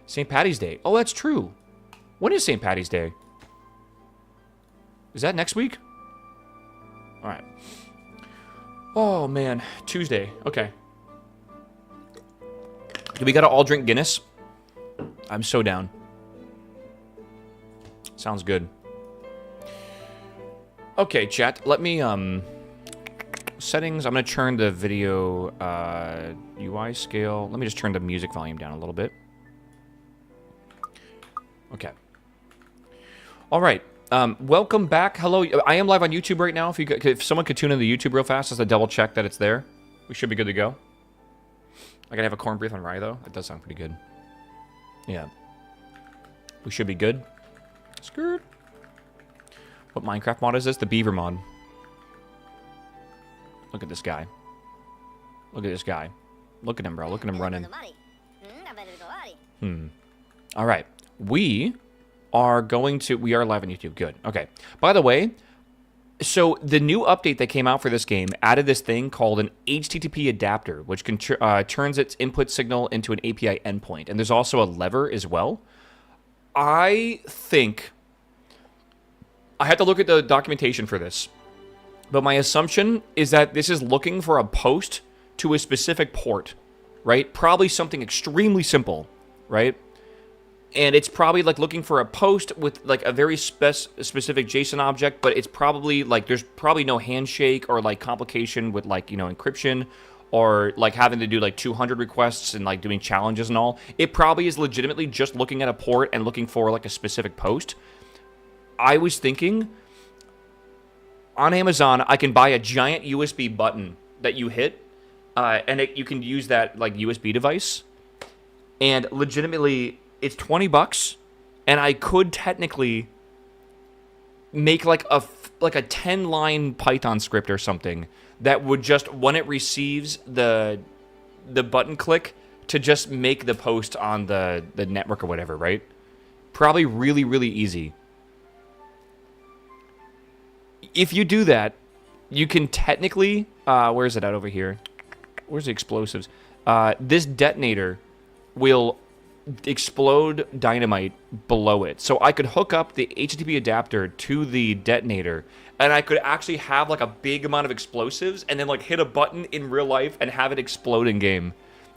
St. Patty's Day. Oh, that's true. When is St. Patty's Day? Is that next week? All right. Oh, man. Tuesday. Okay. Do we gotta all drink Guinness? I'm so down. Sounds good. Okay, chat. Let me, settings. I'm gonna turn the video, UI scale. Let me just turn the music volume down a little bit. Okay. All right. Welcome back. Hello. I am live on YouTube right now. If someone could tune in the YouTube real fast, just to double check that it's there. We should be good to go. I gotta have a corned beef on rye, though. That does sound pretty good. Yeah. We should be good. Skirt. What Minecraft mod is this? The Beaver mod. Look at this guy. Look at this guy. Look at him, bro. Look at him running. All right. We are live on YouTube. Good. Okay. By the way, so the new update that came out for this game added this thing called an HTTP adapter, which can turns its input signal into an API endpoint. And there's also a lever as well. I think I had to look at the documentation for this, but my assumption is that this is looking for a post to a specific port, right? Probably something extremely simple, right? And it's probably like looking for a post with like a very specific JSON object, but it's probably like there's probably no handshake or like complication with like, you know, encryption or like having to do like 200 requests and like doing challenges and all. It probably is legitimately just looking at a port and looking for like a specific post. I was thinking on Amazon, I can buy a giant USB button that you hit and you can use that like USB device. And legitimately, it's $20, and I could technically make like a 10-line Python script or something that would just, when it receives the button click, to just make the post on the network or whatever, right? Probably really, really easy. If you do that, you can technically, where is it at over here? Where's the explosives? This detonator will explode dynamite below it. So I could hook up the HTTP adapter to the detonator, and I could actually have like a big amount of explosives and then like hit a button in real life and have it explode in game.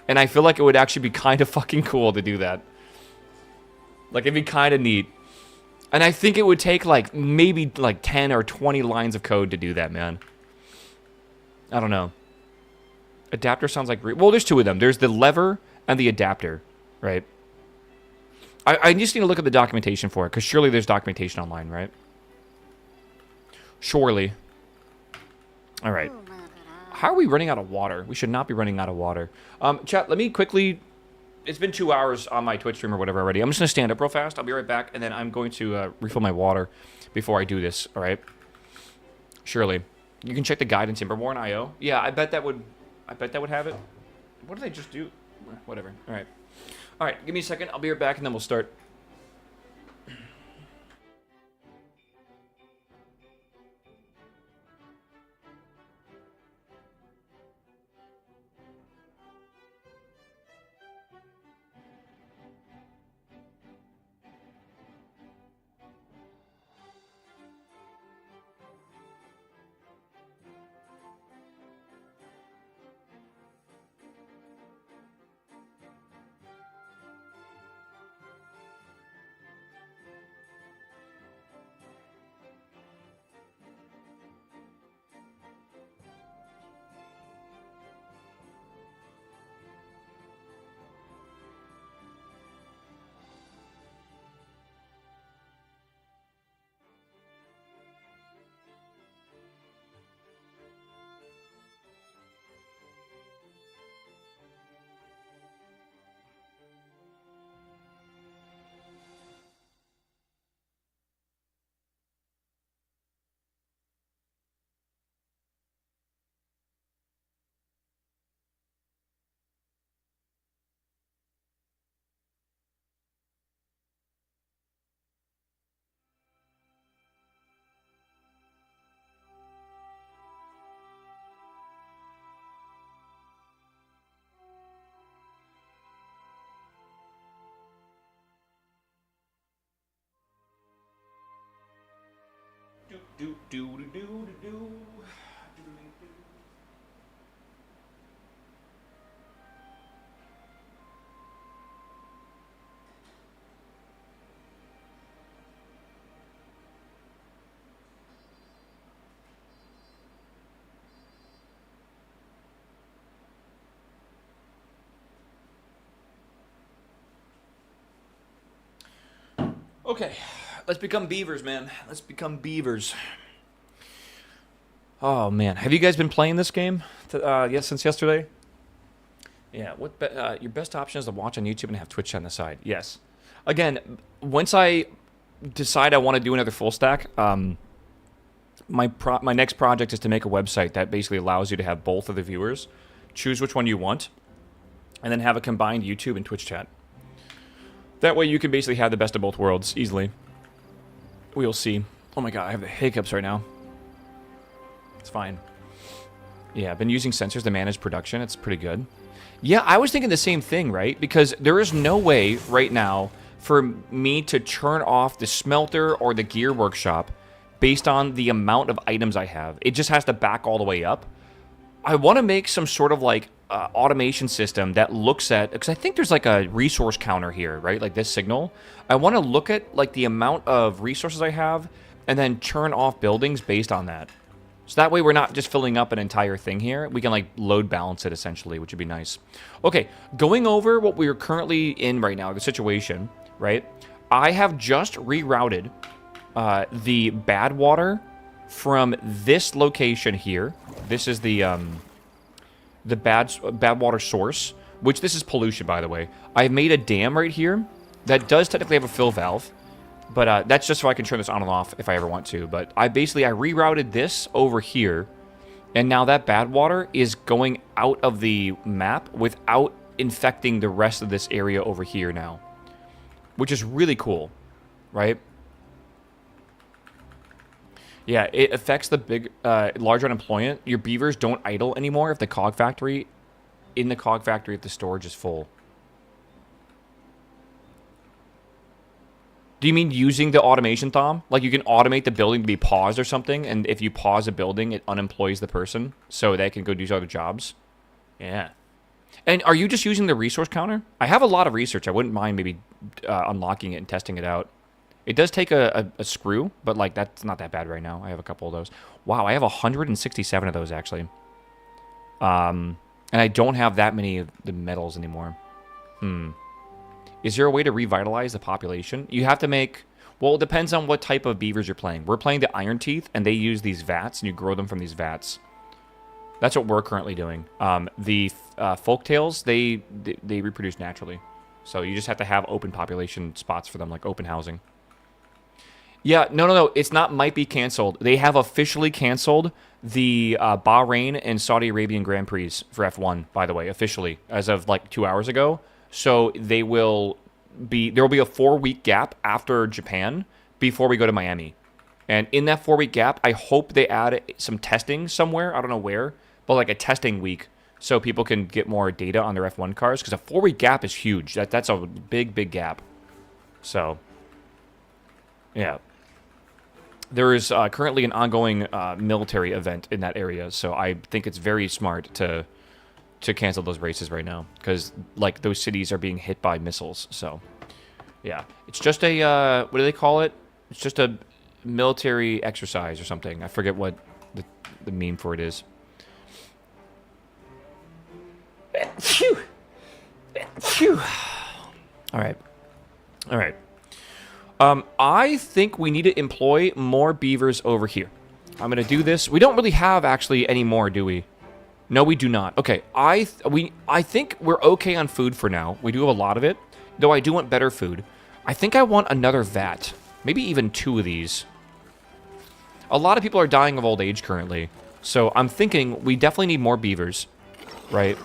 And I feel like it would actually be kind of fucking cool to do that. Like, it'd be kind of neat. And I think it would take like maybe like 10 or 20 lines of code to do that, man. I don't know. Adapter sounds like... Well, there's two of them. There's the lever and the adapter, right? I just need to look at the documentation for it, because surely there's documentation online, right? Surely. All right. How are we running out of water? We should not be running out of water. Chat, let me quickly... It's been 2 hours on my Twitch stream or whatever already. I'm just going to stand up real fast. I'll be right back, and then I'm going to refill my water before I do this, all right? Surely. You can check the guide in Timberborn IO. Yeah, I bet that would have it. What did I just do? Whatever. All right. All right, give me a second. I'll be right back, and then we'll start. Do, do, do, do, do. Okay, let's become beavers, man. Let's become beavers. Oh man, have you guys been playing this game? Yes, since yesterday. Yeah. Your best option is to watch on YouTube and have Twitch on the side. Yes. Again, once I decide I want to do another full stack, my next project is to make a website that basically allows you to have both of the viewers, choose which one you want, and then have a combined YouTube and Twitch chat. That way you can basically have the best of both worlds easily. We'll see. Oh my god, I have the hiccups right now. It's fine. Yeah, I've been using sensors to manage production. It's pretty good. Yeah, I was thinking the same thing, right? Because there is no way right now for me to turn off the smelter or the gear workshop based on the amount of items I have. It just has to back all the way up. I want to make some sort of like automation system that looks at, because I think there's like a resource counter here, right? Like this signal. I want to look at like the amount of resources I have and then turn off buildings based on that. So that way we're not just filling up an entire thing here. We can like load balance it essentially, which would be nice. Okay, going over what we're currently in right now, the situation, right? I have just rerouted the bad water from this location here. This is the bad water source, which this is pollution, by the way. I've made a dam right here that does technically have a fill valve, but that's just so I can turn this on and off if I ever want to. But I rerouted this over here, and now that bad water is going out of the map without infecting the rest of this area over here now, which is really cool, right? Yeah, it affects the large unemployment. Your beavers don't idle anymore if the cog factory, if the storage is full. Do you mean using the automation, Thom? Like you can automate the building to be paused or something, and if you pause a building, it unemploys the person so they can go do other jobs? Yeah. And are you just using the resource counter? I have a lot of research. I wouldn't mind maybe unlocking it and testing it out. It does take a screw, but like that's not that bad right now. I have a couple of those. Wow, I have 167 of those actually. And I don't have that many of the metals anymore. Is there a way to revitalize the population? You have to make... Well, it depends on what type of beavers you're playing. We're playing the Iron Teeth, and they use these vats, and you grow them from these vats. That's what we're currently doing. The Folktails, they reproduce naturally. So you just have to have open population spots for them, like open housing. Yeah, no. It's not might be canceled. They have officially canceled the Bahrain and Saudi Arabian Grand Prix for F1, by the way, officially, as of like 2 hours ago. So there will be a 4-week gap after Japan before we go to Miami. And in that 4-week gap, I hope they add some testing somewhere. I don't know where, but like a testing week so people can get more data on their F1 cars. Because a 4-week gap is huge. That's a big gap. So, yeah. There is currently an ongoing military event in that area. So I think it's very smart to cancel those races right now. Because like those cities are being hit by missiles. So, yeah. It's just a, what do they call it? It's just a military exercise or something. I forget what the meme for it is. Phew. Phew. All right. I think we need to employ more beavers over here. I'm going to do this. We don't really have actually any more, do we? No, we do not. Okay, I think we're okay on food for now. We do have a lot of it, though I do want better food. I think I want another vat. Maybe even 2 of these. A lot of people are dying of old age currently. So I'm thinking we definitely need more beavers, right?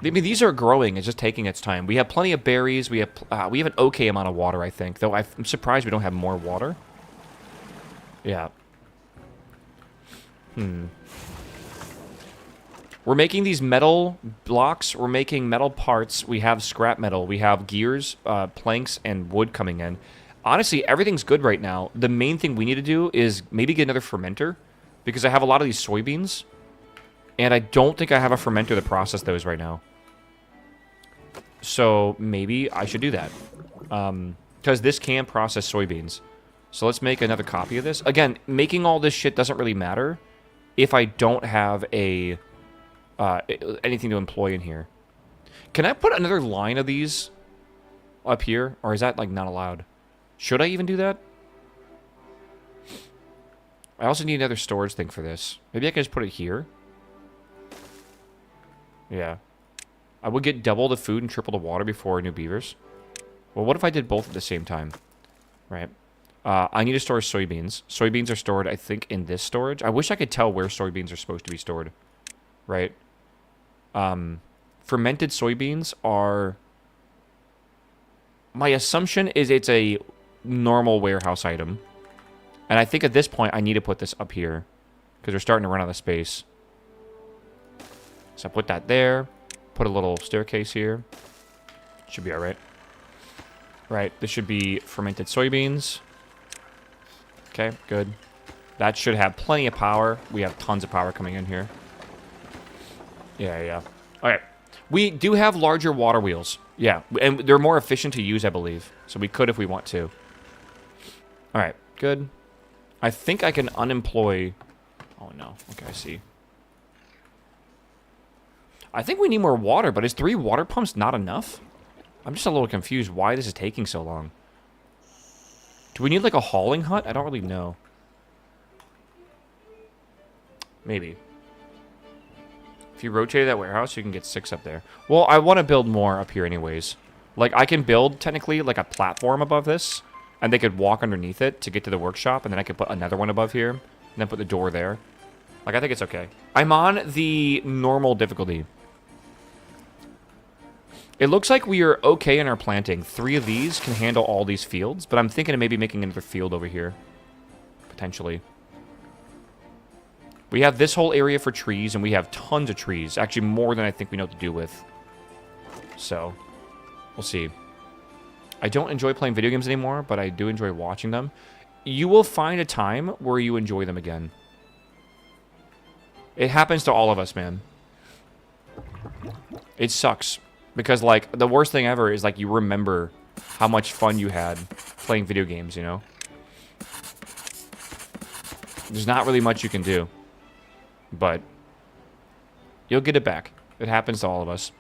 I mean, these are growing. It's just taking its time. We have plenty of berries. We have an okay amount of water, I think. Though I'm surprised we don't have more water. Yeah. We're making these metal blocks. We're making metal parts. We have scrap metal. We have gears, planks, and wood coming in. Honestly, everything's good right now. The main thing we need to do is maybe get another fermenter, because I have a lot of these soybeans, and I don't think I have a fermenter to process those right now. So maybe I should do that. Because this can process soybeans. So let's make another copy of this. Again, making all this shit doesn't really matter if I don't have a anything to employ in here. Can I put another line of these up here? Or is that, like, not allowed? Should I even do that? I also need another storage thing for this. Maybe I can just put it here. Yeah. I would get double the food and triple the water before new beavers. Well, what if I did both at the same time? Right. I need to store soybeans. Soybeans are stored, I think, in this storage. I wish I could tell where soybeans are supposed to be stored. Right. Fermented soybeans are... My assumption is it's a normal warehouse item. And I think at this point, I need to put this up here. Because we're starting to run out of space. So I put that there. Put a little staircase here. Should be alright. Right, this should be fermented soybeans. Okay, good. That should have plenty of power. We have tons of power coming in here. Yeah. Alright. We do have larger water wheels. Yeah, and they're more efficient to use, I believe. So we could if we want to. Alright, good. I think I can unemploy... Oh, no. Okay, I see. I think we need more water, but is 3 water pumps not enough? I'm just a little confused why this is taking so long. Do we need, like, a hauling hut? I don't really know. Maybe. If you rotate that warehouse, you can get 6 up there. Well, I want to build more up here anyways. Like, I can build, technically, like, a platform above this, and they could walk underneath it to get to the workshop, and then I could put another one above here, and then put the door there. Like, I think it's okay. I'm on the normal difficulty. It looks like we are okay in our planting. 3 of these can handle all these fields, but I'm thinking of maybe making another field over here. Potentially. We have this whole area for trees, and we have tons of trees. Actually, more than I think we know what to do with. So, we'll see. I don't enjoy playing video games anymore, but I do enjoy watching them. You will find a time where you enjoy them again. It happens to all of us, man. It sucks. Because, like, the worst thing ever is, like, you remember how much fun you had playing video games, you know? There's not really much you can do. But you'll get it back. It happens to all of us.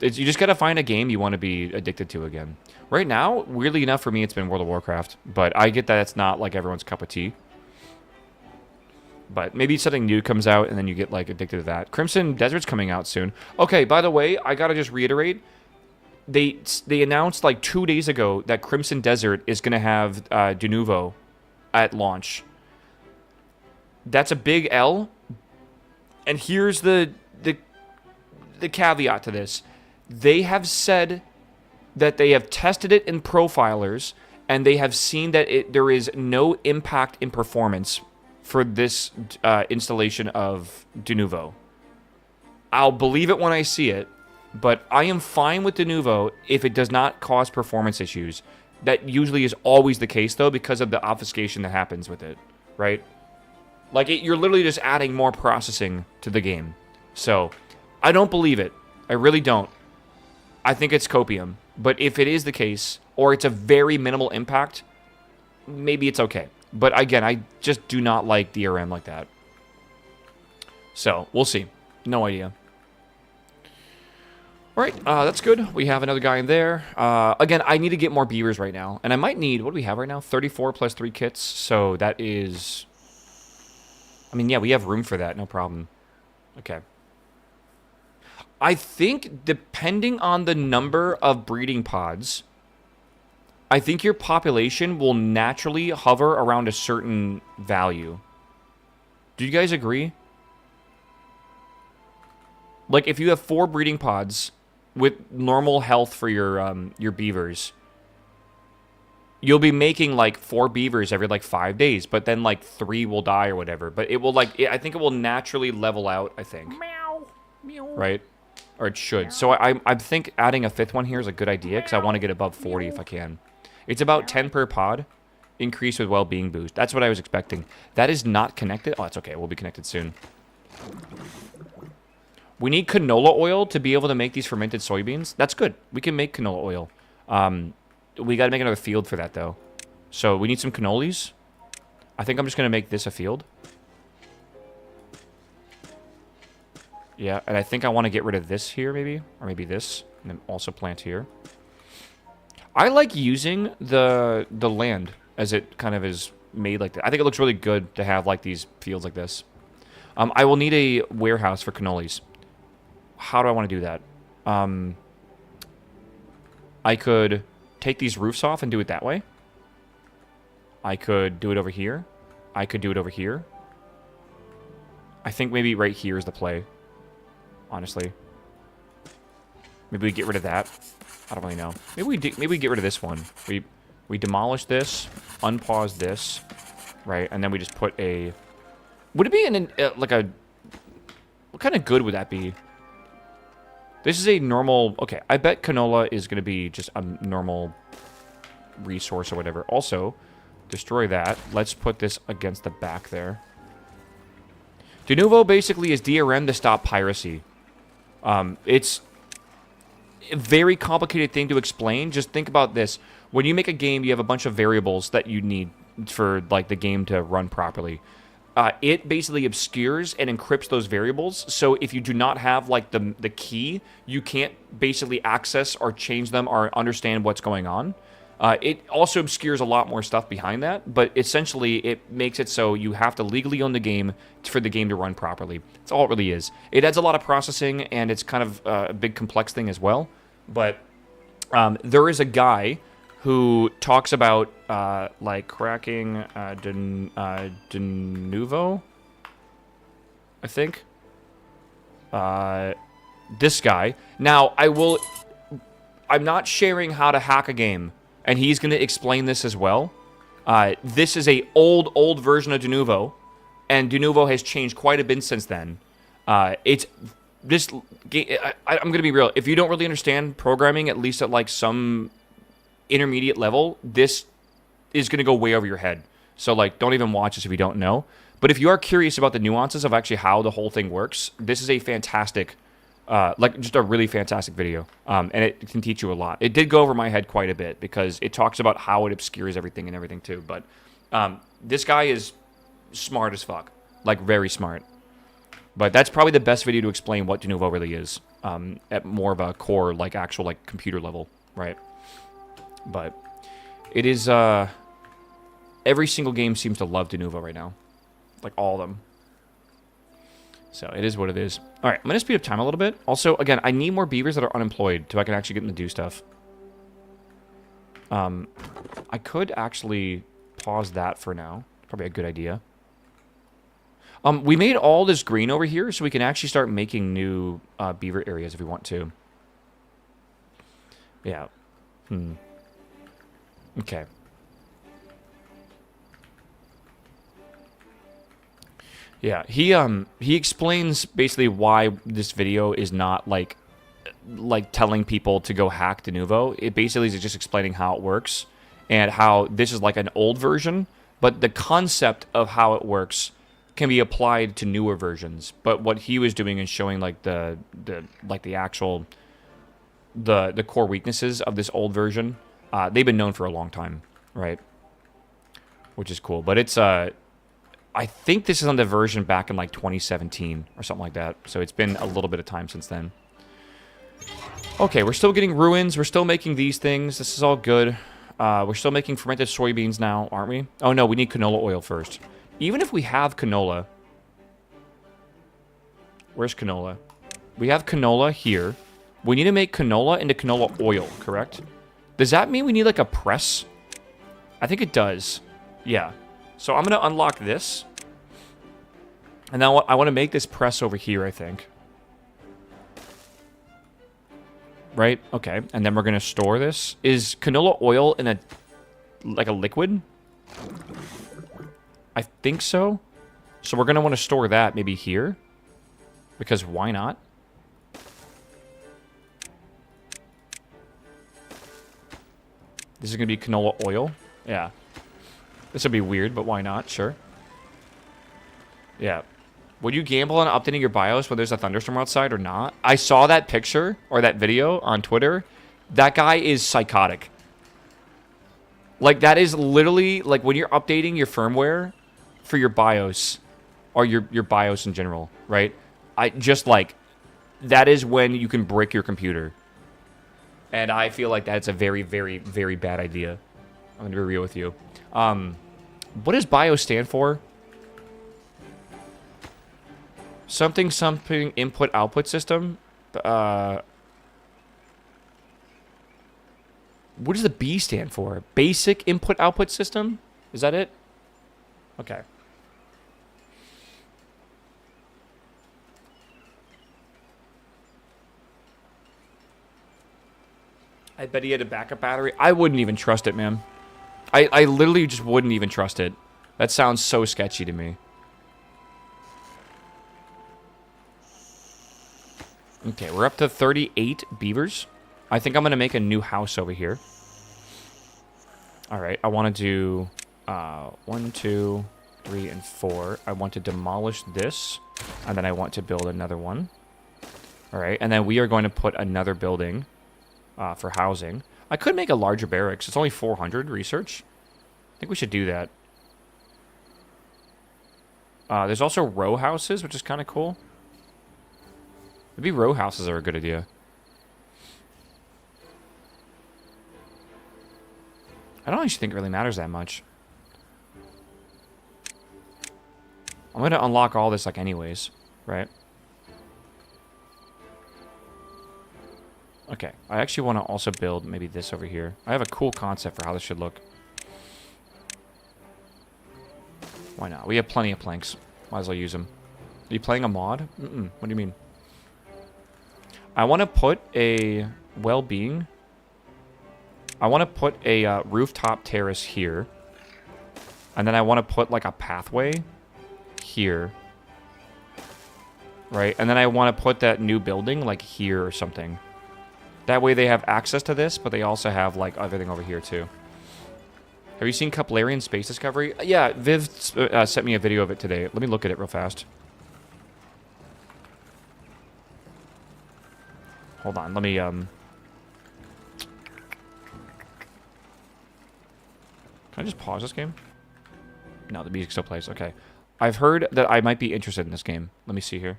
You just gotta find a game you want to be addicted to again. Right now, weirdly enough for me, it's been World of Warcraft. But I get that it's not, like, everyone's cup of tea. But maybe something new comes out, and then you get, like, addicted to that. Crimson Desert's coming out soon. Okay, by the way, I gotta just reiterate. They announced, like, 2 days ago that Crimson Desert is gonna have de novo at launch. That's a big L. And here's the caveat to this. They have said that they have tested it in profilers, and they have seen that there is no impact in performance for this installation of de novo. I'll believe it when I see it, but I am fine with de novo if it does not cause performance issues. That usually is always the case, though, because of the obfuscation that happens with it, right? Like, you're literally just adding more processing to the game. So, I don't believe it. I really don't. I think it's copium. But if it is the case, or it's a very minimal impact, maybe it's okay. But again, I just do not like DRM like that. So, we'll see. No idea. Alright, that's good. We have another guy in there. Again, I need to get more beavers right now. And I might need, what do we have right now? 34 plus 3 kits. So, that is... I mean, yeah, we have room for that. No problem. Okay. I think, depending on the number of breeding pods... I think your population will naturally hover around a certain value. Do you guys agree? Like, if you have 4 breeding pods with normal health for your beavers, you'll be making, like, 4 beavers every, like, 5 days, but then, like, 3 will die or whatever. But it will, like, I think it will naturally level out, I think. Meow. Meow. Right? Or it should. So I think adding a 5th one here is a good idea, because I want to get above 40 if I can. It's about 10 per pod. Increase with well-being boost. That's what I was expecting. That is not connected. Oh, that's okay. We'll be connected soon. We need canola oil to be able to make these fermented soybeans. That's good. We can make canola oil. We got to make another field for that, though. So we need some cannolis. I think I'm just going to make this a field. Yeah, and I think I want to get rid of this here, maybe. Or maybe this. And then also plant here. I like using the land as it kind of is made like that. I think it looks really good to have like these fields like this. I will need a warehouse for cannolis. How do I want to do that? I could take these roofs off and do it that way. I could do it over here. I could do it over here. I think maybe right here is the play. Honestly. Maybe we get rid of that. I don't really know. Maybe we get rid of this one. We demolish this, unpause this, right? And then we just put a... Would it be like a... What kind of good would that be? This is a normal... Okay, I bet canola is going to be just a normal resource or whatever. Also, destroy that. Let's put this against the back there. De novo basically is DRM to stop piracy. It's a very complicated thing to explain. Just think about this. When you make a game, you have a bunch of variables that you need for like the game to run properly. It basically obscures and encrypts those variables. So if you do not have like the key, you can't basically access or change them or understand what's going on. It also obscures a lot more stuff behind that, but essentially it makes it so you have to legally own the game for the game to run properly. That's all it really is. It adds a lot of processing, and it's kind of a big complex thing as well. But there is a guy who talks about like cracking de novo, I think. This guy. Now, I'm not sharing how to hack a game, and he's going to explain this as well. This is a old version of de novo, and de novo has changed quite a bit since then. It's this game. I'm going to be real. If you don't really understand programming, at least at like some intermediate level, this is going to go way over your head. So like, don't even watch this if you don't know. But if you are curious about the nuances of actually how the whole thing works, this is a fantastic, like just a really fantastic video. And it can teach you a lot. It did go over my head quite a bit because it talks about how it obscures everything and everything too. But this guy is smart as fuck, like very smart. But that's probably the best video to explain what de novo really is, at more of a core, like actual like computer level, right? But it is, every single game seems to love de novo right now. Like all of them. So it is what it is. All right, I'm going to speed up time a little bit. Also, again, I need more beavers that are unemployed so I can actually get them to do stuff. I could actually pause that for now. Probably a good idea. We made all this green over here so we can actually start making new beaver areas if we want to. Yeah. Okay. Yeah, he explains basically why this video is not like telling people to go hack de novo. It basically is just explaining how it works and how this is like an old version, but the concept of how it works can be applied to newer versions. But what he was doing is showing like the actual the core weaknesses of this old version. They've been known for a long time, right? Which is cool. But it's, I think this is on the version back in like 2017 or something like that. So it's been a little bit of time since then. Okay, we're still getting ruins. We're still making these things. This is all good. We're still making fermented soybeans now, aren't we? Oh no, we need canola oil first. Even if we have canola. Where's canola? We have canola here. We need to make canola into canola oil, correct? Does that mean we need like a press? I think it does. Yeah. So I'm going to unlock this. And now I want to make this press over here, I think. Right? Okay. And then we're going to store this. Is canola oil in a liquid? I think so. So we're going to want to store that maybe here. Because why not? This is going to be canola oil. Yeah. This would be weird, but why not? Sure. Yeah. Would you gamble on updating your BIOS when there's a thunderstorm outside or not? I saw that picture or that video on Twitter. That guy is psychotic. Like, that is literally, like, when you're updating your firmware for your BIOS, or your BIOS in general, right? That is when you can brick your computer. And I feel like that's a very, very, very bad idea. I'm going to be real with you. What does BIOS stand for? Something input-output system? What does the B stand for? Basic input-output system? Is that it? Okay. I bet he had a backup battery. I wouldn't even trust it, man. I literally just wouldn't even trust it. That sounds so sketchy to me. Okay, we're up to 38 beavers. I think I'm going to make a new house over here. All right, I want to do 1, 2, 3, and 4. I want to demolish this, and then I want to build another one. All right, and then we are going to put another building for housing. I could make a larger barracks. It's only 400 research. I think we should do that. There's also row houses, which is kind of cool. Maybe row houses are a good idea. I don't actually think it really matters that much. I'm going to unlock all this, like, anyways, right? Okay, I actually want to also build maybe this over here. I have a cool concept for how this should look. Why not? We have plenty of planks. Might as well use them. Are you playing a mod? What do you mean? I want to put a well-being. I want to put a rooftop terrace here. And then I want to put, like, a pathway here. Right? And then I want to put that new building, like, here or something. That way they have access to this, but they also have, like, everything over here, too. Have you seen Keplerian Space Discovery? Yeah, Viv sent me a video of it today. Let me look at it real fast. Hold on, let me, Can I just pause this game? No, the music still plays. Okay. I've heard that I might be interested in this game. Let me see here.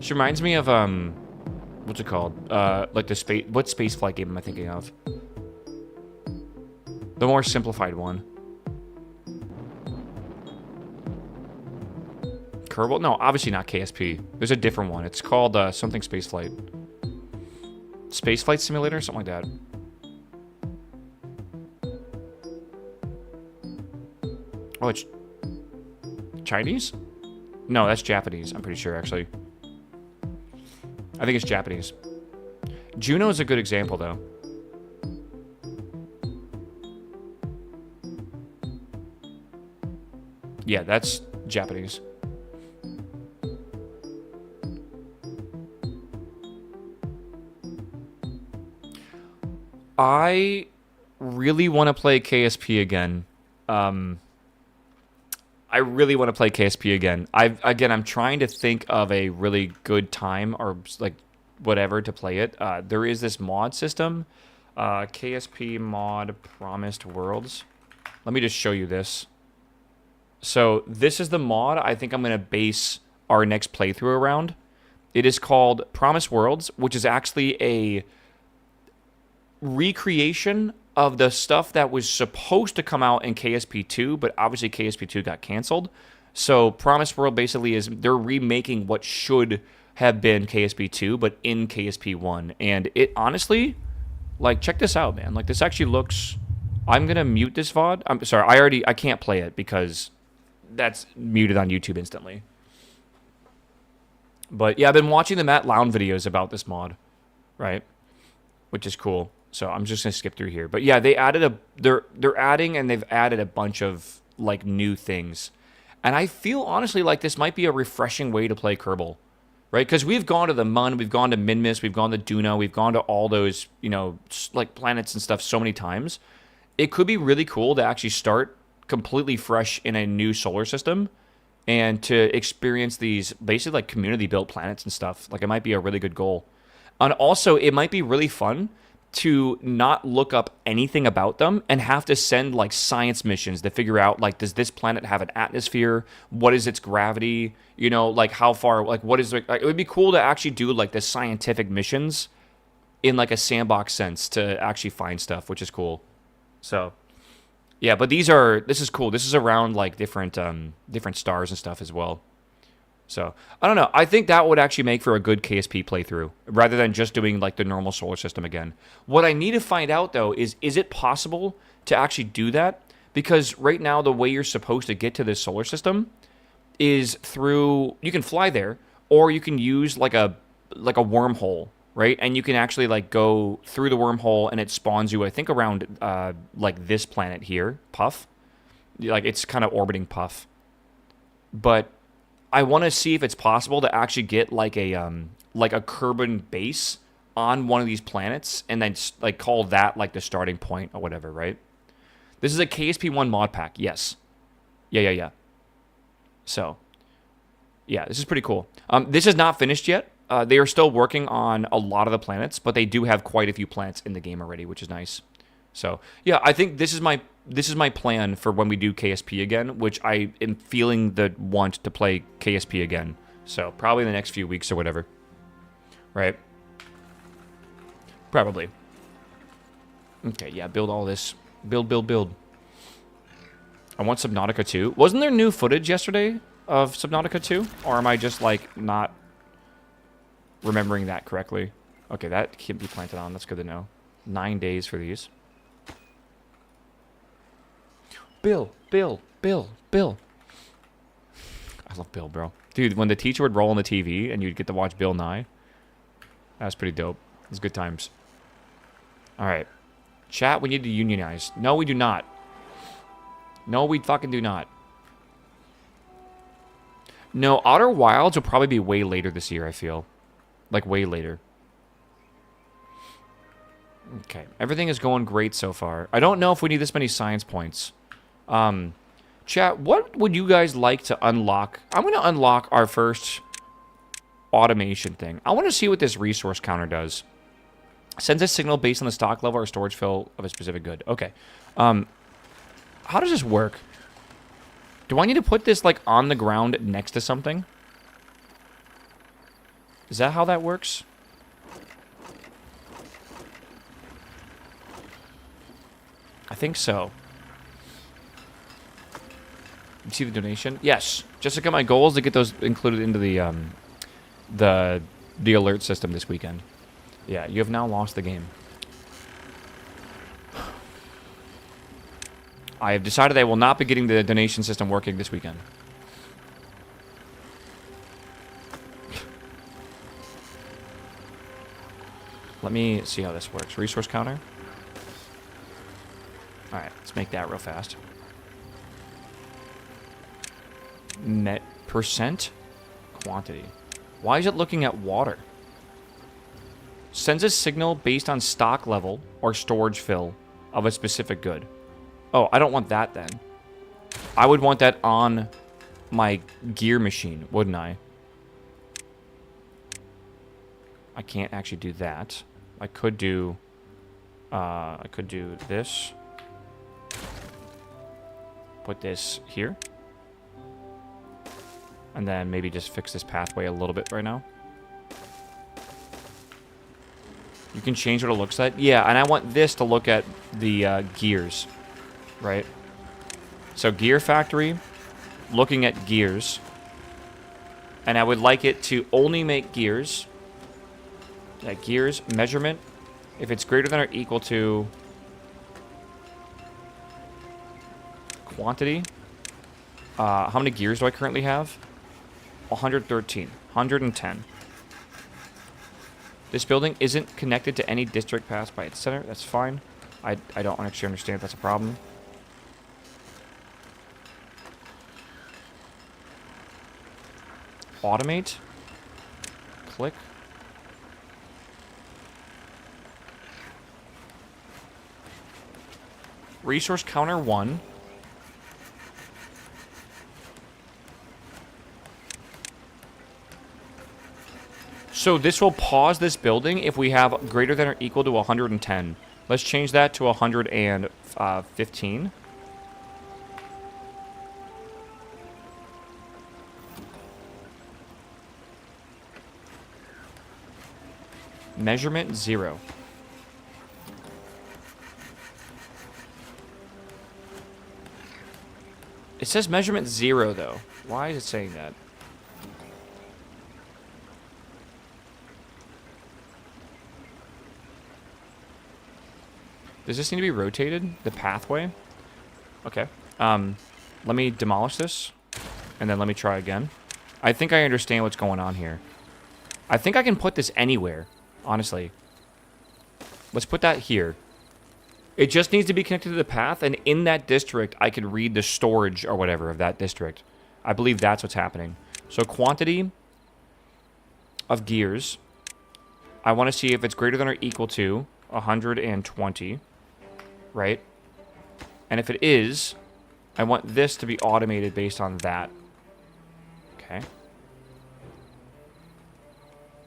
She reminds me of, what's it called? Like the space... What space flight game am I thinking of? The more simplified one. Kerbal? No, obviously not KSP. There's a different one. It's called something Spaceflight. Spaceflight Simulator? Something like that. Oh, it's Chinese? No, that's Japanese. I'm pretty sure, actually. I think it's Japanese. Juno is a good example, though. Yeah, that's Japanese. I really want to play KSP again. I really want to play KSP again. I'm trying to think of a really good time or like whatever to play it. There is this mod system, KSP mod Promised Worlds. Let me just show you this. So this is the mod I think I'm going to base our next playthrough around. It is called Promised Worlds, which is actually a recreation of the stuff that was supposed to come out in KSP2, but obviously KSP2 got canceled. So Promised World basically is they're remaking what should have been KSP2, but in KSP1. And it honestly, like, check this out, man. Like, this actually looks... I'm going to mute this VOD. I'm sorry, I can't play it because that's muted on YouTube instantly. But yeah, I've been watching the Matt Lown videos about this mod, right? Which is cool. So I'm just gonna skip through here. But yeah, they added they're adding and they've added a bunch of like new things. And I feel honestly like this might be a refreshing way to play Kerbal. right? Because we've gone to the Mun, we've gone to Minmus, we've gone to Duna, we've gone to all those, you know, like planets and stuff so many times. It could be really cool to actually start completely fresh in a new solar system and to experience these basically like community built planets and stuff. Like it might be a really good goal. And also, it might be really fun to not look up anything about them and have to send like science missions to figure out like, does this planet have an atmosphere? What is its gravity? You know, like how far, like what is like, it would be cool to actually do like the scientific missions in like a sandbox sense to actually find stuff, which is cool. So yeah, but this is cool. This is around like different stars and stuff as well. So I don't know. I think that would actually make for a good KSP playthrough rather than just doing like the normal solar system again. What I need to find out though is it possible to actually do that? Because right now the way you're supposed to get to this solar system is through you can fly there or you can use like a wormhole, right? And you can actually like go through the wormhole and it spawns you I think around like this planet here, Puff. Like it's kind of orbiting Puff. But I want to see if it's possible to actually get like a Kerbin base on one of these planets and then like call that like the starting point or whatever, right? This is a KSP1 mod pack. Yes. Yeah. So, yeah, this is pretty cool. This is not finished yet. They are still working on a lot of the planets, but they do have quite a few planets in the game already, which is nice. So, yeah, I think this is my plan for when we do KSP again, which I am feeling the want to play KSP again. So, probably in the next few weeks or whatever. Right? Probably. Okay, yeah, build all this. Build. I want Subnautica 2. Wasn't there new footage yesterday of Subnautica 2? Or am I just, like, not remembering that correctly? Okay, that can be planted on. That's good to know. 9 days for these. Bill. I love Bill, bro. Dude, when the teacher would roll on the TV and you'd get to watch Bill Nye, that was pretty dope. It was good times. All right. Chat, we need to unionize. No, we do not. No, we fucking do not. No, Outer Wilds will probably be way later this year, I feel. Like, way later. Okay. Everything is going great so far. I don't know if we need this many science points. Chat, what would you guys like to unlock? I'm going to unlock our first automation thing. I want to see what this resource counter does. Sends a signal based on the stock level or storage fill of a specific good. Okay. How does this work? Do I need to put this, like, on the ground next to something? Is that how that works? I think so. You see the donation? Yes. Jessica, my goal is to get those included into the alert system this weekend. Yeah, you have now lost the game. I have decided I will not be getting the donation system working this weekend. Let me see how this works. Resource counter. Alright, let's make that real fast. Net percent quantity. Why is it looking at water? Sends a signal based on stock level or storage fill of a specific good. Oh, I don't want that then. I would want that on my gear machine, wouldn't I? I can't actually do that. I could do this. Put this here. And then maybe just fix this pathway a little bit right now. You can change what it looks like. Yeah, and I want this to look at the gears, right? So gear factory, looking at gears. And I would like it to only make gears. Like gears, measurement. If it's greater than or equal to quantity. How many gears do I currently have? 113. 110. This building isn't connected to any district passed by its center. That's fine. I don't actually understand if that's a problem. Automate. click. Resource counter 1. So this will pause this building if we have greater than or equal to 110. Let's change that to 115. Measurement 0. It says measurement 0, though. Why is it saying that? Does this need to be rotated? The pathway? Okay. Let me demolish this. And then let me try again. I think I understand what's going on here. I think I can put this anywhere, honestly. Let's put that here. It just needs to be connected to the path, and in that district, I can read the storage or whatever of that district. I believe that's what's happening. So quantity of gears. I want to see if it's greater than or equal to 120, right? And if it is, I want this to be automated based on that. Okay.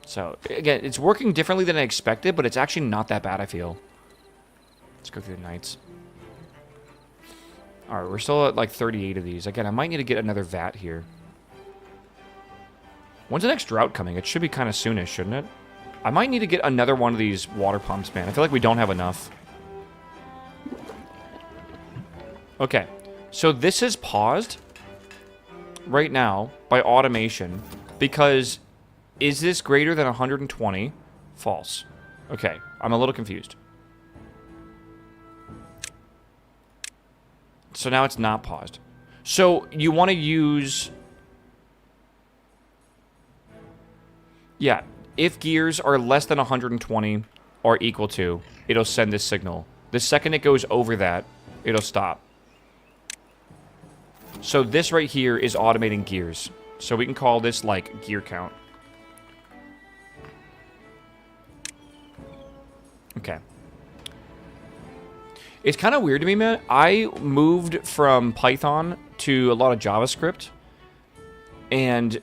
So, again, it's working differently than I expected, but it's actually not that bad, I feel. Let's go through the nights. Alright, we're still at like 38 of these. Again, I might need to get another vat here. When's the next drought coming? It should be kind of soonish, shouldn't it? I might need to get another one of these water pumps, man. I feel like we don't have enough. Okay, so this is paused right now by automation because is this greater than 120? False. Okay, I'm a little confused. So now it's not paused. So you want to use... Yeah, if gears are less than 120 or equal to, it'll send this signal. The second it goes over that, it'll stop. So this right here is automating gears. So we can call this like gear count. Okay. It's kind of weird to me, man. I moved from Python to a lot of JavaScript. And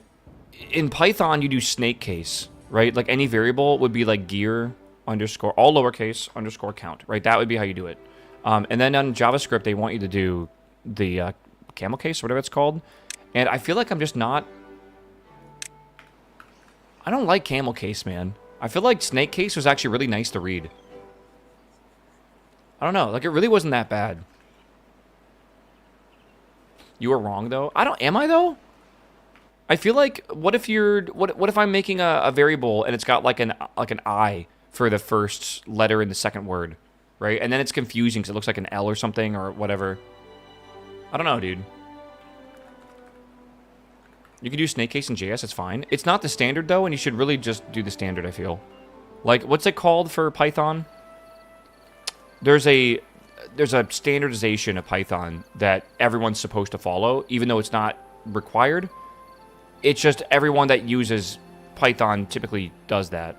in Python, you do snake case, right? Like any variable would be like gear underscore, all lowercase, underscore count, right? That would be how you do it. And then on JavaScript, they want you to do the camel case, or whatever it's called. And I feel like I'm just not... I don't like camel case, man. I feel like snake case was actually really nice to read. I don't know. Like, it really wasn't that bad. You were wrong, though. I don't... Am I, though? I feel like... What if you're... What if I'm making a variable and it's got, like an I for the first letter in the second word, right? And then it's confusing because it looks like an L or something or whatever. I don't know, dude. You can do snake case in JS. It's fine. It's not the standard, though, and you should really just do the standard, I feel. Like, what's it called for Python? There's a standardization of Python that everyone's supposed to follow, even though it's not required. It's just everyone that uses Python typically does that,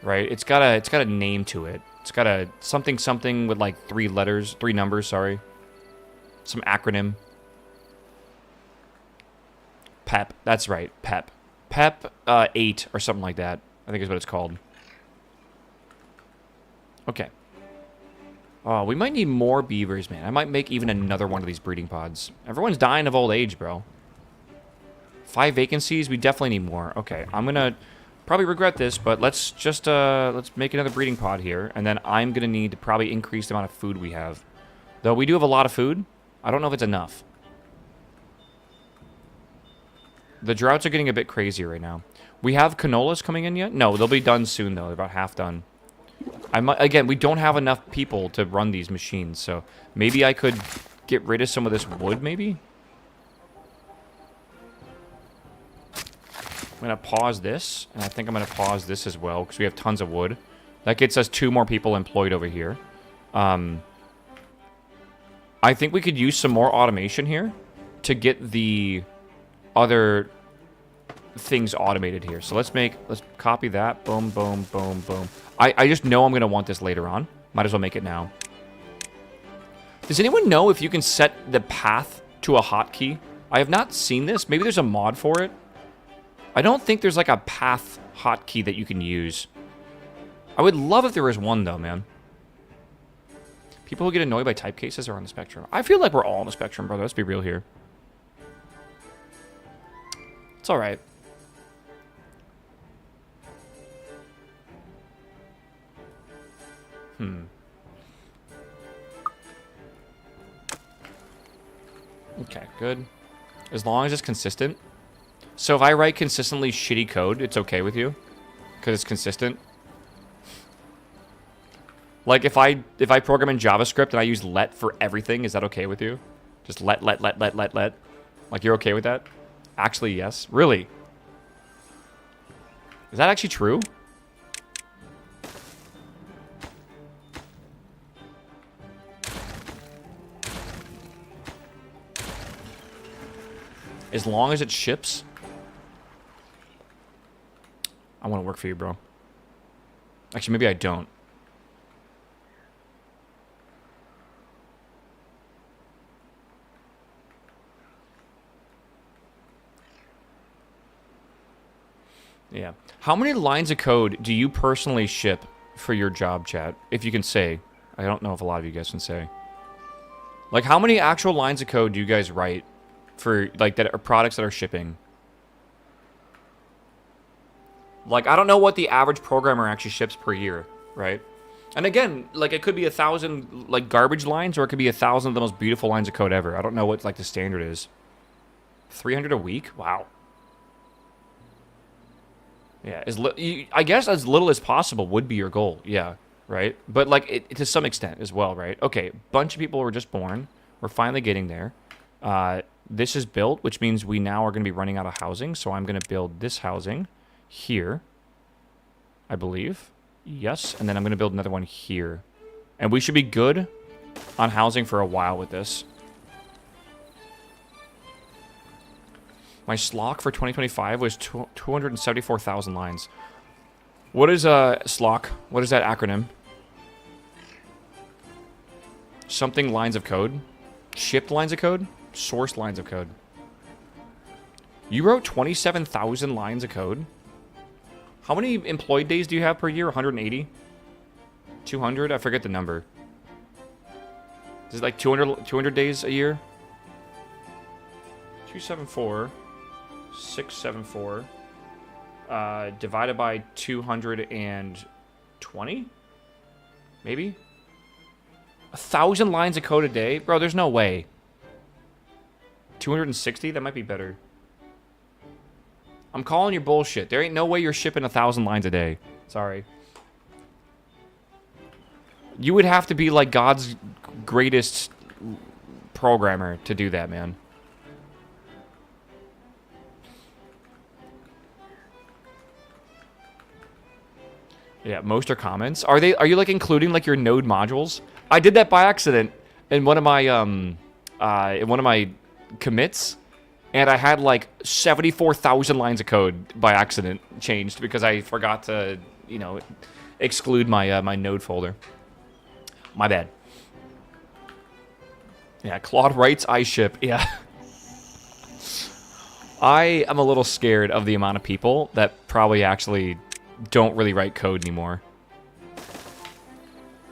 right? It's got a name to it. It's got a something with like three numbers. Sorry, some acronym. PEP. That's right, PEP. PEP 8 or something like that. I think is what it's called. Okay. Oh, we might need more beavers, man. I might make even another one of these breeding pods. Everyone's dying of old age, bro. 5 vacancies? We definitely need more. Okay, I'm gonna probably regret this, but let's just, let's make another breeding pod here, and then I'm gonna need to probably increase the amount of food we have. Though we do have a lot of food. I don't know if it's enough. The droughts are getting a bit crazy right now. We have canolas coming in yet? No, they'll be done soon, though. They're about half done. Again, we don't have enough people to run these machines, so maybe I could get rid of some of this wood, maybe? I'm going to pause this, and I think I'm going to pause this as well, because we have tons of wood. That gets us 2 more people employed over here. I think we could use some more automation here to get the other things automated here. So let's copy that. Boom, boom, boom, boom. I just know I'm going to want this later on. Might as well make it now. Does anyone know if you can set the path to a hotkey? I have not seen this. Maybe there's a mod for it. I don't think there's like a path hotkey that you can use. I would love if there was one though, man. People who get annoyed by type cases are on the spectrum. I feel like we're all on the spectrum, brother. Let's be real here. It's all right. Okay, good. As long as it's consistent. So if I write consistently shitty code, it's okay with you? Because it's consistent? Like if I program in JavaScript and I use let for everything, is that okay with you? Just let. Like you're okay with that? Actually, yes. Really? Is that actually true? As long as it ships? I want to work for you, bro. Actually, maybe I don't. Yeah. How many lines of code do you personally ship for your job, chat? If you can say. I don't know if a lot of you guys can say. Like, how many actual lines of code do you guys write for, like, that are products that are shipping? Like, I don't know what the average programmer actually ships per year, right? And again, like, it could be 1,000, like, garbage lines, or it could be 1,000 of the most beautiful lines of code ever. I don't know what, like, the standard is. 300 a week? Wow. Yeah, I guess as little as possible would be your goal. Yeah, right? But, like, to some extent as well, right? Okay, bunch of people were just born. We're finally getting there. This is built, which means we now are going to be running out of housing. So I'm going to build this housing here, I believe. Yes, and then I'm going to build another one here. And we should be good on housing for a while with this. My slok for 2025 was 274,000 lines. What is slok? What is that acronym? Something lines of code? Shipped lines of code? Source lines of code. You wrote 27,000 lines of code? How many employed days do you have per year? 180? 200? I forget the number. Is it like 200 days a year? 274... 674 divided by 220, maybe 1,000 lines of code a day, bro. There's no way. 260, that might be better. I'm calling your bullshit. There ain't no way you're shipping 1,000 lines a day. Sorry. You would have to be like God's greatest programmer to do that, man. Yeah, most are comments. Are you like including like your node modules? I did that by accident in one of my commits, and I had like 74,000 lines of code by accident changed because I forgot to, you know, exclude my my node folder. My bad. Yeah, Claude writes, I ship. Yeah. I am a little scared of the amount of people that probably actually don't really write code anymore.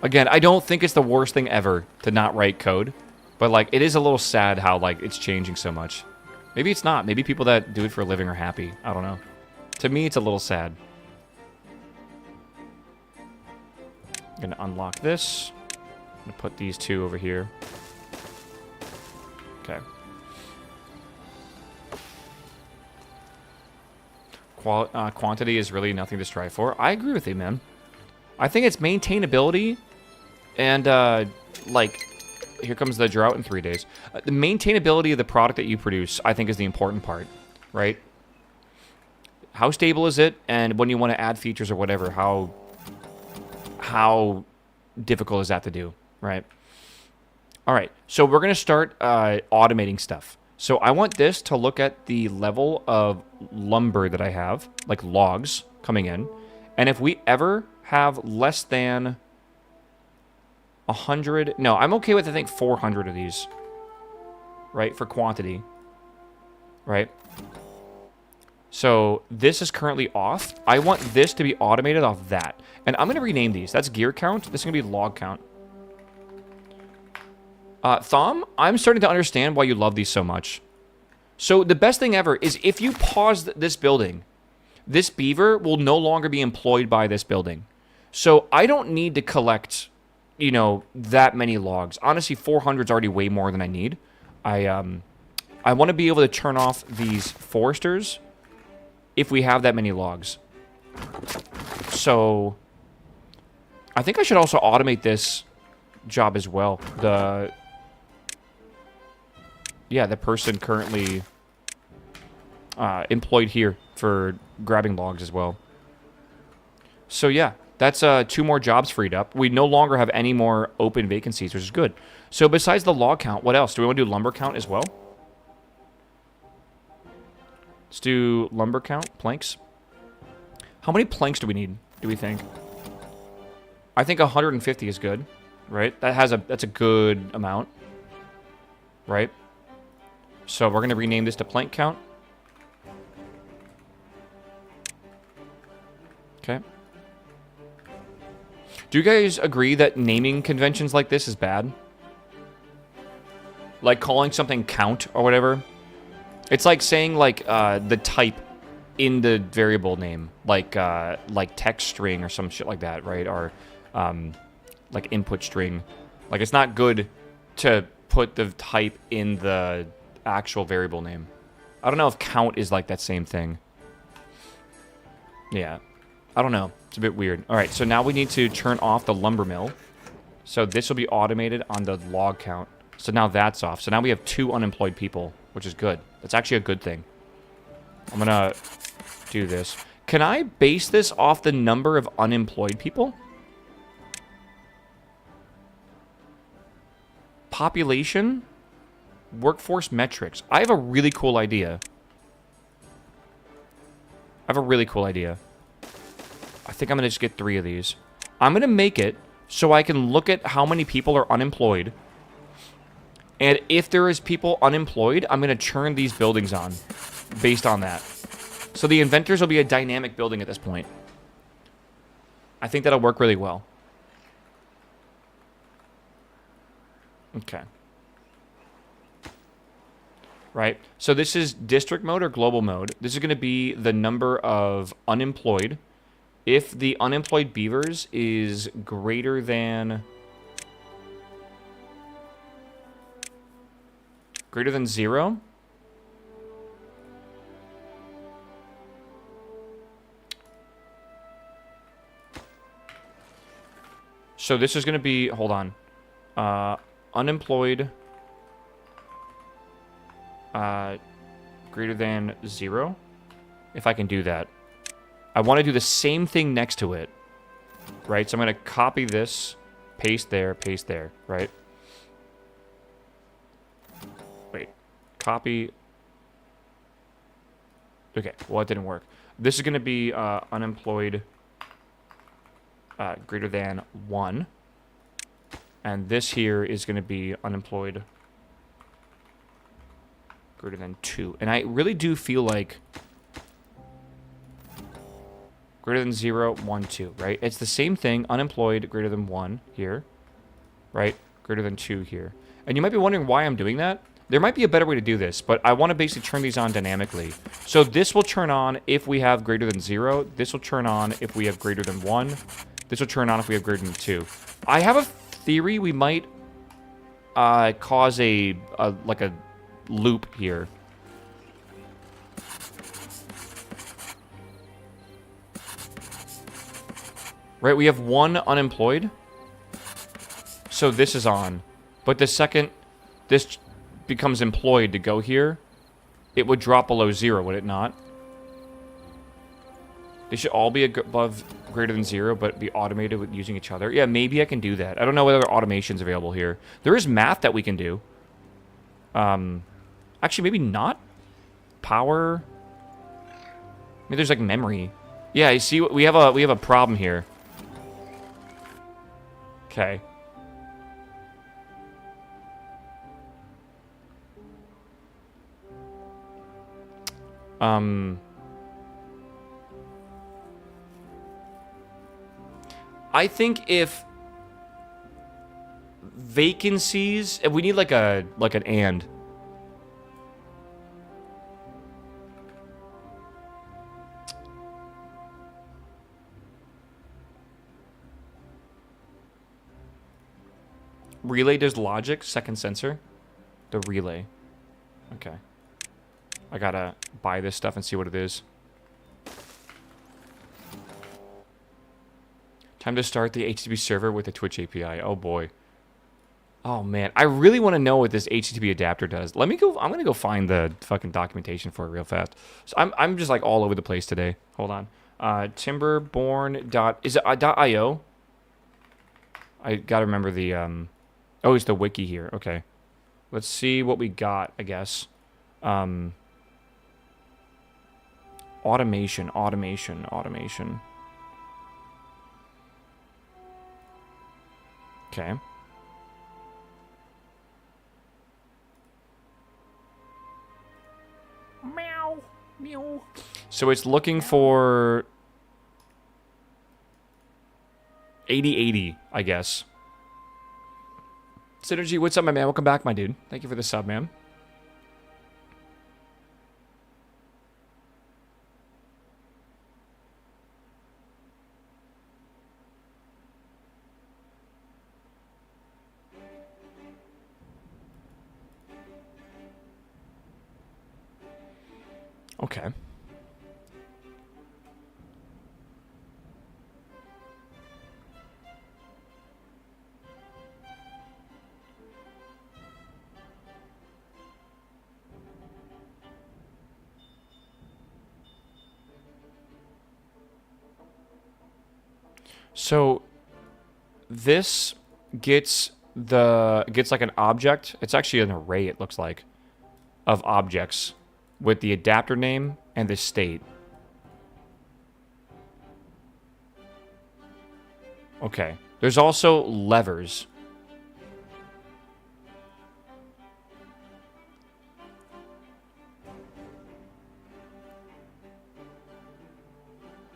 Again, I don't think it's the worst thing ever to not write code, but like it is a little sad how like it's changing so much. Maybe it's not. Maybe people that do it for a living are happy. I don't know. To me, it's a little sad. I'm gonna unlock this. I'm gonna put these two over here. Okay. Quantity is really nothing to strive for. I agree with you, man. I think it's maintainability and, like, here comes the drought in 3 days. The maintainability of the product that you produce, I think, is the important part, right? How stable is it? And when you want to add features or whatever, how difficult is that to do, right? All right, so we're going to start automating stuff. So I want this to look at the level of lumber that I have, like logs coming in. And if we ever have less than 100... No, I'm okay with, I think, 400 of these. Right, for quantity. Right? So this is currently off. I want this to be automated off that. And I'm going to rename these. That's gear count. This is going to be log count. Thom, I'm starting to understand why you love these so much. So the best thing ever is if you pause this building, this beaver will no longer be employed by this building. So I don't need to collect, you know, that many logs. Honestly, 400 is already way more than I need. I want to be able to turn off these foresters if we have that many logs. So I think I should also automate this job as well. The person currently employed here for grabbing logs as well. So yeah, that's 2 more jobs freed up. We no longer have any more open vacancies, which is good. So besides the log count, what else? Do we want to do lumber count as well? Let's do lumber count, planks. How many planks do we need, do we think? I think 150 is good, right? That's a good amount, right? So we're going to rename this to plank count. Okay. Do you guys agree that naming conventions like this is bad? Like calling something count or whatever? It's like saying like the type in the variable name, like text string or some shit like that, right? Or like input string. Like it's not good to put the type in the actual variable name. I don't know if count is like that same thing. Yeah. I don't know. It's a bit weird. All right, so now we need to turn off the lumber mill. So this will be automated on the log count. So now that's off. So now we have 2 unemployed people, which is good. That's actually a good thing. I'm going to do this. Can I base this off the number of unemployed people? Population? Workforce metrics. I have a really cool idea. I think I'm going to just get 3 of these. I'm going to make it so I can look at how many people are unemployed. And if there is people unemployed, I'm going to turn these buildings on based on that. So the inventors will be a dynamic building at this point. I think that'll work really well. Okay. Right? So this is district mode or global mode. This is going to be the number of unemployed. If the unemployed beavers is greater than 0. So this is going to be, hold on, unemployed greater than 0, if I can do that. I want to do the same thing next to it, right? So I'm going to copy this, paste there, right? Wait, copy. Okay, well, it didn't work. This is going to be unemployed greater than 1. And this here is going to be unemployed greater than 2. And I really do feel like greater than 0, 1, 2, right? It's the same thing, unemployed greater than 1 here, right? Greater than 2 here. And you might be wondering why I'm doing that. There might be a better way to do this, but I want to basically turn these on dynamically. So this will turn on if we have greater than 0. This will turn on if we have greater than 1. This will turn on if we have greater than 2. I have a theory we might cause a loop here. Right, we have 1 unemployed. So this is on. But the second this becomes employed to go here, it would drop below 0, would it not? They should all be above greater than 0, but be automated with using each other. Yeah, maybe I can do that. I don't know whether automation's available here. There is math that we can do. I Actually, maybe not. Power. Maybe there's like memory. Yeah, you see, we have a problem here. Okay. I think if vacancies, if we need like an and. Relay does logic, second sensor. The relay. Okay. I gotta buy this stuff and see what it is. Time to start the HTTP server with the Twitch API. Oh boy. Oh man, I really want to know what this HTTP adapter does. Let me go. I'm gonna go find the fucking documentation for it real fast. So I'm just like all over the place today. Hold on. Timberborn dot is it .io? I gotta remember the oh, it's the wiki here. Okay. Let's see what we got. I guess. Automation. Okay. Meow. Meow. So it's looking for 8080, I guess. Synergy, what's up, my man? Welcome back, my dude. Thank you for the sub, man. Okay. So this gets like an object. It's actually an array, it looks like, of objects with the adapter name and the state. Okay. There's also levers.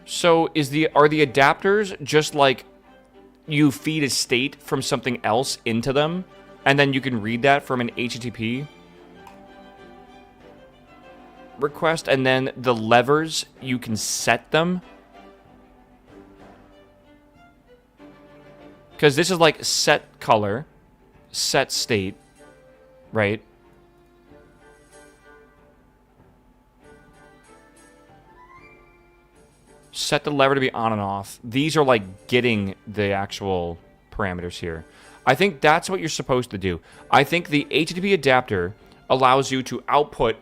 So are the adapters just like you feed a state from something else into them, and then you can read that from an HTTP request, and then the levers, you can set them? Because this is like set color, set state, right? Set the lever to be on and off. These are like getting the actual parameters here. I think that's what you're supposed to do. I think the HTTP adapter allows you to output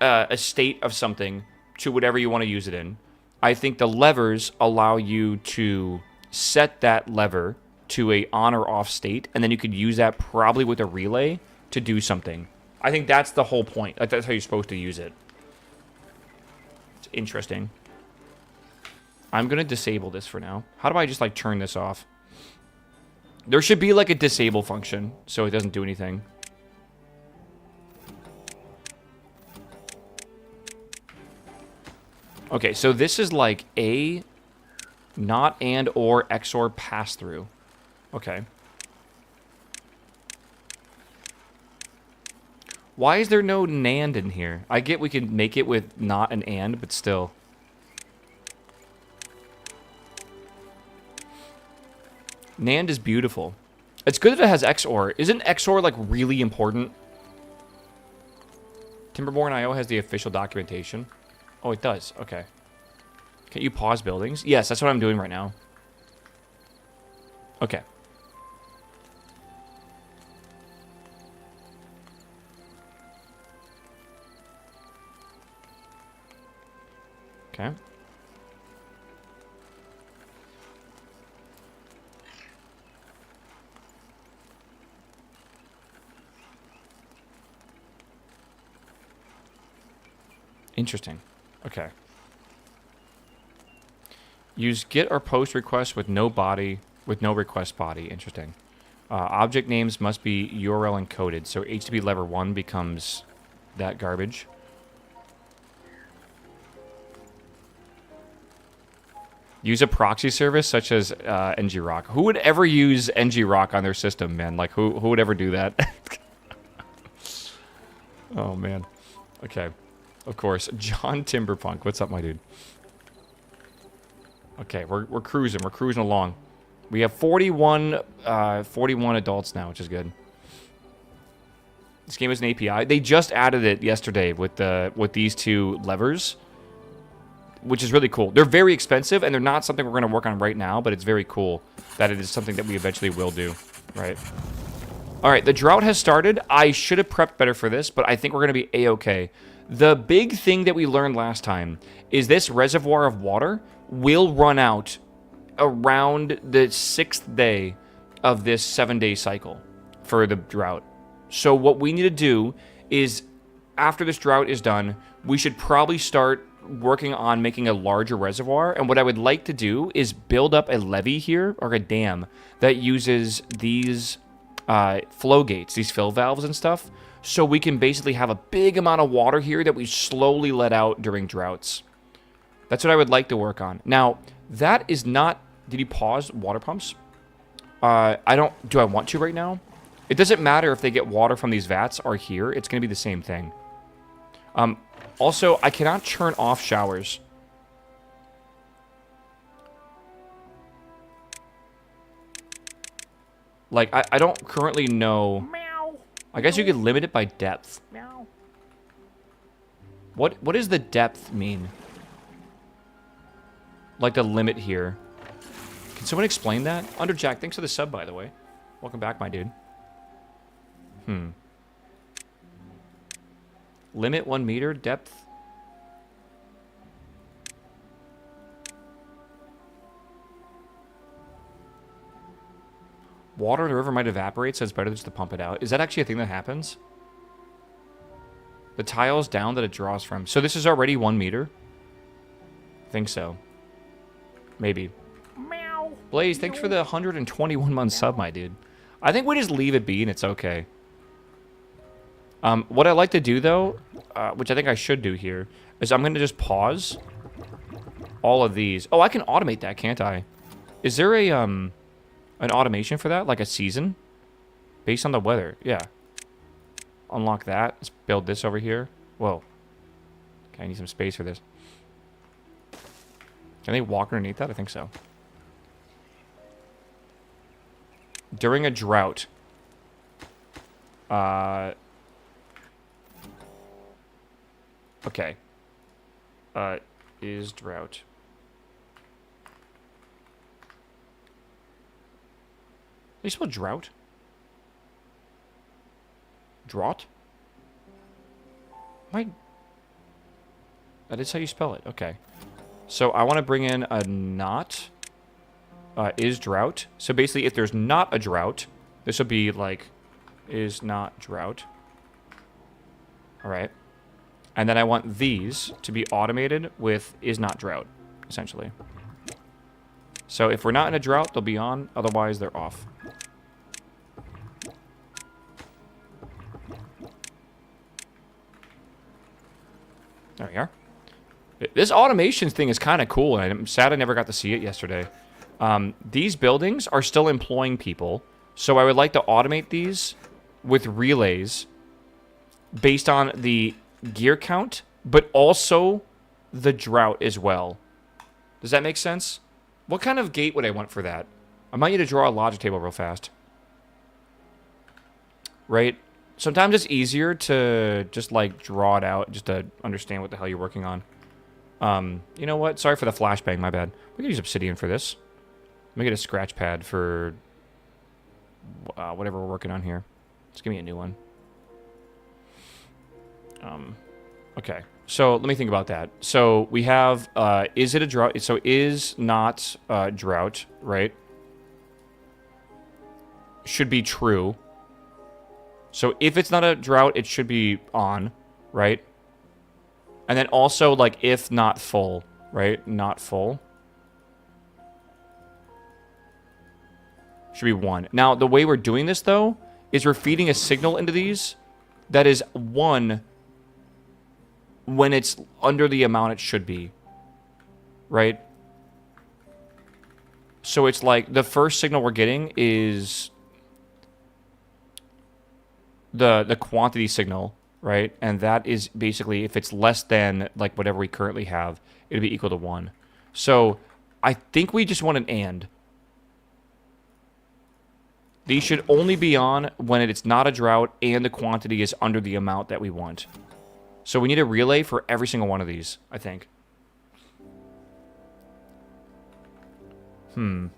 a state of something to whatever you want to use it in. I think the levers allow you to set that lever to a on or off state, and then you could use that probably with a relay to do something. I think that's the whole point. That's how you're supposed to use it. It's interesting. I'm going to disable this for now. How do I just, like, turn this off? There should be, like, a disable function, so it doesn't do anything. Okay, so this is, like, a not and or XOR pass-through. Okay. Why is there no NAND in here? I get we can make it with not an and, but still. NAND is beautiful. It's good that it has XOR. Isn't XOR, like, really important? Timberborn.io has the official documentation. Oh, it does. Okay. Can you pause buildings? Yes, that's what I'm doing right now. Okay. Okay. Interesting. Okay. Use get or post request with no body, with no request body. Interesting. Object names must be URL encoded, so HTTP level 1 becomes that garbage. Use a proxy service such as NGRock. Who would ever use NGRock on their system, man? Like, who would ever do that? Oh, man. Okay. Of course. John Timberpunk. What's up, my dude? Okay, we're cruising. We're cruising along. We have 41 adults now, which is good. This game is an API. They just added it yesterday with these two levers, which is really cool. They're very expensive, and they're not something we're going to work on right now, but it's very cool that it is something that we eventually will do, right? All right, the drought has started. I should have prepped better for this, but I think we're going to be A-okay. The big thing that we learned last time is this reservoir of water will run out around the 6th day of this 7-day cycle for the drought. So what we need to do is, after this drought is done, we should probably start working on making a larger reservoir. And what I would like to do is build up a levee here, or a dam, that uses these flow gates, these fill valves and stuff, so we can basically have a big amount of water here that we slowly let out during droughts. That's what I would like to work on. Now, that is not... Did you pause water pumps? I don't... Do I want to right now? It doesn't matter if they get water from these vats or here. It's going to be the same thing. Also, I cannot turn off showers. Like, I don't currently know... Meow. I guess you could limit it by depth. Meow. What does the depth mean? Like the limit here. Can someone explain that? Underjack, thanks for the sub, by the way. Welcome back, my dude. Limit 1 meter, depth. Water in the river might evaporate, so it's better just to pump it out. Is that actually a thing that happens? The tiles down that it draws from. So this is already 1 meter? I think so. Maybe. Meow. Blaze, thanks for the 121-month sub, my dude. I think we just leave it be and it's okay. What I like to do, though, which I think I should do here, is I'm going to just pause all of these. Oh, I can automate that, can't I? Is there a, an automation for that? Like a season? Based on the weather. Yeah. Unlock that. Let's build this over here. Whoa. Okay, I need some space for this. Can they walk underneath that? I think so. During a drought. Okay. Is drought. They spell drought? Drought? That is how you spell it. Okay. So I want to bring in a not. Is drought. So basically, if there's not a drought, this would be like, is not drought. All right. And then I want these to be automated with is not drought, essentially. So if we're not in a drought, they'll be on. Otherwise, they're off. There we are. This automation thing is kind of cool, and I'm sad I never got to see it yesterday. These buildings are still employing people, so I would like to automate these with relays based on the gear count, but also the drought as well. Does that make sense? What kind of gate would I want for that? I might need to draw a logic table real fast. Right? Sometimes it's easier to just, like, draw it out just to understand what the hell you're working on. You know what? Sorry for the flashbang, my bad. We can use obsidian for this. Let me get a scratch pad for whatever we're working on here. Just give me a new one. Okay. So let me think about that. So we have, is it a drought? So is not drought, right? Should be true. So if it's not a drought, it should be on, right? And then also, like, if not full, right? Not full. Should be 1. Now, the way we're doing this, though, is we're feeding a signal into these that is 1 when it's under the amount it should be. Right? So it's like the first signal we're getting is the quantity signal, right? And that is basically, if it's less than like whatever we currently have, it'll be equal to 1. So I think we just want an AND. These should only be on when it's not a drought and the quantity is under the amount that we want. So we need a relay for every single one of these, I think. I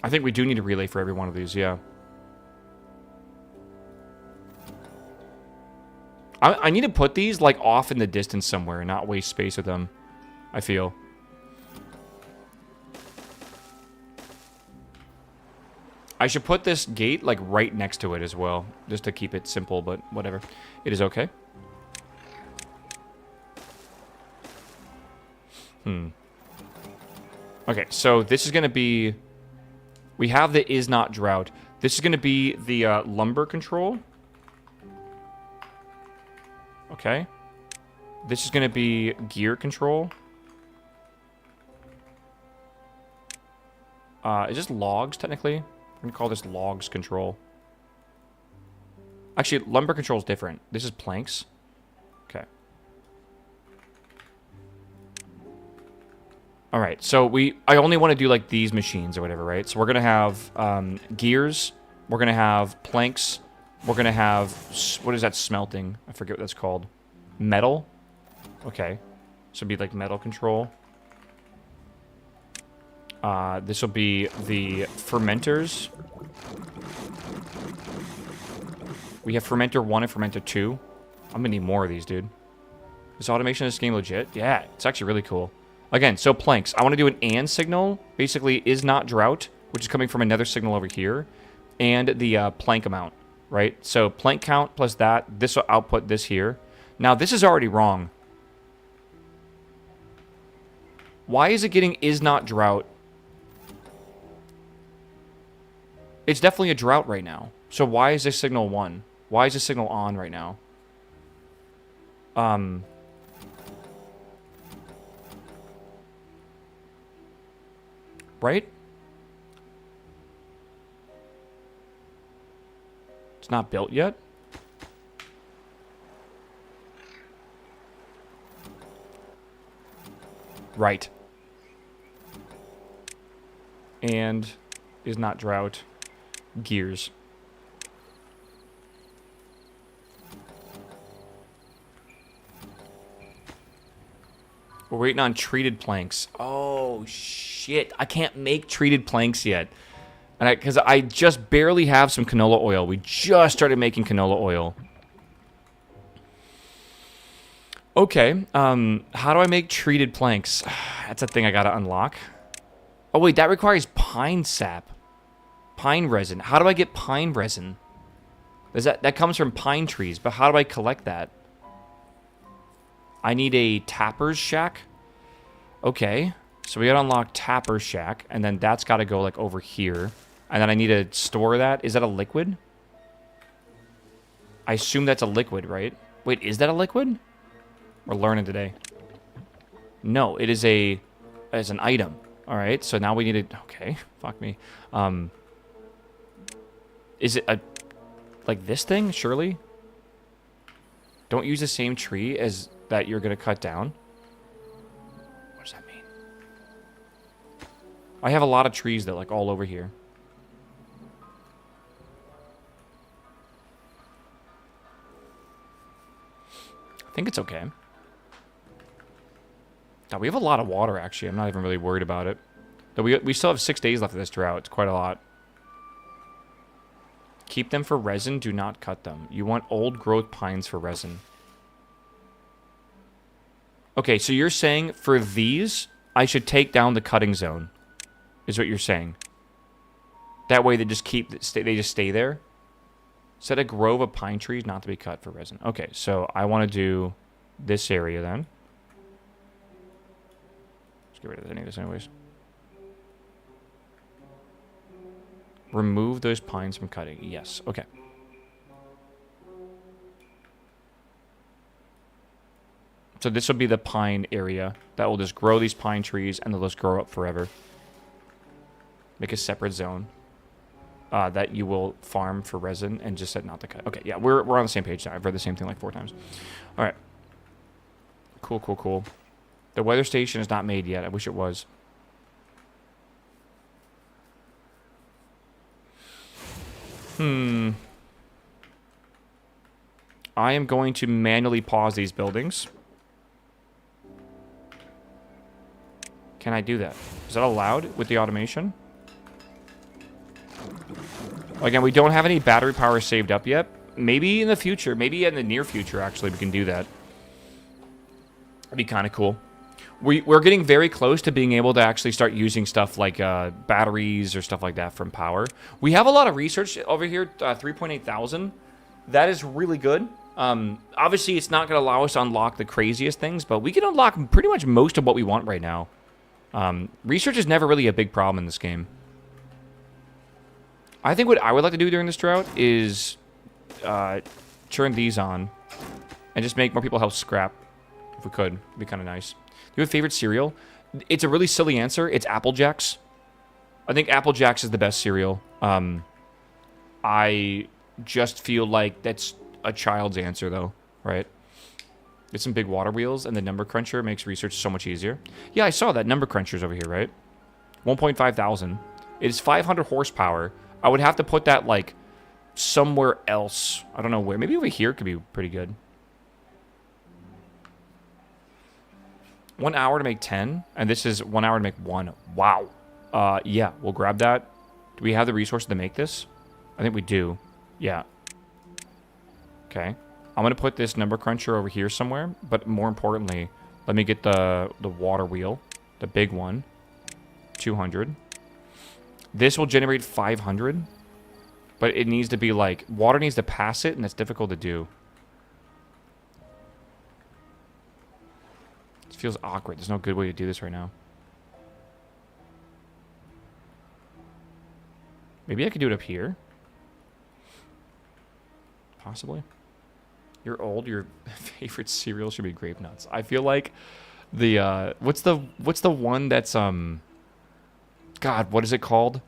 think we do need a relay for every one of these, yeah. I need to put these, like, off in the distance somewhere and not waste space with them, I feel. I should put this gate, like, right next to it as well, just to keep it simple, but whatever. It is okay. Okay, so this is going to be... We have the is not drought. This is going to be the lumber control. Okay. This is going to be gear control. Is this logs, technically? I'm going to call this logs control. Actually, lumber control is different. This is planks. Okay. All right, so I only want to do like these machines or whatever, right? So we're going to have gears. We're going to have planks. We're going to have, what is that smelting? I forget what that's called. Metal. Okay. So it'd be like metal control. This will be the fermenters. We have fermenter 1 and fermenter 2. I'm going to need more of these, dude. Is automation in this game legit? Yeah, it's actually really cool. Again, so planks. I want to do an AND signal. Basically, is not drought, which is coming from another signal over here. And the plank amount, right? So plank count plus that. This will output this here. Now, this is already wrong. Why is it getting is not drought? It's definitely a drought right now. So why is this signal 1? Why is this signal on right now? Right? It's not built yet? Right. And is not drought. Gears. We're waiting on treated planks. Oh, shit. I can't make treated planks yet. And because I just barely have some canola oil. We just started making canola oil. Okay. How do I make treated planks? That's a thing I gotta unlock. Oh, wait. That requires pine sap. Pine resin. How do I get pine resin? That comes from pine trees, but how do I collect that? I need a tapper's shack. Okay. So we gotta unlock tapper's shack, and then that's gotta go, like, over here. And then I need to store that. Is that a liquid? I assume that's a liquid, right? Wait, is that a liquid? We're learning today. No, it is an item. All right, so now we need to... Okay, fuck me. Is it like this thing, surely? Don't use the same tree as that you're going to cut down. What does that mean? I have a lot of trees, though, like, all over here. I think it's okay. Now, we have a lot of water, actually. I'm not even really worried about it. Though we still have 6 days left of this drought. It's quite a lot. Keep them for resin. Do not cut them. You want old growth pines for resin. Okay, so you're saying for these, I should take down the cutting zone, is what you're saying. That way they just stay there. Set a grove of pine trees not to be cut for resin. Okay, so I want to do this area then. Let's get rid of any of this anyways. Remove those pines from cutting. Yes, okay. So this will be the pine area that will just grow these pine trees and they'll just grow up forever. Make a separate zone that you will farm for resin and just set not to cut. Okay, yeah, we're on the same page now. I've read the same thing like 4 times. All right. Cool, cool, cool. The weather station is not made yet. I wish it was. I am going to manually pause these buildings. Can I do that? Is that allowed with the automation? Again, we don't have any battery power saved up yet. Maybe in the future, maybe in the near future, actually, we can do that. That'd be kind of cool. We're getting very close to being able to actually start using stuff like batteries or stuff like that from power. We have a lot of research over here, 3.8 thousand. That is really good. Obviously, it's not going to allow us to unlock the craziest things, but we can unlock pretty much most of what we want right now. Research is never really a big problem in this game. I think what I would like to do during this drought is turn these on and just make more people help scrap. If we could, it'd be kind of nice. Do you have a favorite cereal? It's a really silly answer. It's Apple Jacks. I think Apple Jacks is the best cereal. I just feel like that's a child's answer, though, right? Get some big water wheels, and the number cruncher makes research so much easier. Yeah, I saw that. Number cruncher's over here, right? 1.5 thousand. It is 500 horsepower. I would have to put that, like, somewhere else. I don't know where. Maybe over here could be pretty good. 1 hour to make 10, and this is 1 hour to make 1. Wow. Yeah, we'll grab that. Do we have the resources to make this? I think we do. Yeah. Okay. I'm going to put this number cruncher over here somewhere, but more importantly, let me get the water wheel, the big one, 200. This will generate 500, but it needs to be like, water needs to pass it, and that's difficult to do. It feels awkward. There's no good way to do this right now. Maybe I could do it up here. Possibly. You're old. Your favorite cereal should be grape nuts. I feel like the what's the one that's God, what is it called?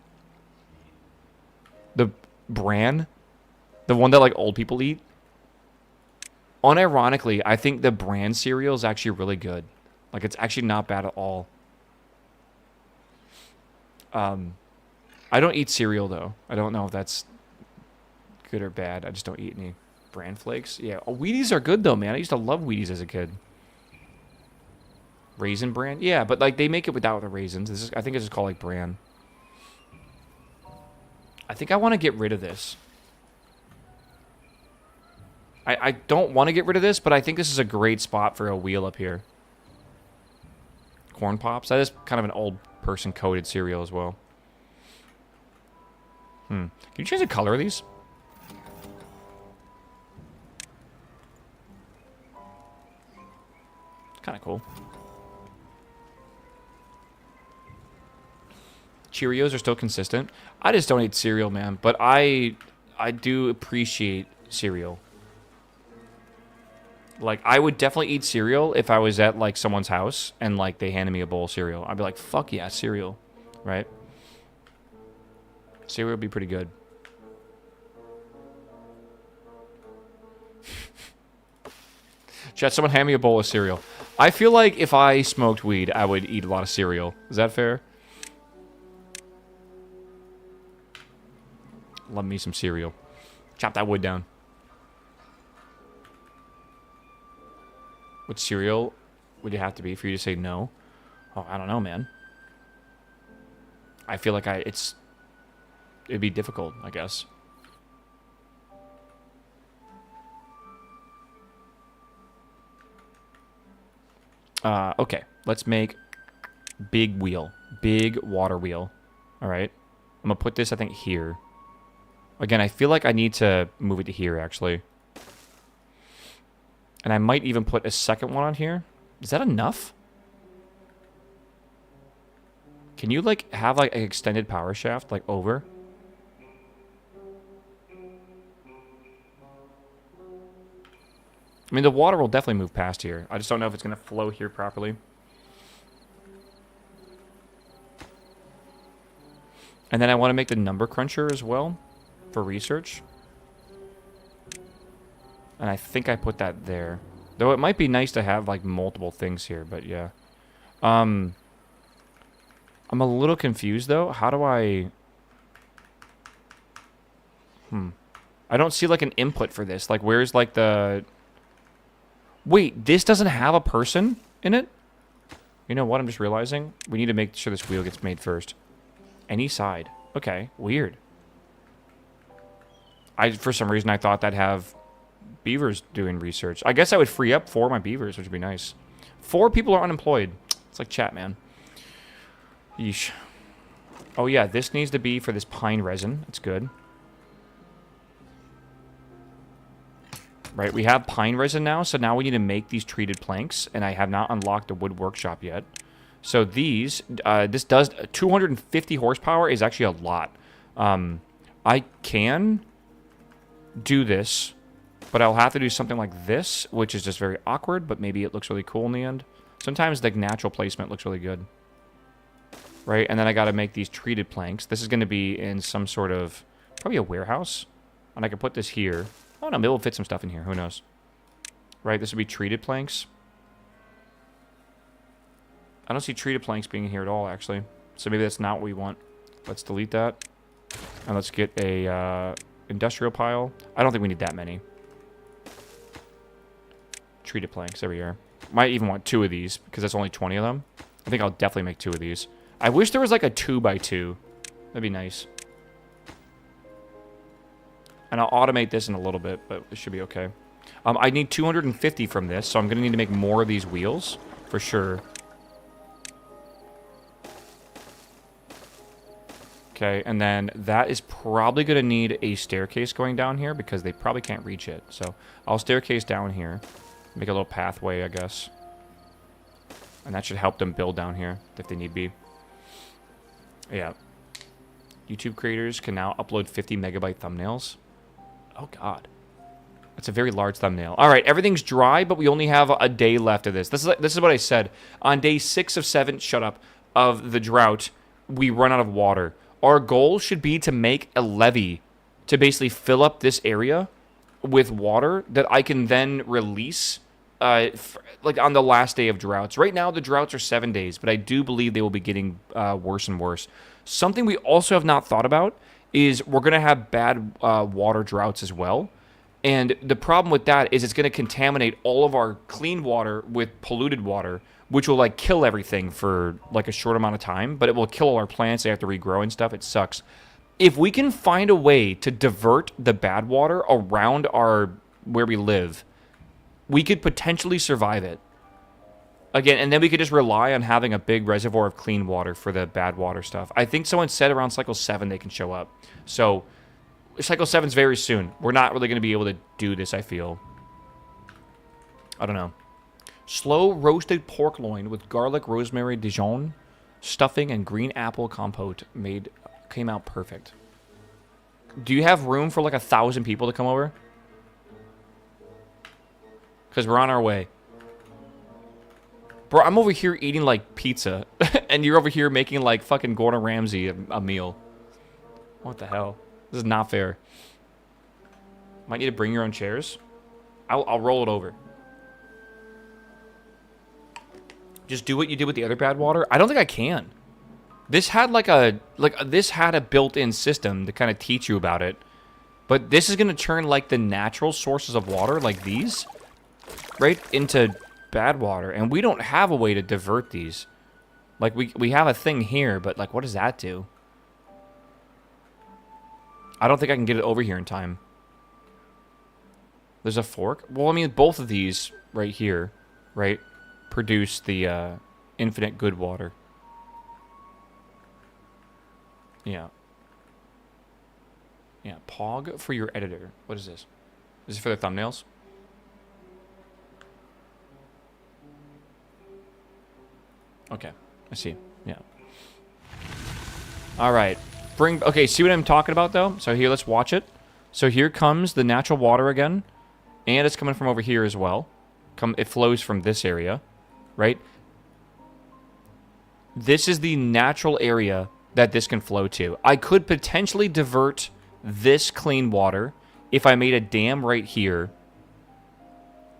The bran? The one that like old people eat? Unironically, I think the bran cereal is actually really good. Like it's actually not bad at all. I don't eat cereal though. I don't know if that's good or bad. I just don't eat any bran flakes. Yeah, oh, Wheaties are good though, man. I used to love Wheaties as a kid. Raisin bran? Yeah, but like they make it without the raisins. I think it's just called like bran. I think I want to get rid of this. I don't want to get rid of this, but I think this is a great spot for a wheel up here. Corn Pops. That is kind of an old person coded cereal as well. Can you change the color of these? Kind of cool. Cheerios are still consistent. I just don't eat cereal, man. But I do appreciate cereal. Like, I would definitely eat cereal if I was at, like, someone's house and, like, they handed me a bowl of cereal. I'd be like, fuck yeah, cereal. Right? Cereal would be pretty good. Chat, someone hand me a bowl of cereal. I feel like if I smoked weed, I would eat a lot of cereal. Is that fair? Love me some cereal. Chop that wood down. What cereal would it have to be for you to say no? Oh, I don't know, man. I feel like it'd be difficult, I guess. Okay, let's make big wheel. Big water wheel. All right. I'm going to put this, I think, here. Again, I feel like I need to move it to here, actually. And I might even put a second one on here. Is that enough? Can you, like, have, like, an extended power shaft, like, over? I mean, the water will definitely move past here. I just don't know if it's going to flow here properly. And then I want to make the number cruncher as well for research. And I think I put that there. Though it might be nice to have, like, multiple things here, but yeah. I'm a little confused, though. How do I... I don't see, like, an input for this. Like, where's, like, the... Wait, this doesn't have a person in it? You know what? I'm just realizing. We need to make sure this wheel gets made first. Any side. Okay, weird. For some reason, I thought that'd have beavers doing research. I guess I would free up 4 of my beavers, which would be nice. 4 people are unemployed. It's like chat, man. Yeesh. Oh, yeah, this needs to be for this pine resin. That's good. Right, we have pine resin now, so now we need to make these treated planks, and I have not unlocked the wood workshop yet. So these, this does, 250 horsepower is actually a lot. I can do this, but I'll have to do something like this, which is just very awkward, but maybe it looks really cool in the end. Sometimes the natural placement looks really good. Right, and then I gotta make these treated planks. This is gonna be in some sort of, probably a warehouse. And I can put this here. Oh no, maybe we'll fit some stuff in here. Who knows? Right, this would be treated planks. I don't see treated planks being in here at all, actually. So maybe that's not what we want. Let's delete that. And let's get a industrial pile. I don't think we need that many. Treated planks, there we are. Might even want 2 of these, because that's only 20 of them. I think I'll definitely make 2 of these. I wish there was like a 2x2. That'd be nice. And I'll automate this in a little bit, but it should be okay. I need 250 from this, so I'm going to need to make more of these wheels, for sure. Okay, and then that is probably going to need a staircase going down here, because they probably can't reach it. So I'll staircase down here. Make a little pathway, I guess. And that should help them build down here, if they need be. Yeah. YouTube creators can now upload 50 megabyte thumbnails. Oh, God. That's a very large thumbnail. All right, everything's dry, but we only have a day left of this. This is what I said. On day 6 of 7, shut up, of the drought, we run out of water. Our goal should be to make a levee to basically fill up this area with water that I can then release like on the last day of droughts. Right now, the droughts are 7 days, but I do believe they will be getting worse and worse. Something we also have not thought about is we're going to have bad water droughts as well. And the problem with that is it's going to contaminate all of our clean water with polluted water, which will like kill everything for like a short amount of time, but it will kill all our plants. They have to regrow and stuff. It sucks. If we can find a way to divert the bad water around where we live, we could potentially survive it. Again, and then we could just rely on having a big reservoir of clean water for the bad water stuff. I think someone said around cycle 7 they can show up. So, cycle 7's very soon. We're not really going to be able to do this, I feel. I don't know. Slow roasted pork loin with garlic, rosemary, Dijon, stuffing, and green apple compote came out perfect. Do you have room for like 1,000 people to come over? Because we're on our way. Bro, I'm over here eating, like, pizza. And you're over here making, like, fucking Gordon Ramsay a meal. What the hell? This is not fair. Might need to bring your own chairs. I'll roll it over. Just do what you did with the other bad water? I don't think I can. This had, this had a built-in system to kind of teach you about it. But this is going to turn, like, the natural sources of water, like these, right, into bad water, and we don't have a way to divert these. Like, we have a thing here, but, like, what does that do? I don't think I can get it over here in time. There's a fork? Well, I mean, both of these right here, right, produce the infinite good water. Yeah. Yeah, Pog for your editor. What is this? Is this for the thumbnails? Okay, I see. Yeah. All right. Okay, see what I'm talking about, though? So here, let's watch it. So here comes the natural water again. And it's coming from over here as well. It flows from this area, right? This is the natural area that this can flow to. I could potentially divert this clean water if I made a dam right here.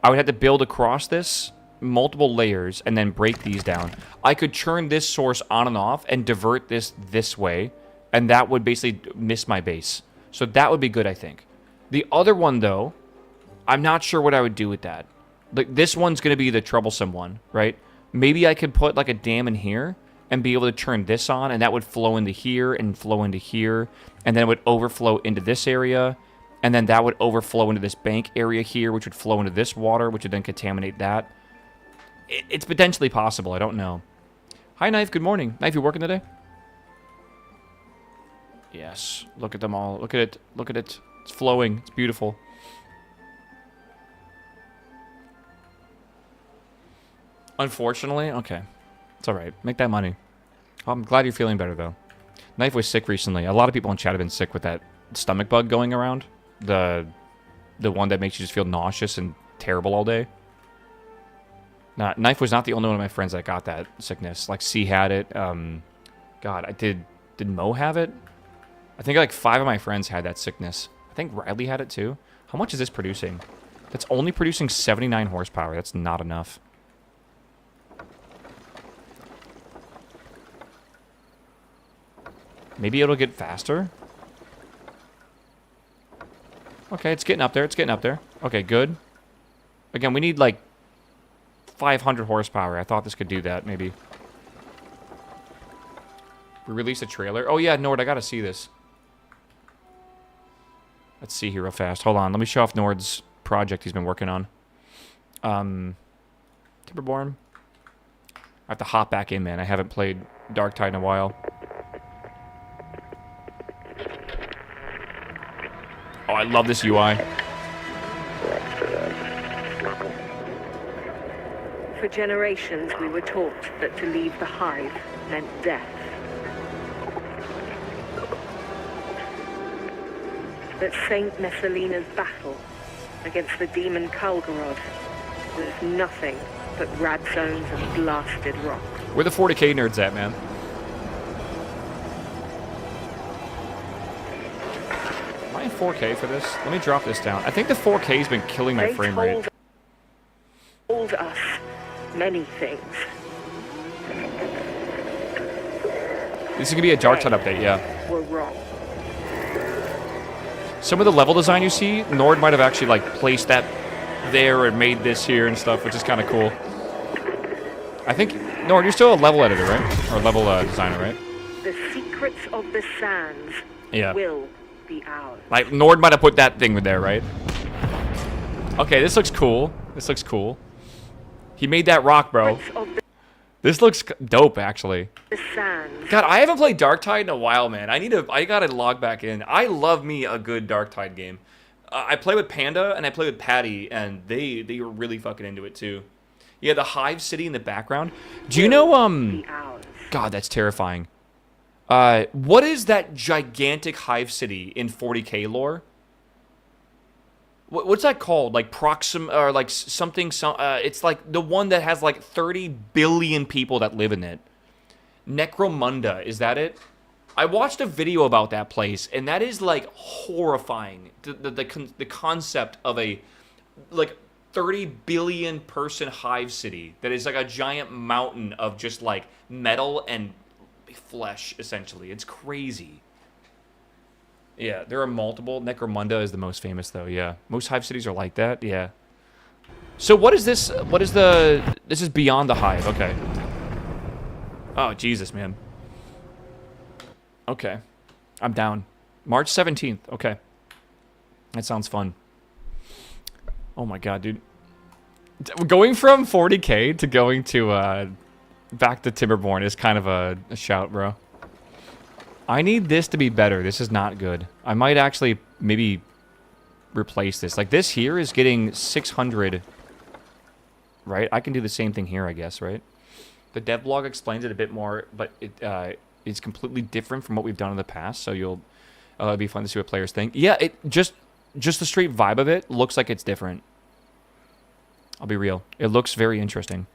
I would have to build across this multiple layers and then break these down. I could turn this source on and off and divert this way, and that would basically miss my base. So that would be good, I think. The other one, though, I'm not sure what I would do with that. Like, this one's going to be the troublesome one, right? Maybe I could put like a dam in here and be able to turn this on, and that would flow into here and flow into here, and then it would overflow into this area, and then that would overflow into this bank area here, which would flow into this water, which would then contaminate that. It's potentially possible. I don't know. Hi, Knife. Good morning. Knife, you working today? Yes. Look at them all. Look at it. Look at it. It's flowing. It's beautiful. Unfortunately, okay. It's all right. Make that money. I'm glad you're feeling better, though. Knife was sick recently. A lot of people in chat have been sick with that stomach bug going around. The one that makes you just feel nauseous and terrible all day. Nah, Knife was not the only one of my friends that got that sickness. Like, C had it. God, did Mo have it? I think like 5 of my friends had that sickness. I think Riley had it too. How much is this producing? That's only producing 79 horsepower. That's not enough. Maybe it'll get faster? Okay, it's getting up there. It's getting up there. Okay, good. Again, we need like 500 horsepower. I thought this could do that, maybe. We released a trailer. Oh, yeah, Nord, I gotta see this. Let's see here real fast. Hold on. Let me show off Nord's project he's been working on. Timberborn. I have to hop back in, man. I haven't played Dark Tide in a while. Oh, I love this UI. For generations, we were taught that to leave the hive meant death. That Saint Messalina's battle against the demon Kulgarod was nothing but rad zones and blasted rock. Where the 40k nerds at, man? Am I in 4K for this? Let me drop this down. I think the 4K's been killing my frame rate. They told us many things. This is gonna be a Dark Tide update, yeah. Were wrong. Some of the level design you see, Nord might have actually like placed that there and made this here and stuff, which is kind of cool. I think, Nord, you're still a level editor, right? Or level designer, right? The secrets of the sands will be ours. Like, Nord might have put that thing there, right? Okay, this looks cool. This looks cool. He made that rock, bro. This looks dope, actually. The sands. God, I haven't played Dark Tide in a while, man. I gotta log back in. I love me a good Dark Tide game. I play with Panda and I play with Patty, and they were really fucking into it too. Yeah, the Hive City in the background. Do you know God, that's terrifying. What is that gigantic Hive City in 40k lore? What's that called? Like Proxim or like something? It's like the one that has like 30 billion people that live in it. Necromunda, is that it? I watched a video about that place, and that is like horrifying. The concept of a like 30 billion person hive city that is like a giant mountain of just like metal and flesh, essentially. It's crazy. Yeah, there are multiple. Necromunda is the most famous, though, yeah. Most hive cities are like that, yeah. So what is this? What is the... This is beyond the hive, okay. Oh, Jesus, man. Okay. I'm down. March 17th, okay. That sounds fun. Oh, my God, dude. Going from 40k to going to, back to Timberborn is kind of a shout, bro. I need this to be better. This is not good. I might actually maybe replace this. Like, this here is getting 600, right? I can do the same thing here, I guess, right? The devlog explains it a bit more, but it's completely different from what we've done in the past, so it'll be fun to see what players think. Yeah, it just the straight vibe of it looks like it's different. I'll be real. It looks very interesting.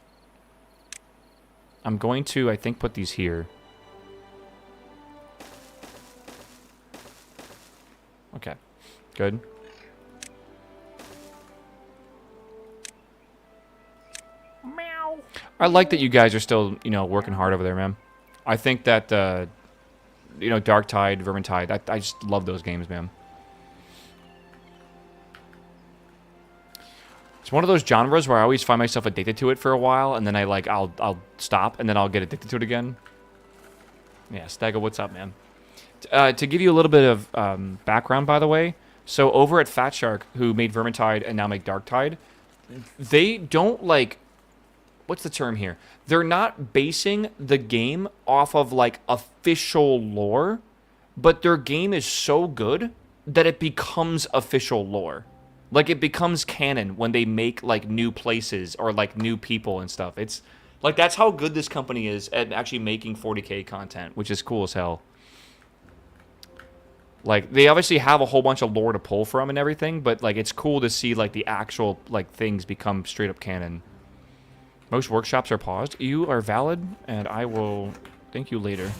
I'm going to, I think, put these here. Okay, good. Meow. I like that you guys are still, working hard over there, man. I think that, Darktide, Vermintide, I just love those games, man. It's one of those genres where I always find myself addicted to it for a while, and then I'll stop, and then I'll get addicted to it again. Yeah, Stagger, what's up, man? To give you a little bit of background, by the way, so over at Fat Shark, who made Vermintide and now make Darktide, they don't, what's the term here? They're not basing the game off of, official lore, but their game is so good that it becomes official lore. It becomes canon when they make, new places or, new people and stuff. It's, that's how good this company is at actually making 40K content, which is cool as hell. They obviously have a whole bunch of lore to pull from and everything, but, it's cool to see, the actual, things become straight-up canon. Most workshops are paused. You are valid, and I will thank you later.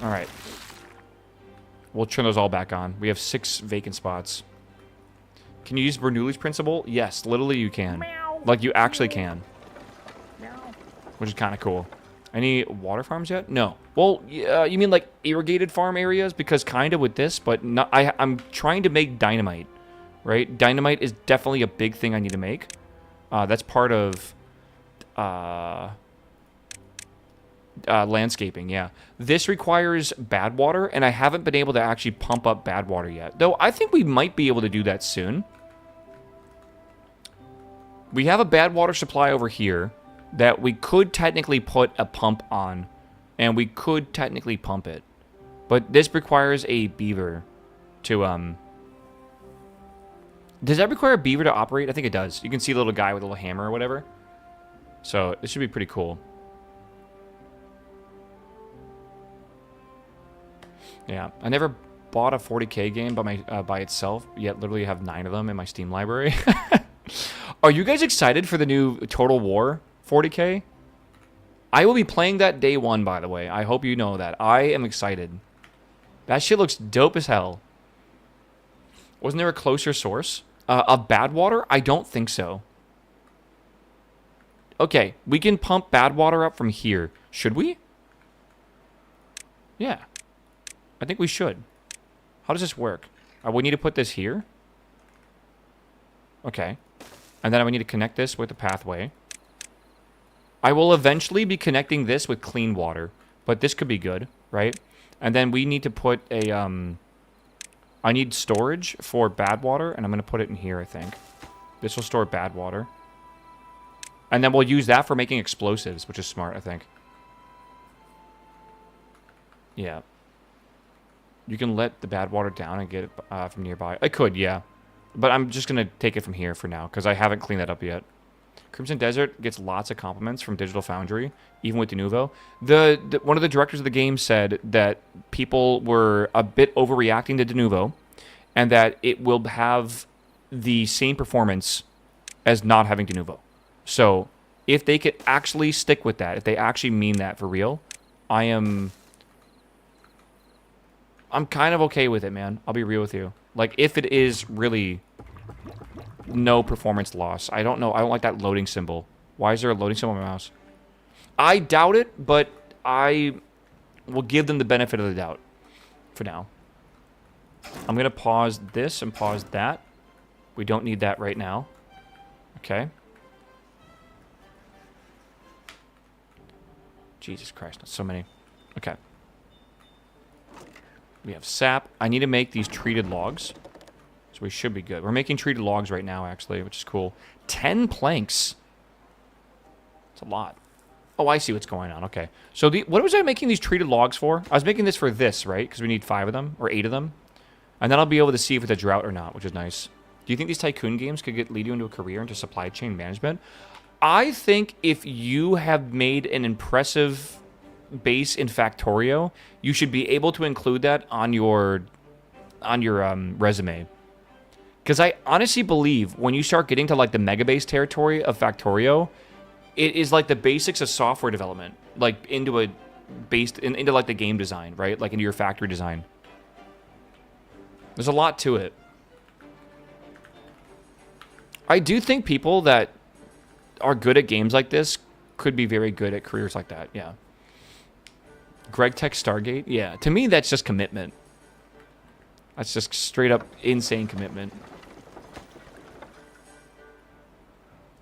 Alright. We'll turn those all back on. We have 6 vacant spots. Can you use Bernoulli's principle? Yes, literally you can. Meow. You actually can. Meow. Which is kind of cool. Any water farms yet? No. Well, you mean irrigated farm areas? Because kind of with this, but not, I'm trying to make dynamite, right? Dynamite is definitely a big thing I need to make. That's part of landscaping, yeah. This requires bad water, and I haven't been able to actually pump up bad water yet. Though I think we might be able to do that soon. We have a bad water supply over here that we could technically put a pump on, and we could technically pump it. But this requires a beaver to, Does that require a beaver to operate? I think it does. You can see a little guy with a little hammer or whatever. So, this should be pretty cool. Yeah, I never bought a 40K game by itself, yet literally have 9 of them in my Steam library. Are you guys excited for the new Total War 40K? I will be playing that day 1, by the way. I hope you know that. I am excited. That shit looks dope as hell. Wasn't there a closer source? Of bad water? I don't think so. Okay, we can pump bad water up from here. Should we? Yeah. I think we should. How does this work? We need to put this here. Okay. And then I would need to connect this with a pathway. I will eventually be connecting this with clean water. But this could be good, right? And then we need to put a, I need storage for bad water, and I'm going to put it in here, I think. This will store bad water. And then we'll use that for making explosives, which is smart, I think. Yeah. You can let the bad water down and get it from nearby. I could, yeah. But I'm just going to take it from here for now, because I haven't cleaned that up yet. Crimson Desert gets lots of compliments from Digital Foundry, even with Denuvo. One of the directors of the game said that people were a bit overreacting to Denuvo, and that it will have the same performance as not having Denuvo. So, if they could actually stick with that, if they actually mean that for real, I'm kind of okay with it, man. I'll be real with you. If it is really no performance loss. I don't know. I don't like that loading symbol. Why is there a loading symbol on my mouse? I doubt it, but I will give them the benefit of the doubt for now. I'm going to pause this and pause that. We don't need that right now. Okay. Jesus Christ, that's so many. Okay. We have sap. I need to make these treated logs. So we should be good. We're making treated logs right now, actually, which is cool. 10 planks. That's a lot. Oh, I see what's going on. Okay. So what was I making these treated logs for? I was making this for this, right? Because we need 5 of them, or 8 of them. And then I'll be able to see if it's a drought or not, which is nice. Do you think these tycoon games could lead you into a career into supply chain management? I think if you have made an impressive base in Factorio, you should be able to include that on your resume. Because I honestly believe when you start getting to like the mega base territory of Factorio, it is like the basics of software development, like into like the game design, right? Like into your factory design. There's a lot to it. I do think people that are good at games like this could be very good at careers like that, yeah. Greg Tech Stargate? Yeah, to me that's just commitment. That's just straight up insane commitment.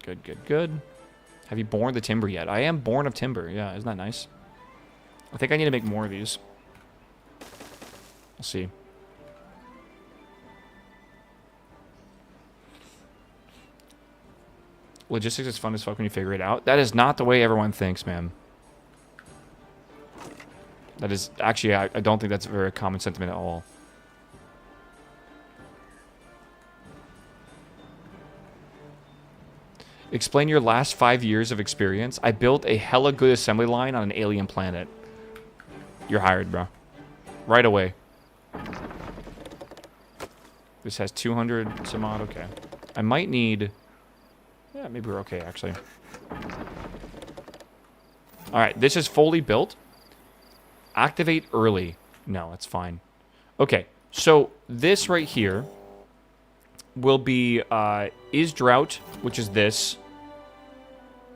Good, good, good. Have you born the timber yet? I am born of timber, yeah, isn't that nice? I think I need to make more of these. We'll see. Logistics is fun as fuck when you figure it out. That is not the way everyone thinks, man. That is... Actually, I don't think that's a very common sentiment at all. Explain your last 5 years of experience. I built a hella good assembly line on an alien planet. You're hired, bro. Right away. This has 200 some odd. Okay. I might need... Yeah, maybe we're okay, actually. Alright, this is fully built. Activate early. No, that's fine. Okay, so this right here will be is drought, which is this,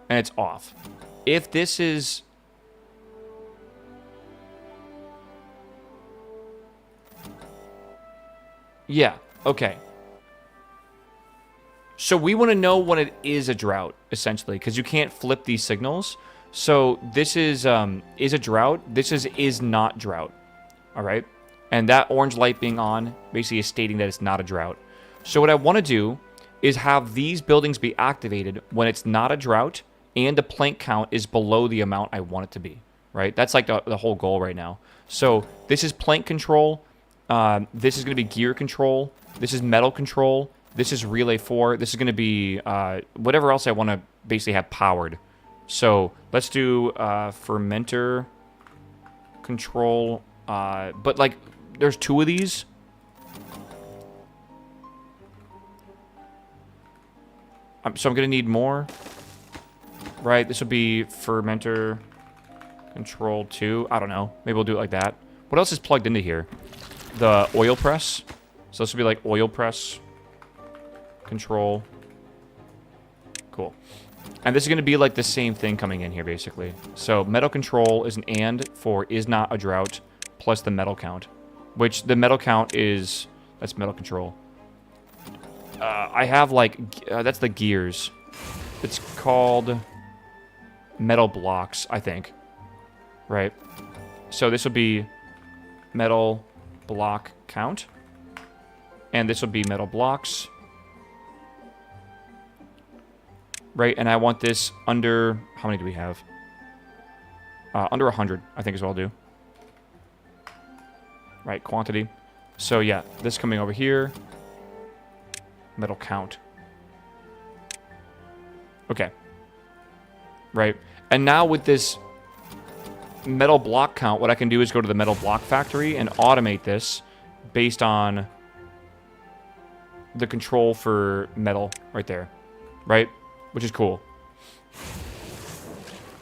and it's off. If this is... Yeah, okay. So we want to know when it is a drought, essentially, because you can't flip these signals. So this is a drought. This is not drought. All right? And that orange light being on basically is stating that it's not a drought. So what I want to do is have these buildings be activated when it's not a drought and the plank count is below the amount I want it to be. Right? That's like the whole goal right now. So this is plank control. This is going to be gear control. This is metal control. This is relay 4. This is going to be whatever else I want to basically have powered. So let's do fermenter control. But like, there's 2 of these. So I'm going to need more. Right, this would be fermenter control 2. I don't know. Maybe we'll do it like that. What else is plugged into here? The oil press. So this would be like oil press control. Cool. And this is going to be like the same thing coming in here, basically. So metal control is an and for is not a drought plus the metal count. Which the metal count is... That's metal control. I have like... that's the gears. It's called metal blocks, I think. Right? So this would be metal block count. And this would be metal blocks. Right, and I want this under... How many do we have? Under 100, I think is what I'll do. Right, quantity. So yeah, this coming over here. Metal count. Okay. Right, and now with this metal block count, what I can do is go to the metal block factory and automate this based on the control for metal right there. Right? Which is cool.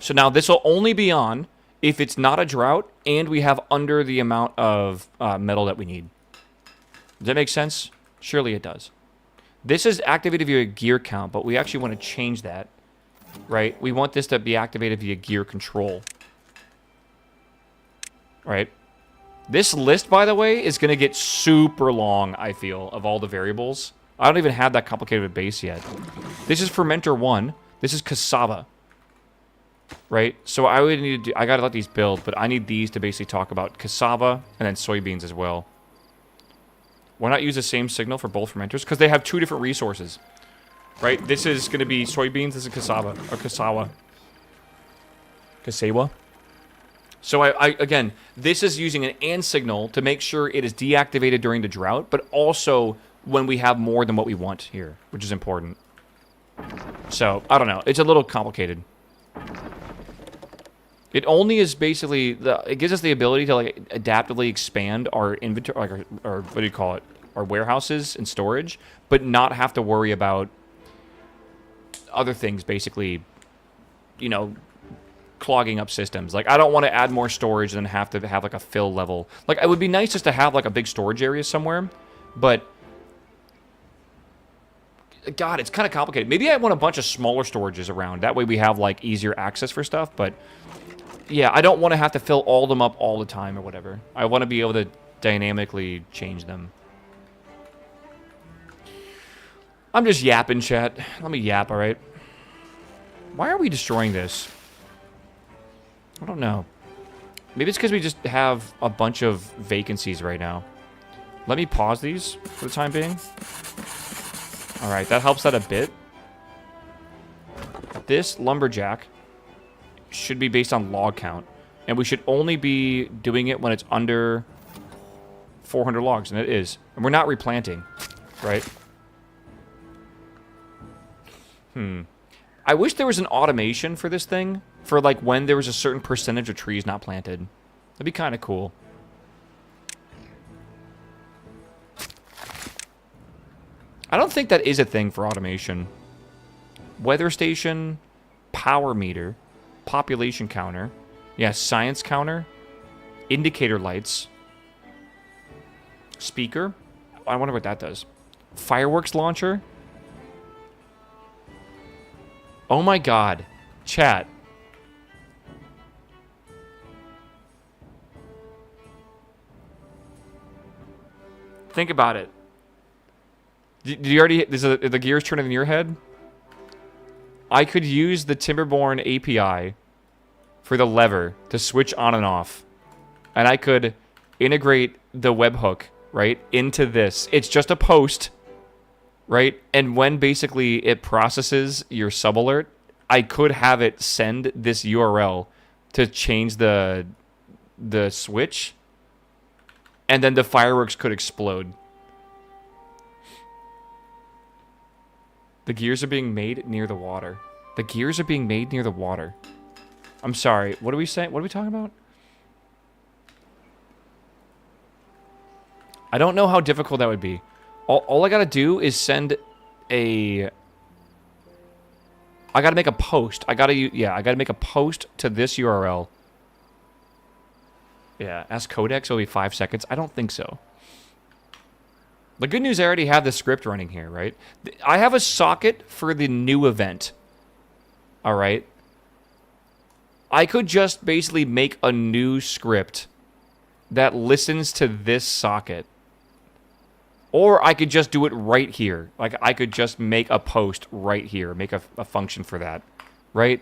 So now this will only be on if it's not a drought and we have under the amount of metal that we need. Does that make sense? Surely it does. This is activated via gear count, but we actually want to change that. Right? We want this to be activated via gear control. Right? This list, by the way, is going to get super long, I feel, of all the variables. I don't even have that complicated a base yet. This is fermenter 1. This is cassava. Right? So I would need to do... I gotta let these build, but I need these to basically talk about cassava and then soybeans as well. Why not use the same signal for both fermenters? Because they have 2 different resources. Right? This is going to be soybeans. This is cassava. Or cassava. Kasewa. So again, this is using an and signal to make sure it is deactivated during the drought, but also when we have more than what we want here, which is important. So, I don't know. It's a little complicated. It only is basically, it gives us the ability to like adaptively expand our inventory, like our what do you call it? Our warehouses and storage, but not have to worry about other things basically, you know, clogging up systems. Like, I don't want to add more storage and have to have like a fill level. Like, it would be nice just to have like a big storage area somewhere, but God, it's kind of complicated. Maybe I want a bunch of smaller storages around. That way we have like easier access for stuff, but yeah, I don't want to have to fill all them up all the time or whatever. I want to be able to dynamically change them. I'm just yapping, chat. Let me yap, alright? Why are we destroying this? I don't know. Maybe it's because we just have a bunch of vacancies right now. Let me pause these for the time being. Alright, that helps that a bit. This lumberjack should be based on log count. And we should only be doing it when it's under 400 logs, and it is. And we're not replanting, right? I wish there was an automation for this thing, for like when there was a certain percentage of trees not planted. That'd be kind of cool. I don't think that is a thing for automation. Weather station, power meter, population counter, yeah, science counter, indicator lights, speaker. I wonder what that does. Fireworks launcher. Oh my god. Chat. Think about it. Did you already... Is the gears turning in your head? I could use the Timberborn API for the lever to switch on and off. And I could integrate the webhook, right, into this. It's just a post, right? And when basically it processes your sub alert, I could have it send this URL to change the switch, and then the fireworks could explode. The gears are being made near the water. The gears are being made near the water. I'm sorry. What are we saying? What are we talking about? I don't know how difficult that would be. All I gotta do is send a... I gotta make a post. I gotta make a post to this URL. Yeah, ask Codex, it'll be 5 seconds. I don't think so. The good news, I already have the script running here, right? I have a socket for the new event. Alright? I could just basically make a new script that listens to this socket. Or I could just do it right here. Like, I could just make a post right here. Make a function for that. Right?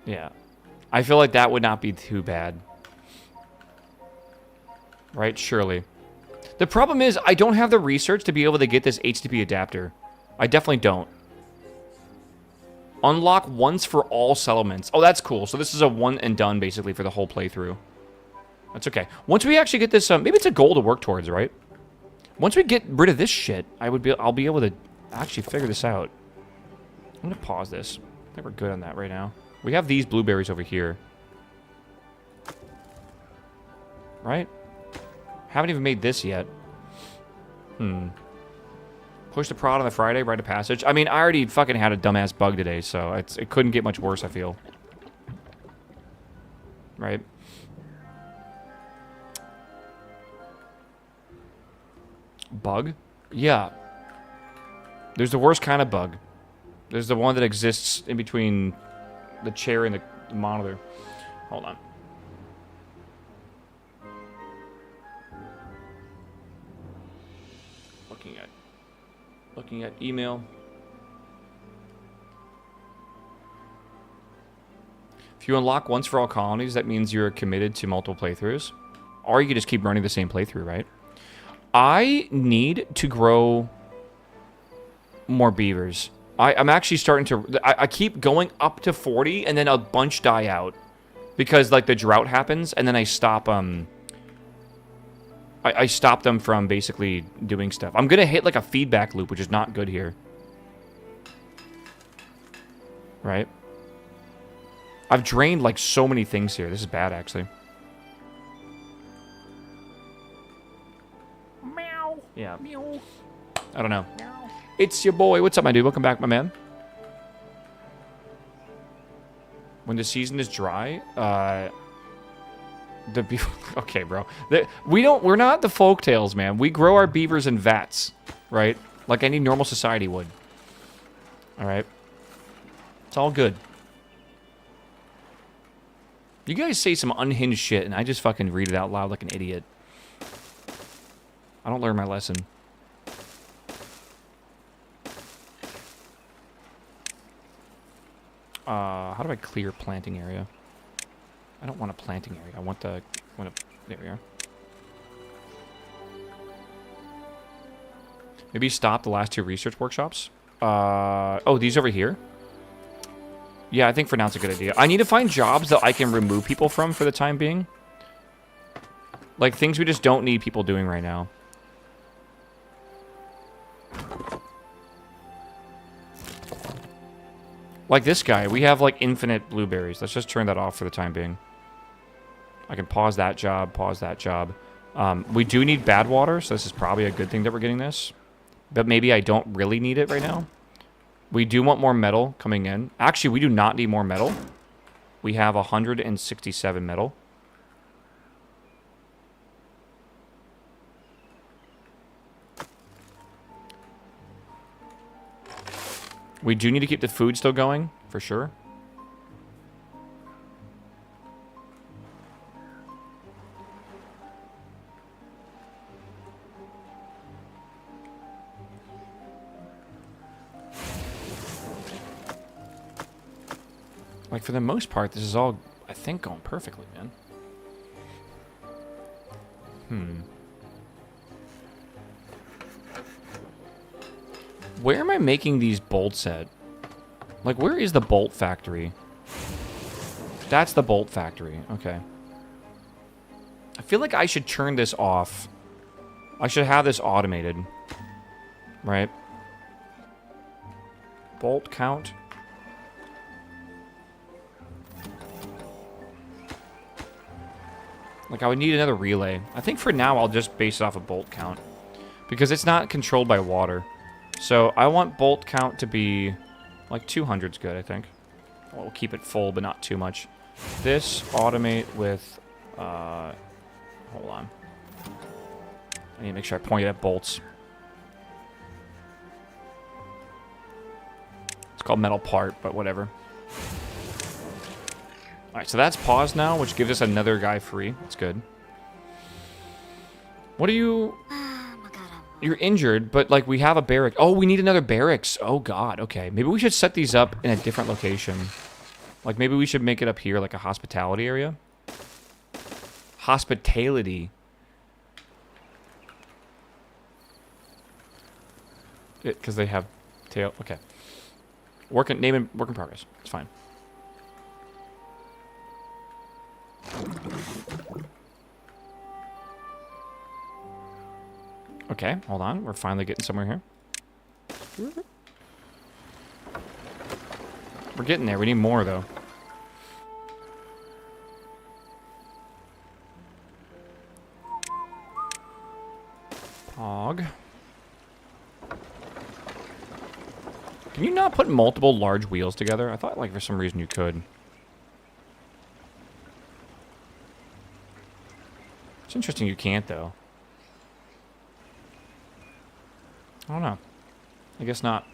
Yeah. I feel like that would not be too bad. Right? Surely. The problem is, I don't have the research to be able to get this HTTP adapter. I definitely don't. Unlock once for all settlements. Oh, that's cool. So this is a one and done, basically, for the whole playthrough. That's okay. Once we actually get this, maybe it's a goal to work towards, right? Once we get rid of this shit, I'll be able to actually figure this out. I'm gonna pause this. I think we're good on that right now. We have these blueberries over here. Right? Haven't even made this yet. Push the prod on the Friday, rite of passage. I mean, I already fucking had a dumbass bug today, so it couldn't get much worse, I feel. Right? Bug? Yeah. There's the worst kind of bug. There's the one that exists in between the chair and the monitor. Hold on. Looking at email. If you unlock once for all colonies, that means you're committed to multiple playthroughs. Or you can just keep running the same playthrough, right? I need to grow more beavers. I'm actually starting to... I keep going up to 40, and then a bunch die out. Because, like, the drought happens, and then I stop, I stop them from basically doing stuff. I'm gonna hit, like, a feedback loop, which is not good here. Right? I've drained, like, so many things here. This is bad, actually. Meow. Yeah. Meow. I don't know. Meow. It's your boy. What's up, my dude? Welcome back, my man. When the season is dry, okay, bro. We're not the folktales, man. We grow our beavers in vats, right? Like any normal society would. All right. It's all good. You guys say some unhinged shit, and I just fucking read it out loud like an idiot. I don't learn my lesson. How do I clear planting area? I don't want a planting area. I want the... there we are. Maybe stop the last 2 research workshops. Oh, these over here? Yeah, I think for now it's a good idea. I need to find jobs that I can remove people from for the time being. Like, things we just don't need people doing right now. Like this guy. We have, like, infinite blueberries. Let's just turn that off for the time being. I can pause that job, pause that job. We do need bad water, so this is probably a good thing that we're getting this. But maybe I don't really need it right now. We do want more metal coming in. Actually, we do not need more metal. We have 167 metal. We do need to keep the food still going, for sure. Like, for the most part, this is all, I think, going perfectly, man. Where am I making these bolts at? Like, where is the bolt factory? That's the bolt factory. Okay. I feel like I should turn this off. I should have this automated. Right? Bolt count. Like, I would need another relay. I think for now, I'll just base it off a bolt count. Because it's not controlled by water. So, I want bolt count to be... like, 200's good, I think. We'll keep it full, but not too much. This, automate with... hold on. I need to make sure I point it at bolts. It's called metal part, but whatever. Alright, so that's paused now, which gives us another guy free. That's good. What are you... You're injured, but, like, we have a barrack. Oh, we need another barracks. Oh, God. Okay. Maybe we should set these up in a different location. Like, maybe we should make it up here, like a hospitality area. Hospitality. Because they have tail. Okay. Work in progress. It's fine. Okay, hold on. We're finally getting somewhere here. We're getting there. We need more, though. Pog. Can you not put multiple large wheels together? I thought, like, for some reason you could. It's interesting you can't, though. I don't know. I guess not.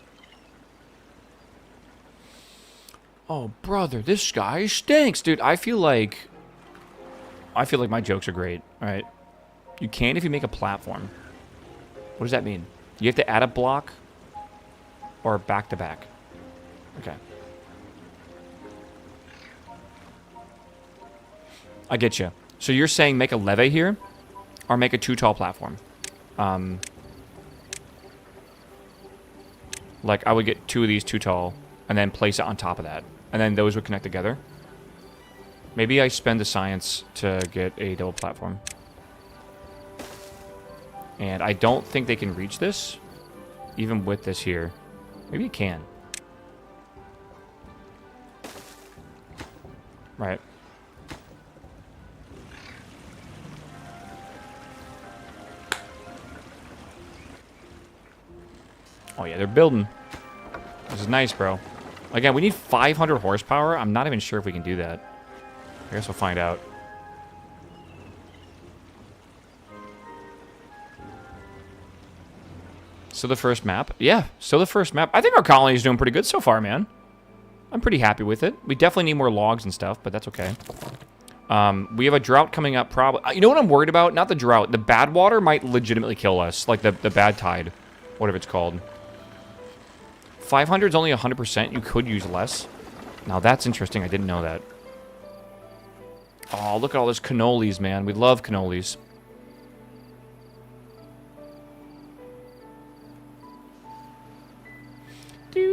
Oh, brother, this guy stinks. Dude, I feel like my jokes are great. All right. You can if you make a platform. What does that mean? You have to add a block or back to back? Okay. I get you. So you're saying make a levee here or make a too tall platform? Like, I would get 2 of these too tall, and then place it on top of that. And then those would connect together. Maybe I spend the science to get a double platform. And I don't think they can reach this, even with this here. Maybe it can. Right. Oh yeah, they're building. This is nice, bro. Again, we need 500 horsepower. I'm not even sure if we can do that. I guess we'll find out. So the first map. Yeah, so the first map. I think our colony is doing pretty good so far, man. I'm pretty happy with it. We definitely need more logs and stuff, but that's okay. We have a drought coming up probably. You know what I'm worried about? Not the drought. The bad water might legitimately kill us. Like the bad tide. Whatever it's called. 500 is only 100%. You could use less. Now that's interesting. I didn't know that. Oh, look at all those cannolis, man. We love cannolis.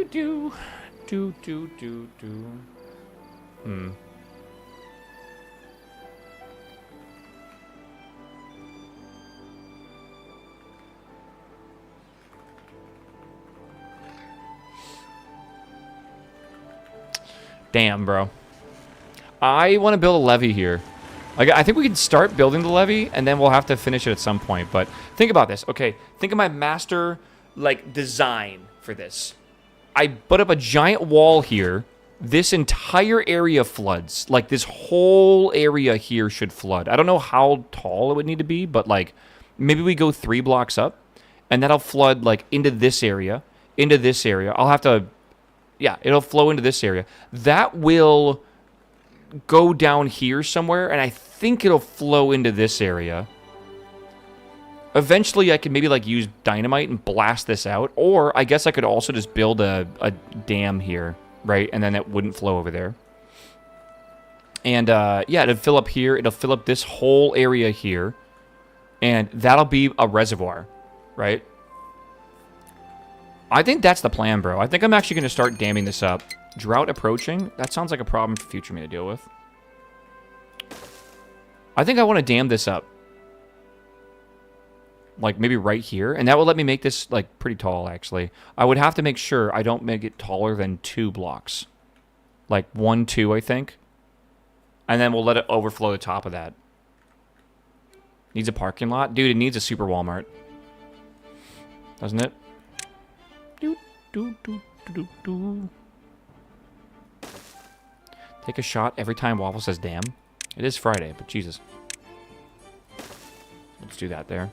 Do. Damn, bro. I want to build a levee here. Like, I think we can start building the levee, and then we'll have to finish it at some point. But think about this. Okay, think of my master, like, design for this. I put up a giant wall here. This entire area floods. Like, this whole area here should flood. I don't know how tall it would need to be, but, like, maybe we go 3 blocks up, and that'll flood, like, into this area, into this area. I'll have to... Yeah, it'll flow into this area. That will go down here somewhere, and I think it'll flow into this area. Eventually, I could maybe, like, use dynamite and blast this out, or I guess I could also just build a dam here, right? And then it wouldn't flow over there. And, yeah, it'll fill up here. It'll fill up this whole area here, and that'll be a reservoir, right? I think that's the plan, bro. I think I'm actually going to start damming this up. Drought approaching? That sounds like a problem for future me to deal with. I think I want to dam this up. Like, maybe right here. And that will let me make this, like, pretty tall, actually. I would have to make sure I don't make it taller than 2 blocks. Like, 1, 2, I think. And then we'll let it overflow the top of that. Needs a parking lot? Dude, it needs a super Walmart. Doesn't it? Take a shot every time Waffle says damn. It is Friday, but Jesus. Let's do that there.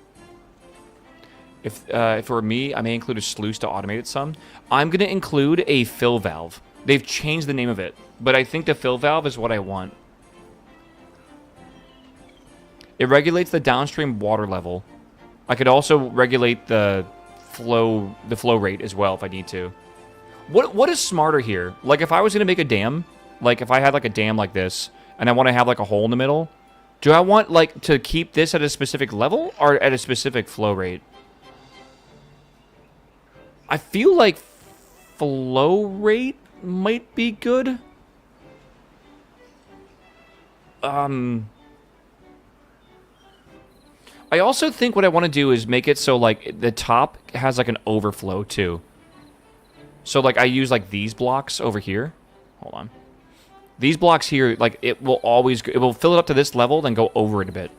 If it were me, I may include a sluice to automate it some. I'm going to include a fill valve. They've changed the name of it, but I think the fill valve is what I want. It regulates the downstream water level. I could also regulate the flow rate as well if I need to. What is smarter here? Like, if I was going to make a dam, like if I had like a dam like this, and I want to have like a hole in the middle, do I want like to keep this at a specific level or at a specific flow rate? I feel like flow rate might be good. I also think what I want to do is make it so, like, the top has, like, an overflow, too. So, like, I use, like, these blocks over here. Hold on. These blocks here, like, it will always... It will fill it up to this level, then go over it a bit.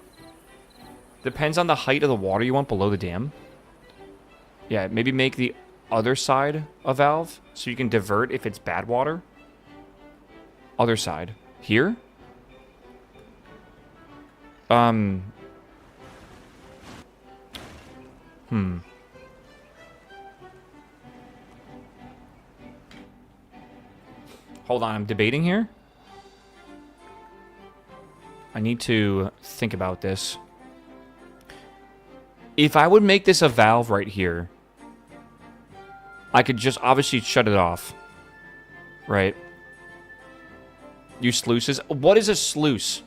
Depends on the height of the water you want below the dam. Yeah, maybe make the other side a valve, so you can divert if it's bad water. Other side. Here? Hold on, I'm debating here. I need to think about this. If I would make this a valve right here, I could just obviously shut it off. Right? Use sluices. What is a sluice?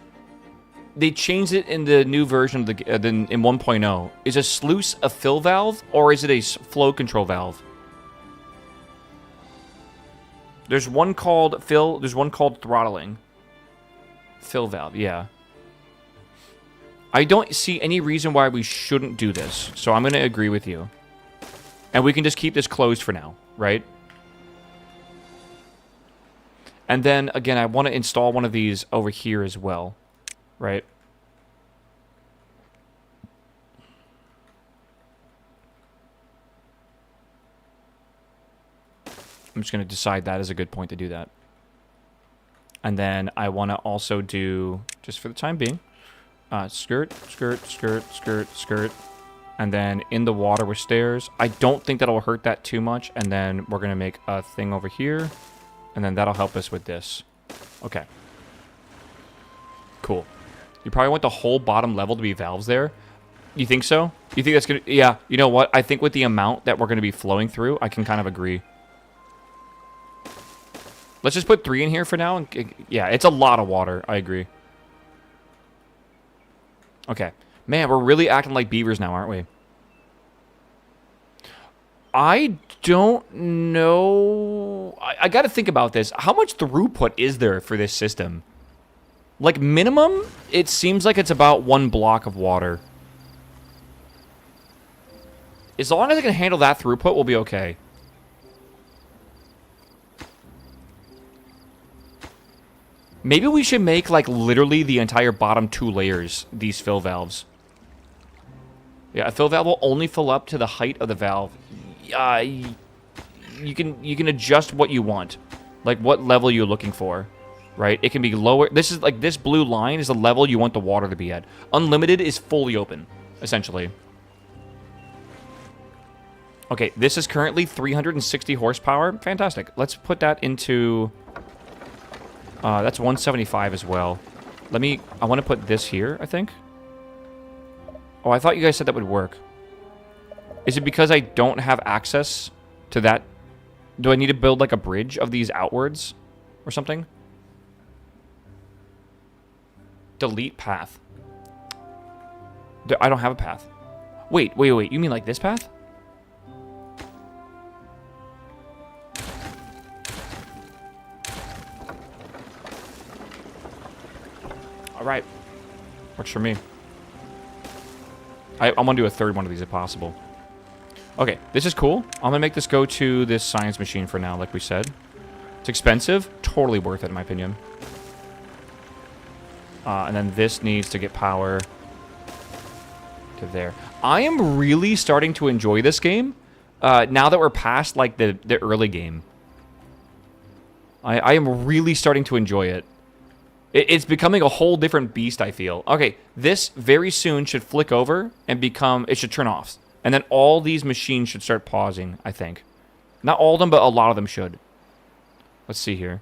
They changed it in the new version of the in 1.0. Is a sluice a fill valve or is it a flow control valve? There's one called fill. There's one called throttling. Fill valve, yeah. I don't see any reason why we shouldn't do this, so I'm going to agree with you. And we can just keep this closed for now, right? And then, again, I want to install one of these over here as well, right? I'm just going to decide that is a good point to do that. And then I want to also do, just for the time being, skirt, skirt, skirt, skirt, skirt. And then in the water with stairs. I don't think that'll hurt that too much. And then we're going to make a thing over here. And then that'll help us with this. Okay. Cool. You probably want the whole bottom level to be valves there. You think so? You think that's going to... Yeah, you know what? I think with the amount that we're going to be flowing through, I can kind of agree. Let's just put 3 in here for now. And, yeah, it's a lot of water. I agree. Okay. Man, we're really acting like beavers now, aren't we? I don't know. I got to think about this. How much throughput is there for this system? Like, minimum, it seems like it's about 1 block of water. As long as I can handle that throughput, we'll be okay. Maybe we should make, like, literally the entire bottom 2 layers, these fill valves. Yeah, a fill valve will only fill up to the height of the valve. You can adjust what you want. Like, what level you're looking for, right? It can be lower. This is, like, this blue line is the level you want the water to be at. Unlimited is fully open, essentially. Okay, this is currently 360 horsepower. Fantastic. Let's put that into... that's 175 as well. I want to put this here, I think. Oh, I thought you guys said that would work. Is it because I don't have access to that? Do I need to build like a bridge of these outwards or something? Delete path. I don't have a path. Wait. You mean like this path? All right. Works for me. I want to do a third one of these if possible. Okay, this is cool. I'm going to make this go to this science machine for now, like we said. It's expensive. Totally worth it, in my opinion. And then this needs to get power to there. I am really starting to enjoy this game now that we're past, like, the early game. I am really starting to enjoy it. It's becoming a whole different beast, I feel. Okay, this very soon should flick over and become... It should turn off. And then all these machines should start pausing, I think. Not all of them, but a lot of them should. Let's see here.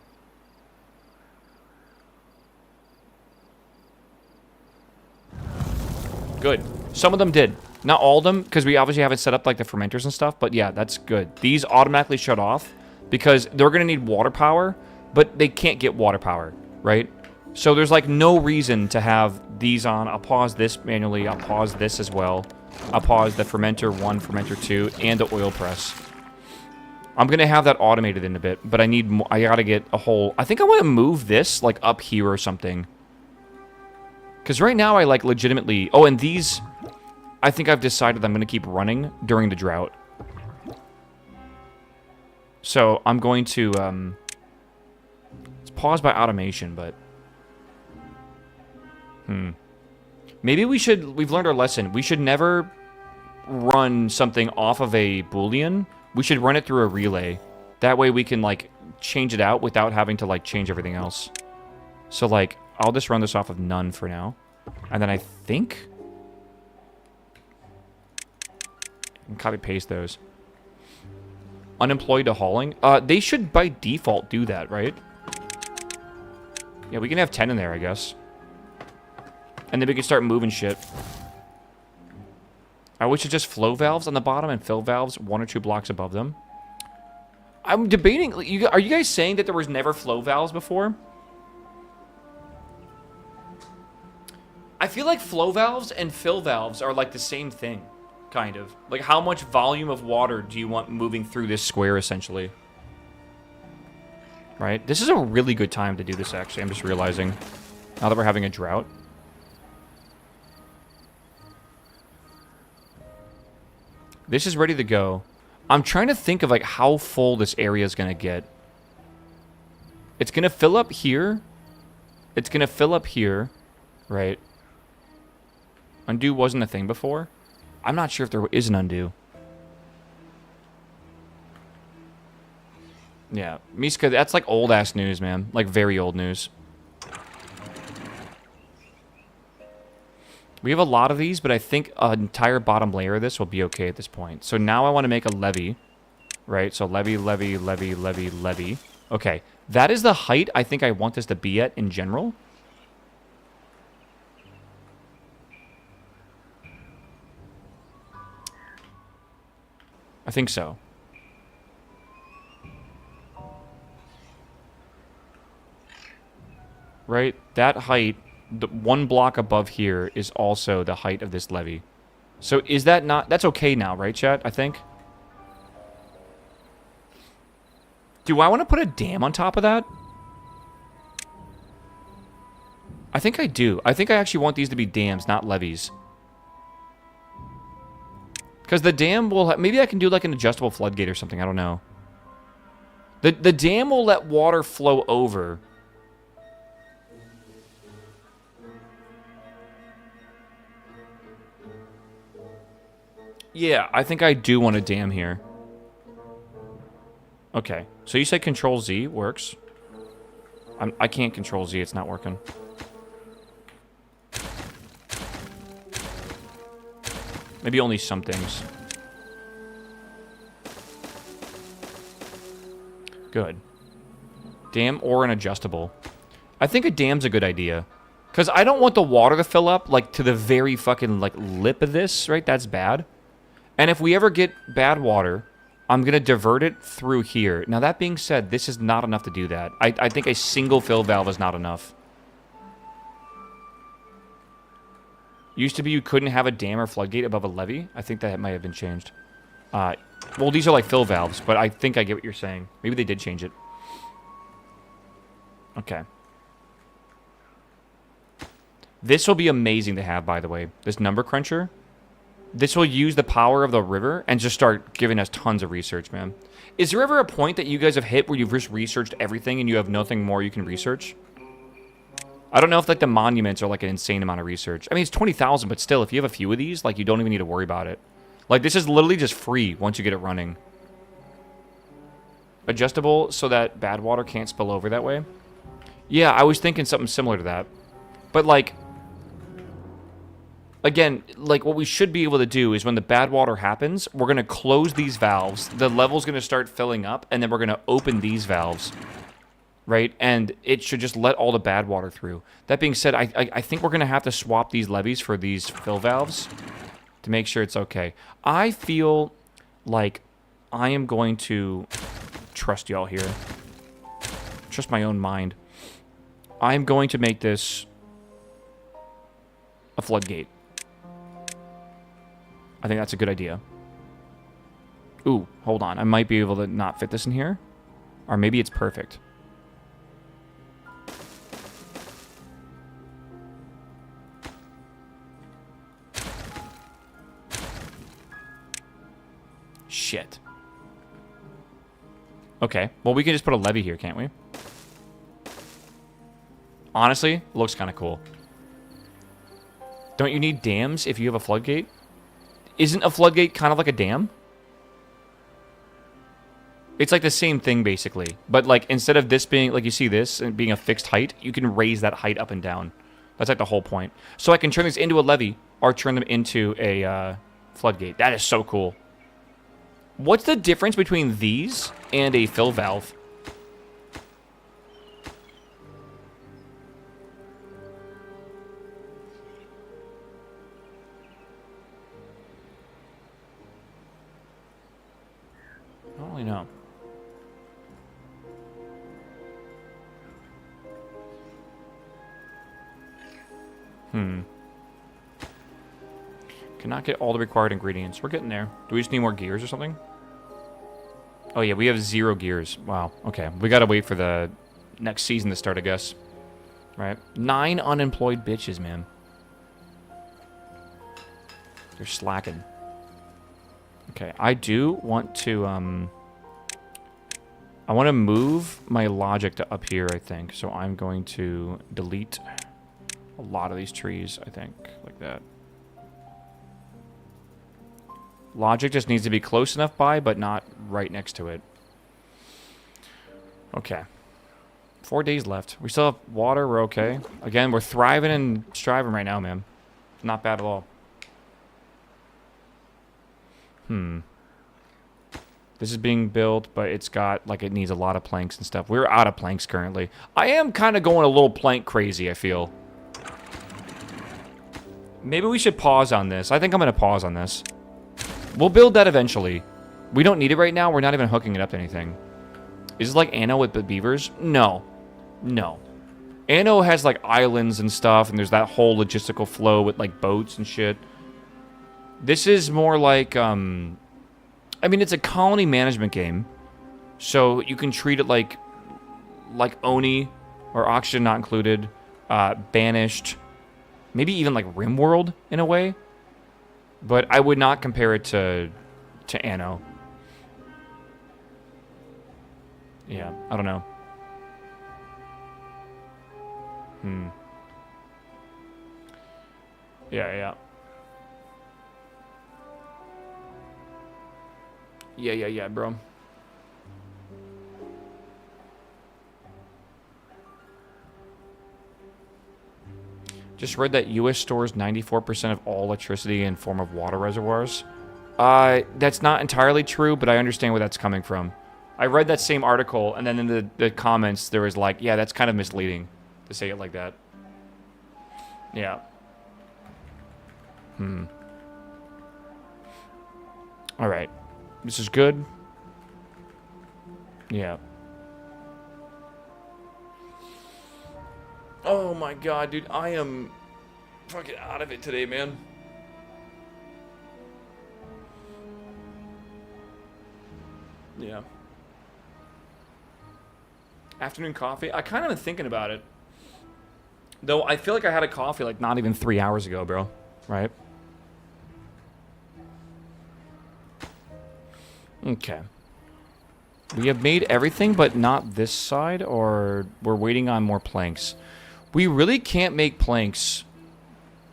Good. Some of them did. Not all of them, because we obviously haven't set up like the fermenters and stuff. But yeah, that's good. These automatically shut off because they're going to need water power, but they can't get water power, right? So there's like no reason to have these on. I'll pause this manually. I'll pause this as well. I'll pause the fermenter 1, fermenter 2, and the oil press. I'm going to have that automated in a bit, but I need more. I got to get a whole... I think I want to move this like up here or something. Because right now I like legitimately... Oh, and these... I think I've decided I'm going to keep running during the drought. So I'm going to... It's paused by automation, but... Maybe we should... We've learned our lesson. We should never run something off of a Boolean. We should run it through a relay. That way we can, like, change it out without having to, like, change everything else. So, like, I'll just run this off of none for now. And then I think... I can copy-paste those. Unemployed to hauling. They should, by default, do that, right? Yeah, we can have 10 in there, I guess. And then we can start moving shit. I wish it's just flow valves on the bottom and fill valves 1 or 2 blocks above them. I'm debating... Are you guys saying that there was never flow valves before? I feel like flow valves and fill valves are like the same thing, kind of. Like, how much volume of water do you want moving through this square, essentially? Right? This is a really good time to do this, actually. I'm just realizing. Now that we're having a drought. This is ready to go. I'm trying to think of, like, how full this area is going to get. It's going to fill up here. It's going to fill up here. Right? Undo wasn't a thing before. I'm not sure if there is an undo. Yeah. Miska, that's like old-ass news, man. Like, very old news. We have a lot of these, but I think an entire bottom layer of this will be okay at this point. So now I want to make a levee. Right? So levee, levee, levee, levee, levee. Okay. That is the height I think I want this to be at in general. I think so. Right? That height, the one block above here, is also the height of this levee. So is that not... That's okay now, right, chat? I think. Do I want to put a dam on top of that? I think I do. I think I actually want these to be dams, not levees. Because the dam will... Maybe I can do like an adjustable floodgate or something. I don't know. The dam will let water flow over. Yeah, I think I do want a dam here. Okay. So you said Control Z works. I can't Control Z. It's not working. Maybe only some things. Good. Dam or an adjustable. I think a dam's a good idea. Because I don't want the water to fill up, like, to the very fucking, like, lip of this, right? That's bad. And if we ever get bad water, I'm going to divert it through here. Now, that being said, this is not enough to do that. I think a single fill valve is not enough. Used to be you couldn't have a dam or floodgate above a levee. I think that might have been changed. Well, these are like fill valves, but I think I get what you're saying. Maybe they did change it. Okay. This will be amazing to have, by the way. This number cruncher. This will use the power of the river and just start giving us tons of research, man. Is there ever a point that you guys have hit where you've just researched everything and you have nothing more you can research? I don't know if, like, the monuments are, like, an insane amount of research. I mean, it's 20,000, but still, if you have a few of these, like, you don't even need to worry about it. Like, this is literally just free once you get it running. Adjustable so that bad water can't spill over that way. Yeah, I was thinking something similar to that. But, like... Again, like, what we should be able to do is when the bad water happens, we're going to close these valves. The level's going to start filling up, and then we're going to open these valves. Right? And it should just let all the bad water through. That being said, I think we're going to have to swap these levees for these fill valves to make sure it's okay. I feel like I am going to trust y'all here. Trust my own mind. I'm going to make this a floodgate. I think that's a good idea. Ooh, hold on. I might be able to not fit this in here. Or maybe it's perfect. Shit. Okay. Well, we can just put a levee here, can't we? Honestly, it looks kind of cool. Don't you need dams if you have a floodgate? Isn't a floodgate kind of like a dam? It's like the same thing, basically. But, like, instead of this being, like, you see this, and being a fixed height, you can raise that height up and down. That's, like, the whole point. So I can turn these into a levee, or turn them into a floodgate. That is so cool. What's the difference between these and a fill valve? I don't really know. Cannot get all the required ingredients. We're getting there. Do we just need more gears or something? Oh, yeah, we have 0 gears. Wow. Okay. We gotta wait for the next season to start, I guess. Right? 9 unemployed bitches, man. They're slacking. Okay, I do want to, I want to move my logic to up here, I think. So I'm going to delete a lot of these trees, I think. Like that. Logic just needs to be close enough by, but not right next to it. Okay. 4 days left. We still have water. We're okay. Again, we're thriving and striving right now, man. Not bad at all. This is being built, but it's got, like, it needs a lot of planks and stuff. We're out of planks currently. I am kind of going a little plank crazy, I feel. Maybe we should pause on this. I think I'm going to pause on this. We'll build that eventually. We don't need it right now. We're not even hooking it up to anything. Is it like Anno with the beavers? No. No. Anno has, like, islands and stuff, and there's that whole logistical flow with, like, boats and shit. This is more like, I mean, it's a colony management game, so you can treat it like Oni, or Oxygen Not Included, Banished, maybe even like RimWorld in a way, but I would not compare it to Anno. Yeah, I don't know. Yeah. Yeah, bro. Just read that US stores 94% of all electricity in form of water reservoirs. That's not entirely true, but I understand where that's coming from. I read that same article, and then in the comments, there was like, yeah, that's kind of misleading to say it like that. Yeah. Alright. This is good. Yeah. Oh my god, dude. I am fucking out of it today, man. Yeah. Afternoon coffee? I kind of been thinking about it. Though I feel like I had a coffee like not even 3 hours ago, bro. Right? Okay. We have made everything, but not this side, or we're waiting on more planks. We really can't make planks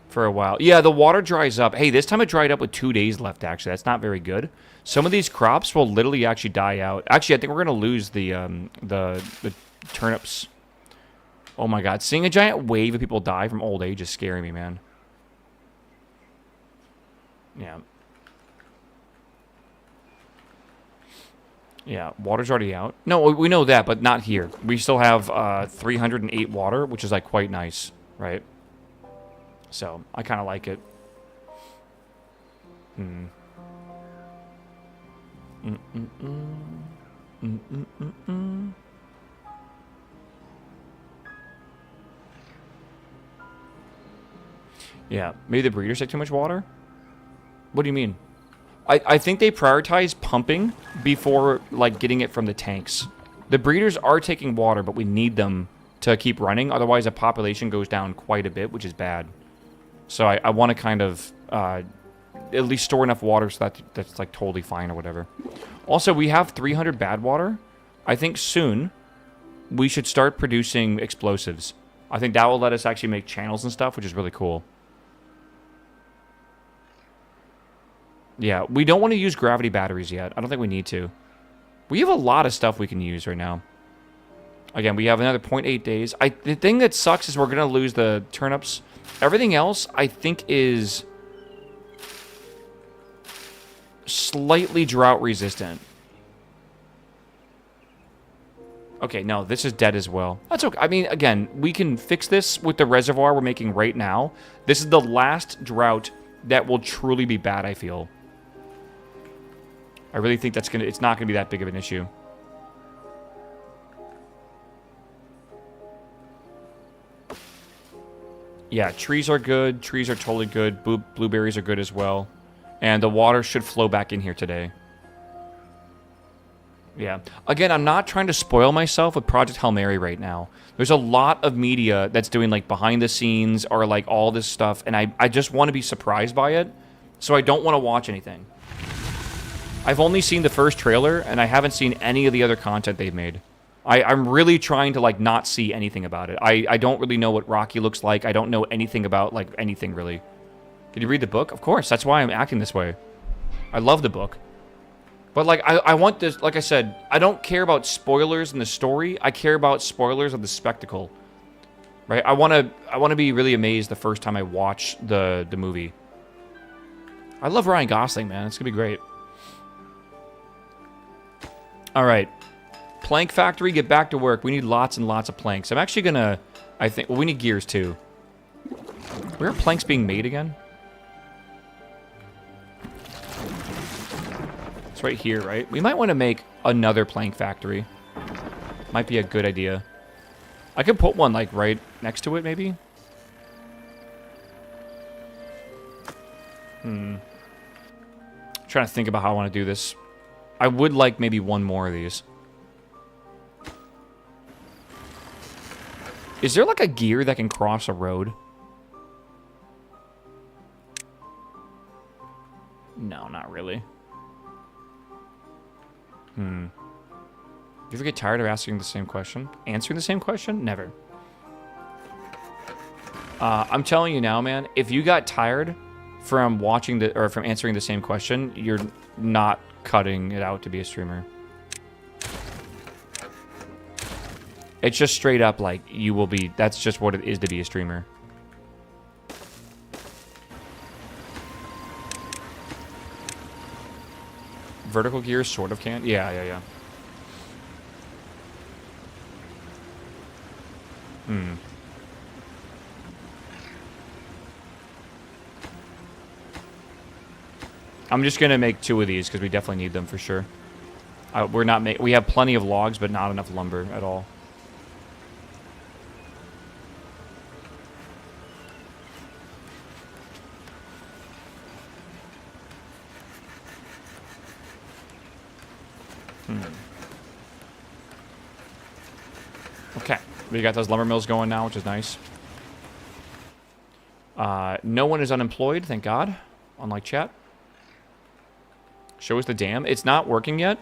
for a while. Yeah, the water dries up. Hey, this time it dried up with 2 days left, actually. That's not very good. Some of these crops will literally actually die out. Actually, I think we're going to lose the turnips. Oh my god. Seeing a giant wave of people die from old age is scaring me, man. Yeah. Yeah, water's already out. No, we know that, but not here. We still have 308 water, which is like quite nice, right? So, I kind of like it. Yeah, maybe the breeders take too much water? What do you mean? I think they prioritize pumping before, like, getting it from the tanks. The breeders are taking water, but we need them to keep running. Otherwise, the population goes down quite a bit, which is bad. So I want to kind of at least store enough water so that's, like, totally fine or whatever. Also, we have 300 bad water. I think soon we should start producing explosives. I think that will let us actually make channels and stuff, which is really cool. Yeah, we don't want to use gravity batteries yet. I don't think we need to. We have a lot of stuff we can use right now. Again, we have another 0.8 days. The thing that sucks is we're going to lose the turnips. Everything else, I think, is slightly drought resistant. Okay, no, this is dead as well. That's okay. I mean, again, we can fix this with the reservoir we're making right now. This is the last drought that will truly be bad, I feel. I really think it's not gonna be that big of an issue. Yeah, trees are good. Trees are totally good. Blueberries are good as well. And the water should flow back in here today. Yeah. Again, I'm not trying to spoil myself with Project Hail Mary right now. There's a lot of media that's doing like behind the scenes or like all this stuff, and I just want to be surprised by it, so I don't want to watch anything. I've only seen the first trailer, and I haven't seen any of the other content they've made. I'm really trying to like not see anything about it. I don't really know what Rocky looks like. I don't know anything about like anything really. Did you read the book? Of course. That's why I'm acting this way. I love the book. But, like, I want this, like I said, I don't care about spoilers in the story. I care about spoilers of the spectacle. Right? I want to be really amazed the first time I watch the movie. I love Ryan Gosling, man. It's going to be great. All right. Plank factory, get back to work. We need lots and lots of planks. I'm actually going to, well, we need gears, too. Where are planks being made again? It's right here, right? We might want to make another plank factory. Might be a good idea. I could put one, like, right next to it, maybe? Trying to think about how I want to do this. I would like maybe one more of these. Is there, like, a gear that can cross a road? No, not really. Do you ever get tired of asking the same question? Answering the same question? Never. I'm telling you now, man, if you got tired from from answering the same question, you're not cutting it out to be a streamer. It's just straight up like you will be, that's just what it is to be a streamer. Vertical gears sort of can. Yeah. I'm just gonna make 2 of these because we definitely need them for sure. We have plenty of logs, but not enough lumber at all. Okay, we got those lumber mills going now, which is nice. No one is unemployed, thank God. Unlike chat. Show us the dam. It's not working yet.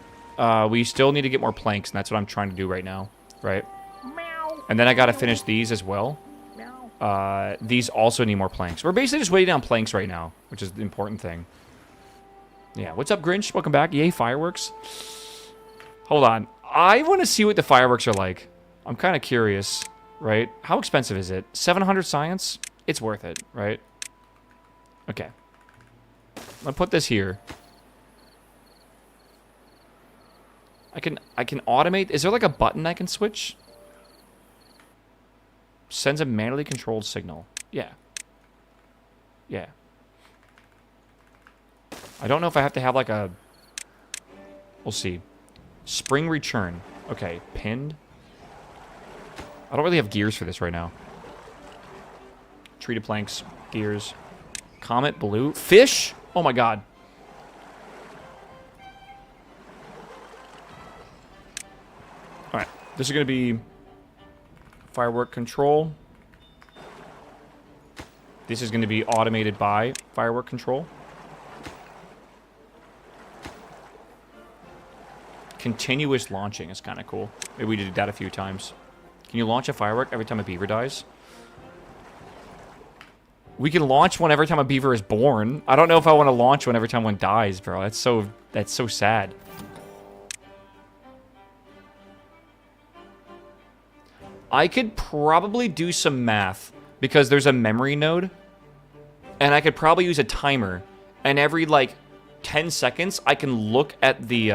We still need to get more planks, and that's what I'm trying to do right now. Right? Meow. And then I gotta finish these as well. Meow. These also need more planks. We're basically just waiting on planks right now, which is the important thing. Yeah, what's up, Grinch? Welcome back. Yay, fireworks. Hold on. I want to see what the fireworks are like. I'm kind of curious, right? How expensive is it? 700 science? It's worth it, right? Okay. I'll put this here. I can automate. Is there like a button I can switch? Sends a manually controlled signal. Yeah. Yeah. I don't know if I have to have like a... We'll see. Spring return. Okay, pinned. I don't really have gears for this right now. Treated planks, gears. Comet blue. Fish? Oh my god. Alright, this is going to be firework control. This is going to be automated by firework control. Continuous launching is kind of cool. Maybe we did that a few times. Can you launch a firework every time a beaver dies? We can launch one every time a beaver is born. I don't know if I want to launch one every time one dies, bro. That's so sad. I could probably do some math because there's a memory node, and I could probably use a timer, and every like 10 seconds I can look at the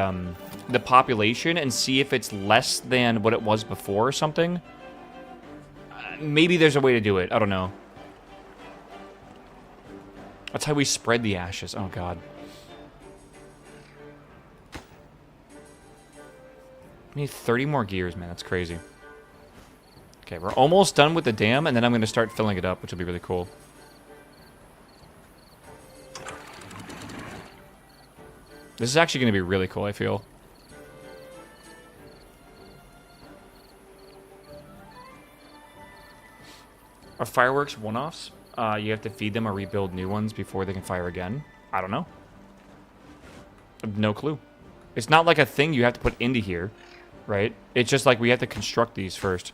population and see if it's less than what it was before or something. Maybe there's a way to do it. I don't know. That's how we spread the ashes. Oh, God. I need 30 more gears, man. That's crazy. Okay, we're almost done with the dam, and then I'm going to start filling it up, which will be really cool. This is actually going to be really cool, I feel. Are fireworks one-offs? You have to feed them or rebuild new ones before they can fire again? I don't know. No clue. It's not like a thing you have to put into here, right? It's just like we have to construct these first.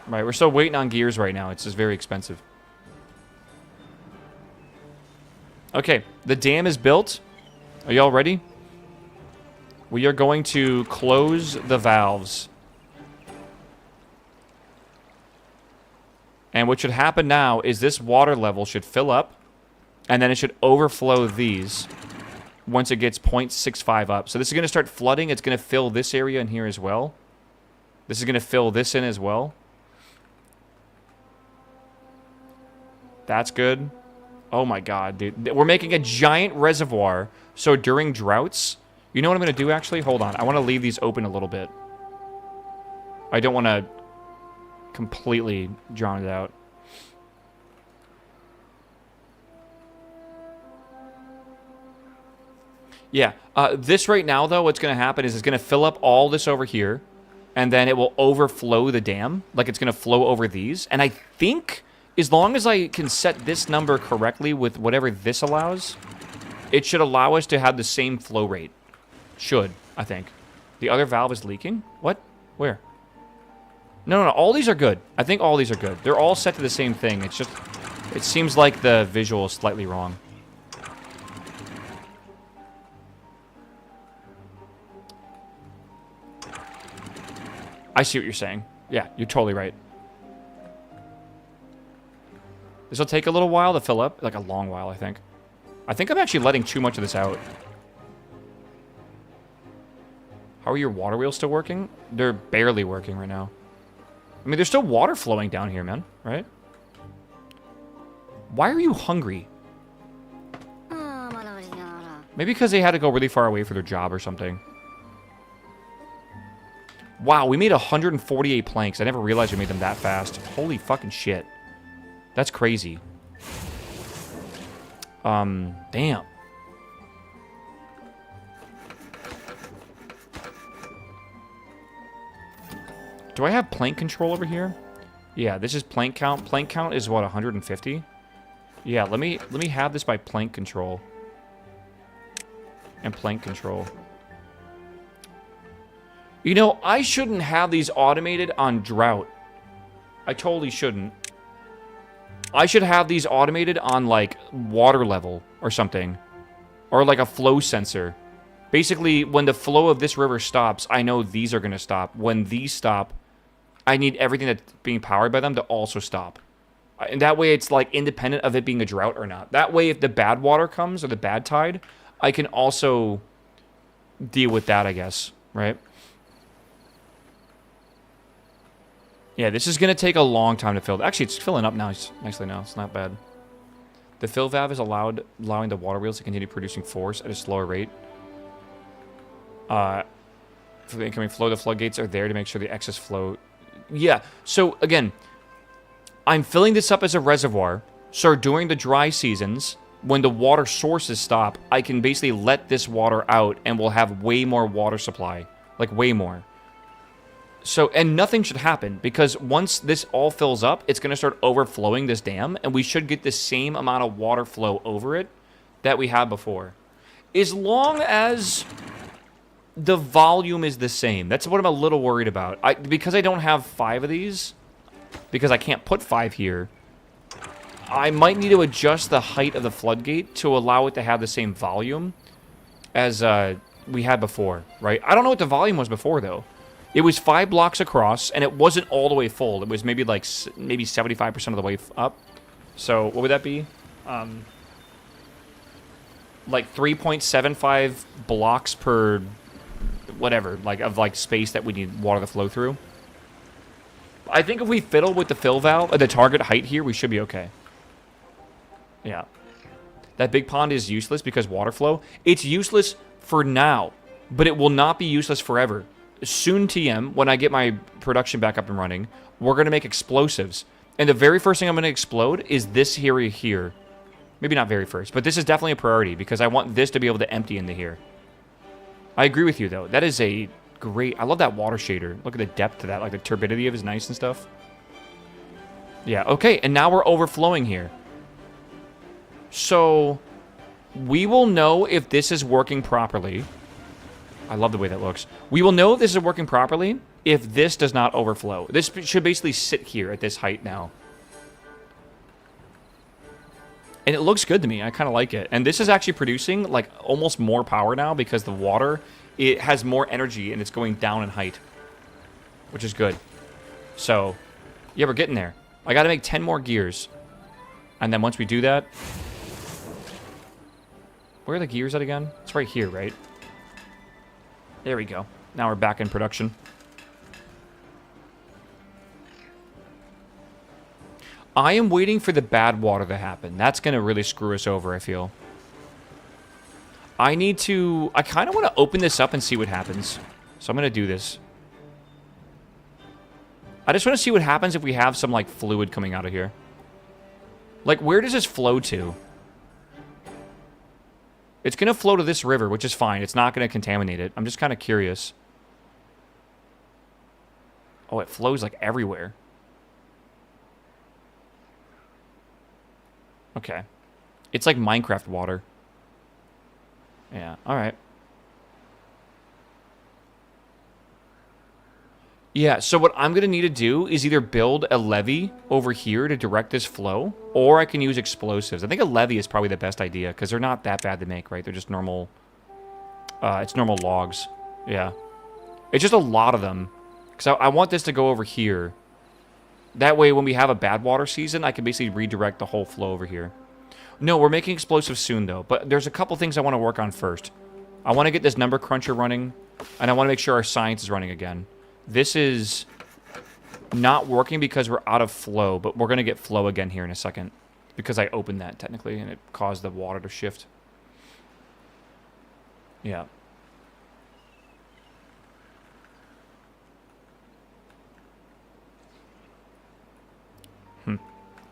Right, we're still waiting on gears right now. It's just very expensive. Okay, the dam is built. Are y'all ready? We are going to close the valves. And what should happen now is this water level should fill up, and then it should overflow these once it gets 0.65 up. So this is going to start flooding. It's going to fill this area in here as well. This is going to fill this in as well. That's good. Oh my god, dude. We're making a giant reservoir, so during droughts... You know what I'm going to do, actually? Hold on. I want to leave these open a little bit. I don't want to completely drown it out. Yeah. This right now, though, what's going to happen is it's going to fill up all this over here, and then it will overflow the dam. Like, it's going to flow over these. And I think, as long as I can set this number correctly with whatever this allows, it should allow us to have the same flow rate. Should, I think. The other valve is leaking? What? Where? No. All these are good. I think all these are good. They're all set to the same thing. It's just... It seems like the visual is slightly wrong. I see what you're saying. Yeah, you're totally right. This will take a little while to fill up. Like a long while, I think. I think I'm actually letting too much of this out. How are your water wheels still working? They're barely working right now. I mean, there's still water flowing down here, man. Right? Why are you hungry? Maybe because they had to go really far away for their job or something. Wow, we made 148 planks. I never realized we made them that fast. Holy fucking shit. That's crazy. Damn. Do I have plank control over here? Yeah, this is plank count. Plank count is what, 150? Yeah, let me have this by plank control. And plank control. You know, I shouldn't have these automated on drought. I totally shouldn't. I should have these automated on, like, water level or something. Or, like, a flow sensor. Basically, when the flow of this river stops, I know these are going to stop. When these stop, I need everything that's being powered by them to also stop. And that way, it's, like, independent of it being a drought or not. That way, if the bad water comes, or the bad tide, I can also deal with that, I guess. Right? Yeah, this is going to take a long time to fill. Actually, it's filling up now. Nicely now. It's not bad. The fill valve is allowing the water wheels to continue producing force at a slower rate. For the incoming flow, the floodgates are there to make sure the excess flow... Yeah, so, again, I'm filling this up as a reservoir. So during the dry seasons, when the water sources stop, I can basically let this water out and we'll have way more water supply. Like, way more. So, and nothing should happen, because once this all fills up, it's going to start overflowing this dam, and we should get the same amount of water flow over it that we had before. As long as the volume is the same. That's what I'm a little worried about. Because I don't have 5 of these, because I can't put 5 here, I might need to adjust the height of the floodgate to allow it to have the same volume as we had before, right? I don't know what the volume was before, though. It was 5 blocks across, and it wasn't all the way full. It was maybe like 75% of the way up. So what would that be? Like 3.75 blocks per whatever, like of like space that we need water to flow through. I think if we fiddle with the fill valve, the target height here, we should be okay. Yeah. That big pond is useless because water flow. It's useless for now, but it will not be useless forever. Soon, TM, when I get my production back up and running, we're going to make explosives. And the very first thing I'm going to explode is this area here. Maybe not very first, but this is definitely a priority because I want this to be able to empty into here. I agree with you, though. That is a great. I love that water shader. Look at the depth to that. Like, the turbidity of it is nice and stuff. Yeah, okay. And now we're overflowing here. So, we will know if this is working properly. I love the way that looks. We will know if this is working properly if this does not overflow. This should basically sit here at this height now. And it looks good to me. I kind of like it. And this is actually producing, like, almost more power now because the water, it has more energy and it's going down in height. Which is good. So, yeah, we're getting there. I got to make 10 more gears. And then once we do that... Where are the gears at again? It's right here, right? There we go. Now we're back in production. I am waiting for the bad water to happen. That's going to really screw us over, I feel. I need to... I kind of want to open this up and see what happens. So I'm going to do this. I just want to see what happens if we have some, like, fluid coming out of here. Like, where does this flow to? It's going to flow to this river, which is fine. It's not going to contaminate it. I'm just kind of curious. Oh, it flows, like, everywhere. Okay. It's like Minecraft water. Yeah, alright. Yeah, so what I'm going to need to do is either build a levee over here to direct this flow, or I can use explosives. I think a levee is probably the best idea, because they're not that bad to make, right? They're just normal... it's normal logs. Yeah. It's just a lot of them. Because I want this to go over here. That way, when we have a bad water season, I can basically redirect the whole flow over here. No, we're making explosives soon, though. But there's a couple things I want to work on first. I want to get this number cruncher running, and I want to make sure our science is running again. This is not working because we're out of flow, but we're going to get flow again here in a second. Because I opened that, technically, and it caused the water to shift. Yeah.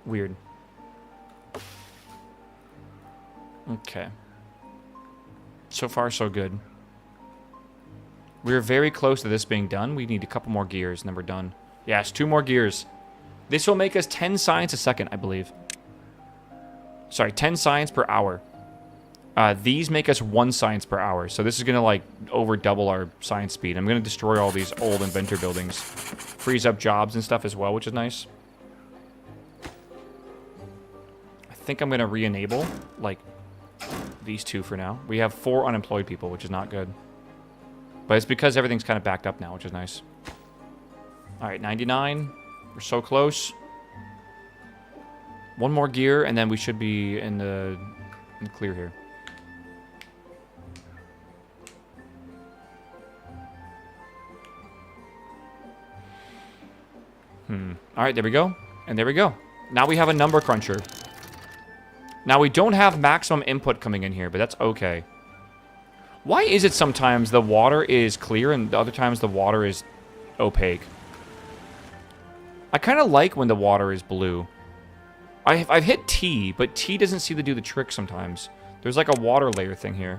Weird. Okay. So far, so good. We're very close to this being done. We need a couple more gears, and then we're done. Yes, 2 more gears. This will make us 10 science a second, I believe. Sorry, 10 science per hour. These make us 1 science per hour. So this is going to, like, over double our science speed. I'm going to destroy all these old inventor buildings. Freeze up jobs and stuff as well, which is nice. I think I'm going to re-enable, like, these 2 for now. We have 4 unemployed people, which is not good. But it's because everything's kind of backed up now, which is nice. Alright, 99. We're so close. 1 more gear, and then we should be in the clear here. Alright, there we go. And there we go. Now we have a number cruncher. Now we don't have maximum input coming in here, but that's okay. Why is it sometimes the water is clear and the other times the water is opaque? I kind of like when the water is blue. I've hit T, but T doesn't seem to do the trick sometimes. There's like a water layer thing here.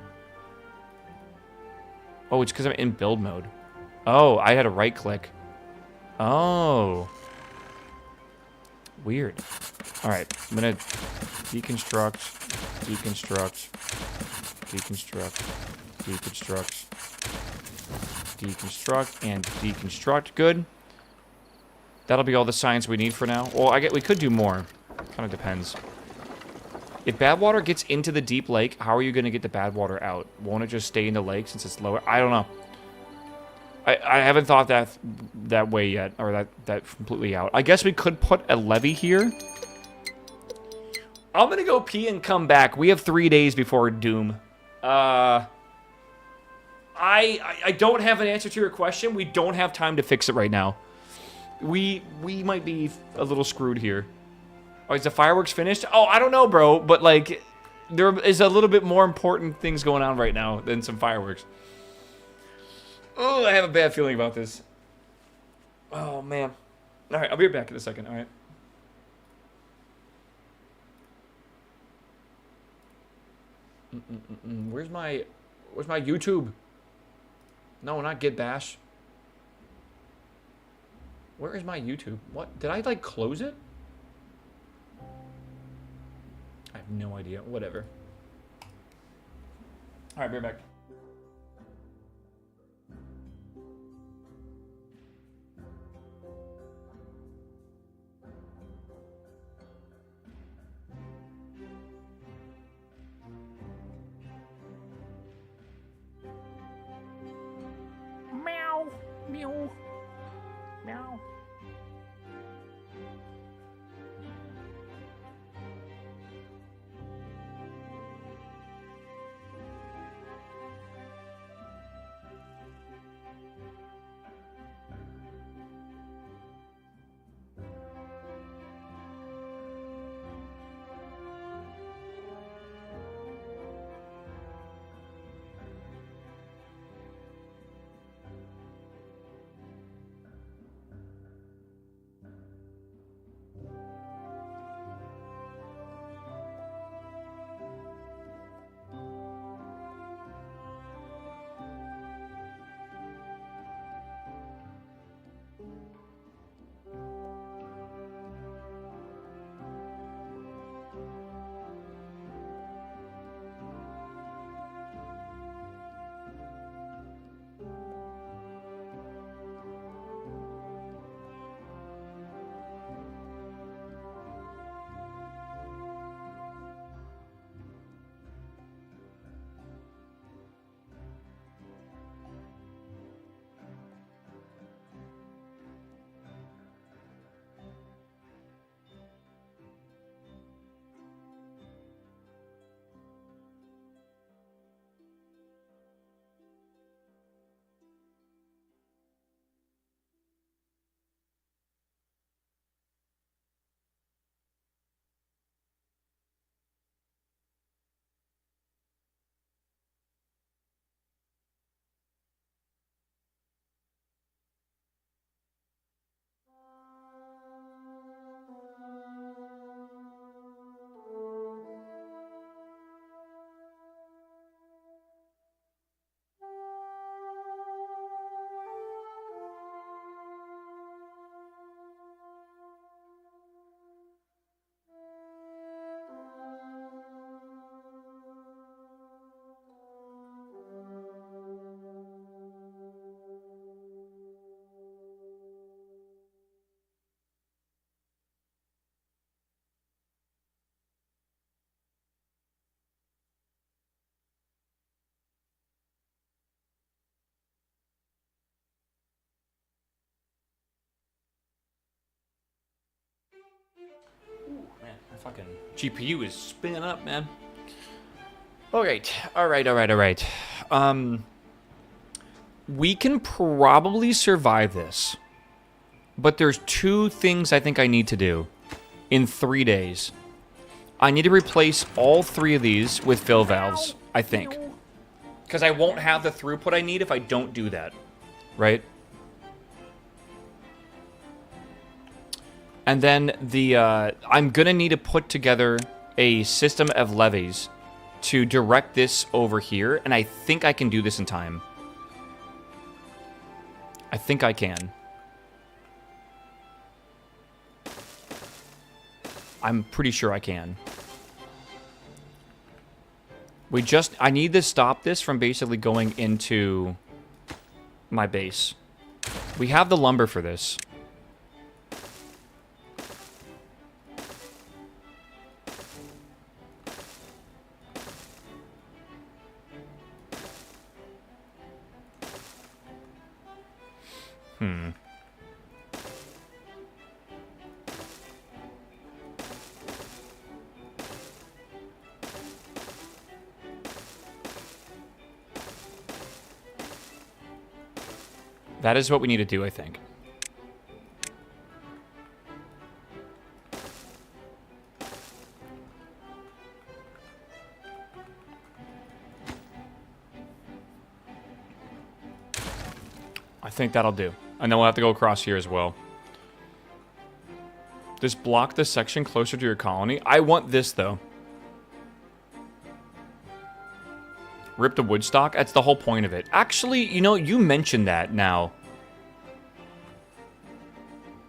Oh, it's because I'm in build mode. Oh, I had a right click. Oh. Weird. Alright, I'm gonna deconstruct, deconstruct, deconstruct, deconstruct, deconstruct, and deconstruct. Good. That'll be all the science we need for now. Well, we could do more. Kind of depends. If bad water gets into the deep lake, how are you going to get the bad water out? Won't it just stay in the lake since it's lower? I don't know. I haven't thought that way yet, or that completely out. I guess we could put a levee here. I'm going to go pee and come back. We have 3 days before doom. I don't have an answer to your question. We don't have time to fix it right now. We might be a little screwed here. Oh, is the fireworks finished? Oh, I don't know, bro. But, like, there is a little bit more important things going on right now than some fireworks. Oh, I have a bad feeling about this. Oh, man. All right, I'll be right back in a second, all right? Where's my YouTube? No, not Git Bash. Where is my YouTube? What? Did I, like, close it? I have no idea. Whatever. All right, be right back. Meow. Meow. Meow. Man, my fucking GPU is spinning up, man. Alright, alright. We can probably survive this. But there's two things I think I need to do in 3 days. I need to replace all 3 of these with fill valves, I think. Because I won't have the throughput I need if I don't do that. Right? And then I'm going to need to put together a system of levees to direct this over here. And I think I can do this in time. I think I can. I'm pretty sure I can. I need to stop this from basically going into my base. We have the lumber for this. That is what we need to do, I think. I think that'll do. And then we'll have to go across here as well. Just block this section closer to your colony. I want this, though. Rip the wood stock? That's the whole point of it. Actually, you know, you mentioned that now.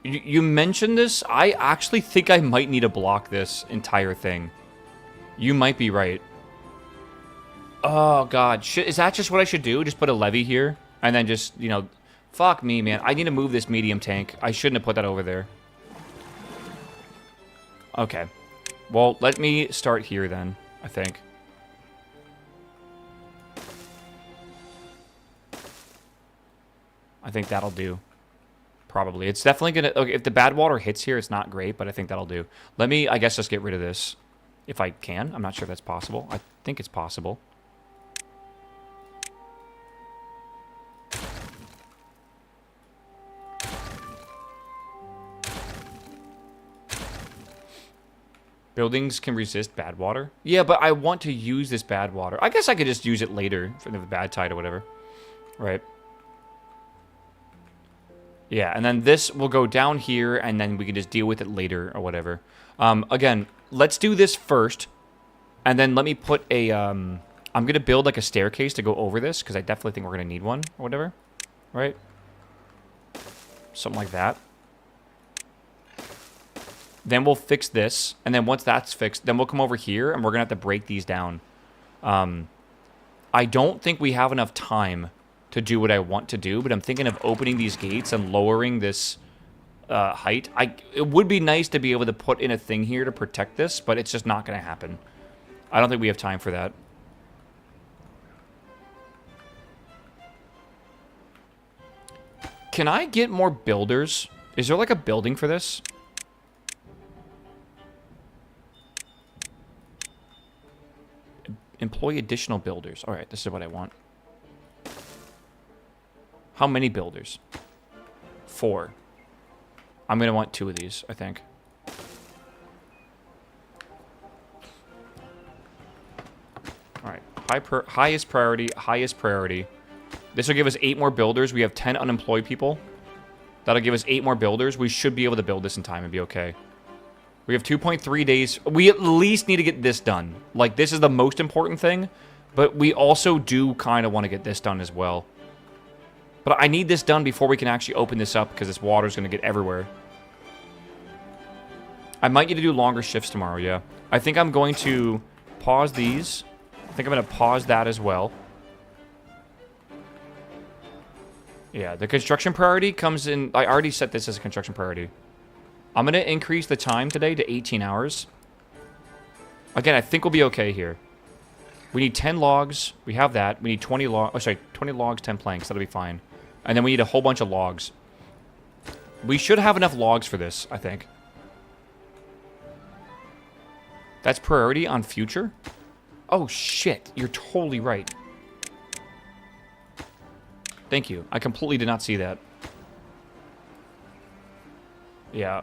You mentioned this. I actually think I might need to block this entire thing. You might be right. Oh, God. Is that just what I should do? Just put a levee here? And then just, you know... Fuck me, man. I need to move this medium tank. I shouldn't have put that over there. Okay. Well, let me start here then, I think. I think that'll do. Probably. It's definitely gonna... Okay, if the bad water hits here, it's not great, but I think that'll do. Let me, I guess, just get rid of this. If I can. I'm not sure if that's possible. I think it's possible. Buildings can resist bad water? Yeah, but I want to use this bad water. I guess I could just use it later for the bad tide or whatever. Right. Yeah, and then this will go down here, and then we can just deal with it later or whatever. Again, let's do this first, and then let me put a... I'm going to build like a staircase to go over this, because I definitely think we're going to need one or whatever. Right? Something like that. Then we'll fix this, and then once that's fixed, then we'll come over here, and we're going to have to break these down. I don't think we have enough time to do what I want to do, but I'm thinking of opening these gates and lowering this height. It would be nice to be able to put in a thing here to protect this, but it's just not going to happen. I don't think we have time for that. Can I get more builders? Is there like a building for this? Employ additional builders. All right, this is what I want. How many builders? 4. I'm going to want 2 of these, I think. All right, highest priority, highest priority. This will give us 8 more builders. We have 10 unemployed people. That'll give us 8 more builders. We should be able to build this in time and be okay. We have 2.3 days. We at least need to get this done. Like, this is the most important thing, but we also do kind of want to get this done as well. But I need this done before we can actually open this up, because this water's going to get everywhere. I might need to do longer shifts tomorrow, yeah. I think I'm going to pause these. I think I'm going to pause that as well. Yeah, the construction priority comes in... I already set this as a construction priority. I'm going to increase the time today to 18 hours. Again, I think we'll be okay here. We need 10 logs. We have that. We need 20 logs. Oh, sorry, 20 logs, 10 planks. That'll be fine. And then we need a whole bunch of logs. We should have enough logs for this, I think. That's priority on future? Oh, shit. You're totally right. Thank you. I completely did not see that. Yeah.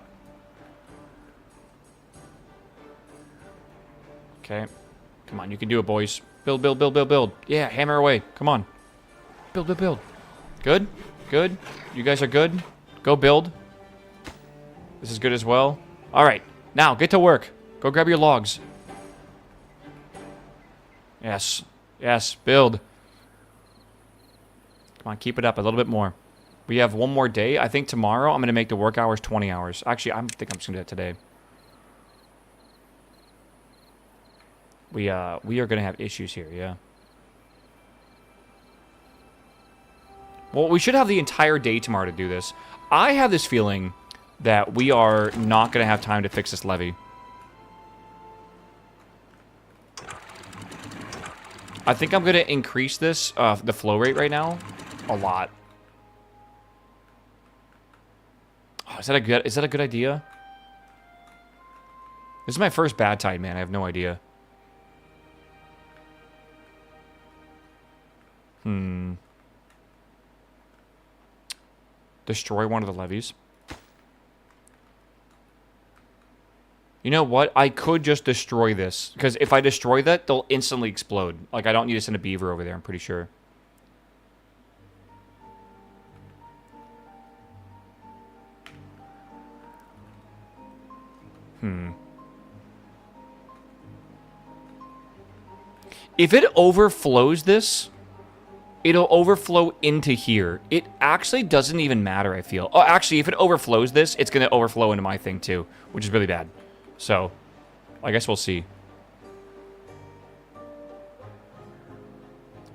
Okay. Come on, you can do it, boys. Build, build, build, build, build. Yeah, hammer away. Come on. Build, build, build. Good? Good? You guys are good? Go build. This is good as well. All right. Now, get to work. Go grab your logs. Yes. Yes, build. Come on, keep it up a little bit more. We have one more day. I think tomorrow I'm going to make the work hours 20 hours. Actually, I think I'm just going to do that today. We are going to have issues here, yeah. Well, we should have the entire day tomorrow to do this. I have this feeling that we are not going to have time to fix this levee. I think I'm going to increase this, the flow rate right now, a lot. Oh, is that a good idea? This is my first bad tide, man. I have no idea. Destroy one of the levees. You know what? I could just destroy this. Because if I destroy that, they'll instantly explode. Like, I don't need to send a beaver over there, I'm pretty sure. If it overflows this, it'll overflow into here. It actually doesn't even matter, I feel. Oh, actually, if it overflows this, it's going to overflow into my thing too, which is really bad. So, I guess we'll see.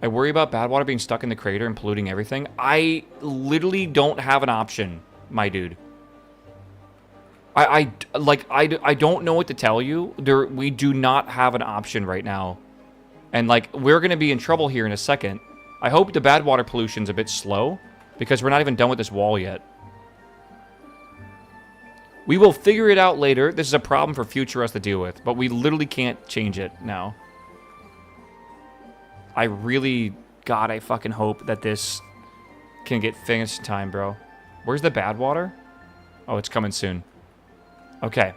I worry about bad water being stuck in the crater and polluting everything. I literally don't have an option, my dude. I don't know what to tell you. We do not have an option right now. And, like, we're going to be in trouble here in a second. I hope the bad water pollution's a bit slow, because we're not even done with this wall yet. We will figure it out later. This is a problem for future us to deal with, but we literally can't change it now. I really, God, I fucking hope that this can get finished in time, bro. Where's the bad water? Oh, it's coming soon. Okay.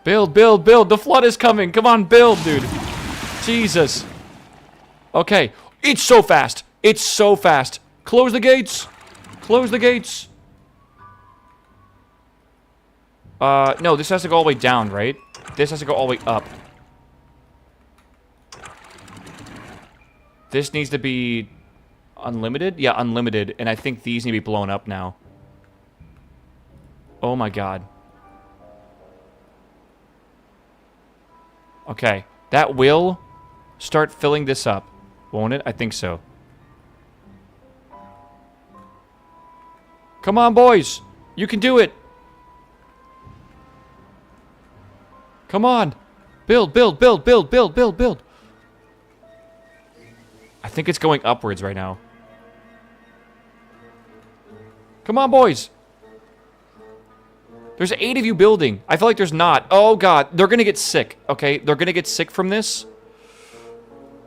Build, build, build. The flood is coming. Come on, build, dude. Jesus. Okay. It's so fast. It's so fast. Close the gates. Close the gates. No, this has to go all the way down, right? This has to go all the way up. This needs to be unlimited? Yeah, unlimited. And I think these need to be blown up now. Oh my god. Okay. That will start filling this up, won't it? I think so. Come on, boys. You can do it. Come on. Build, build, build, build, build, build, build. I think it's going upwards right now. Come on, boys. There's 8 of you building. I feel like there's not. Oh, God. They're going to get sick, okay? They're going to get sick from this.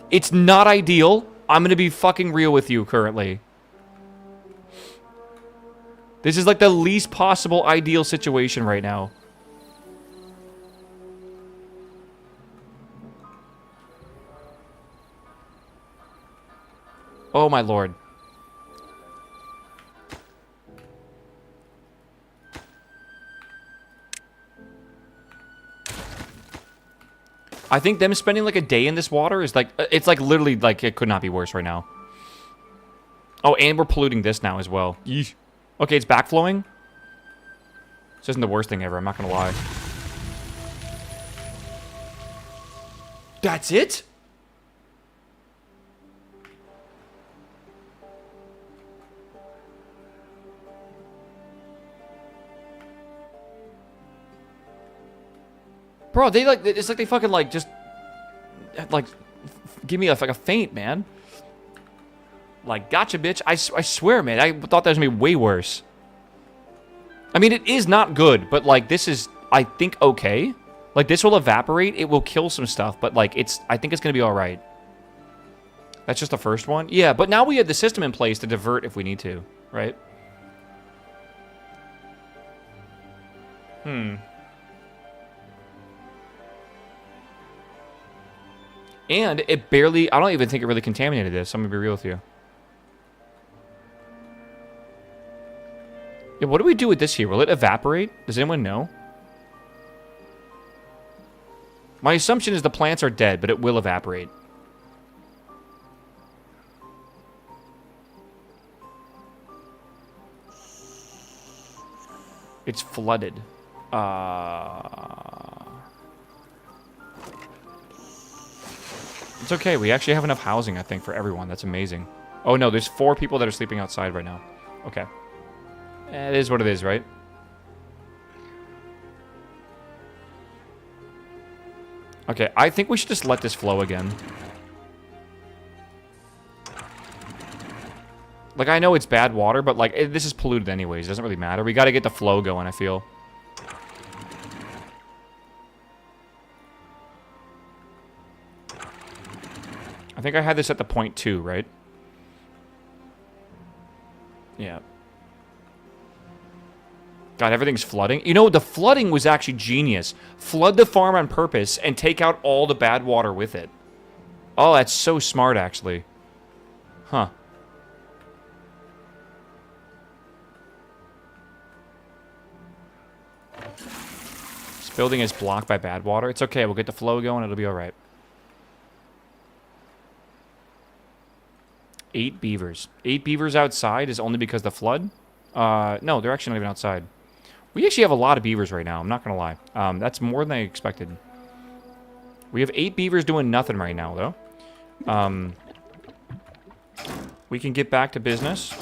It's not ideal. I'm going to be fucking real with you currently. This is like the least possible ideal situation right now. Oh, my lord. I think them spending like a day in this water is like, it's like literally like it could not be worse right now. Oh, and we're polluting this now as well. Yeesh. Okay, it's backflowing. This isn't the worst thing ever, I'm not gonna lie. That's it? Bro, they like, it's like they fucking like just, like, give me like a feint, man. Like, gotcha, bitch. I swear, man, I thought that was gonna be way worse. I mean, it is not good, but like, this is, I think, okay. Like, this will evaporate, it will kill some stuff, but like, I think it's gonna be alright. That's just the first one? Yeah, but now we have the system in place to divert if we need to, right? And it barely, I don't even think it really contaminated this. I'm gonna be real with you. Yeah, what do we do with this here? Will it evaporate? Does anyone know? My assumption is the plants are dead, but it will evaporate. It's flooded. It's okay. We actually have enough housing, I think, for everyone. That's amazing. Oh, no. There's 4 people that are sleeping outside right now. Okay. It is what it is, right? Okay. I think we should just let this flow again. Like, I know it's bad water, but, like, this is polluted anyways. It doesn't really matter. We got to get the flow going, I feel. I think I had this at the point 2, right? Yeah. God, everything's flooding. You know, the flooding was actually genius. Flood the farm on purpose and take out all the bad water with it. Oh, that's so smart, actually. Huh. This building is blocked by bad water. It's okay. We'll get the flow going. It'll be all right. 8 beavers. 8 beavers outside is only because the flood? No, they're actually not even outside. We actually have a lot of beavers right now, I'm not going to lie. That's more than I expected. We have 8 beavers doing nothing right now, though. We can get back to business.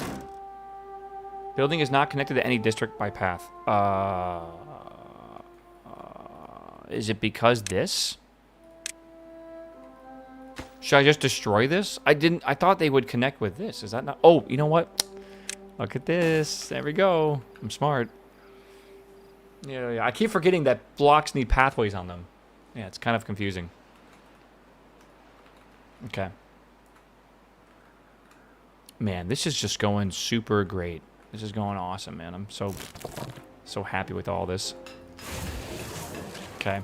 Building is not connected to any district by path. Is it because this? Should I just destroy this? I thought they would connect with this. Is that not? Oh, you know what? Look at this. There we go. I'm smart. Yeah. I keep forgetting that blocks need pathways on them. Yeah, it's kind of confusing. Okay. Man, this is just going super great. This is going awesome, man. I'm so happy with all this. Okay.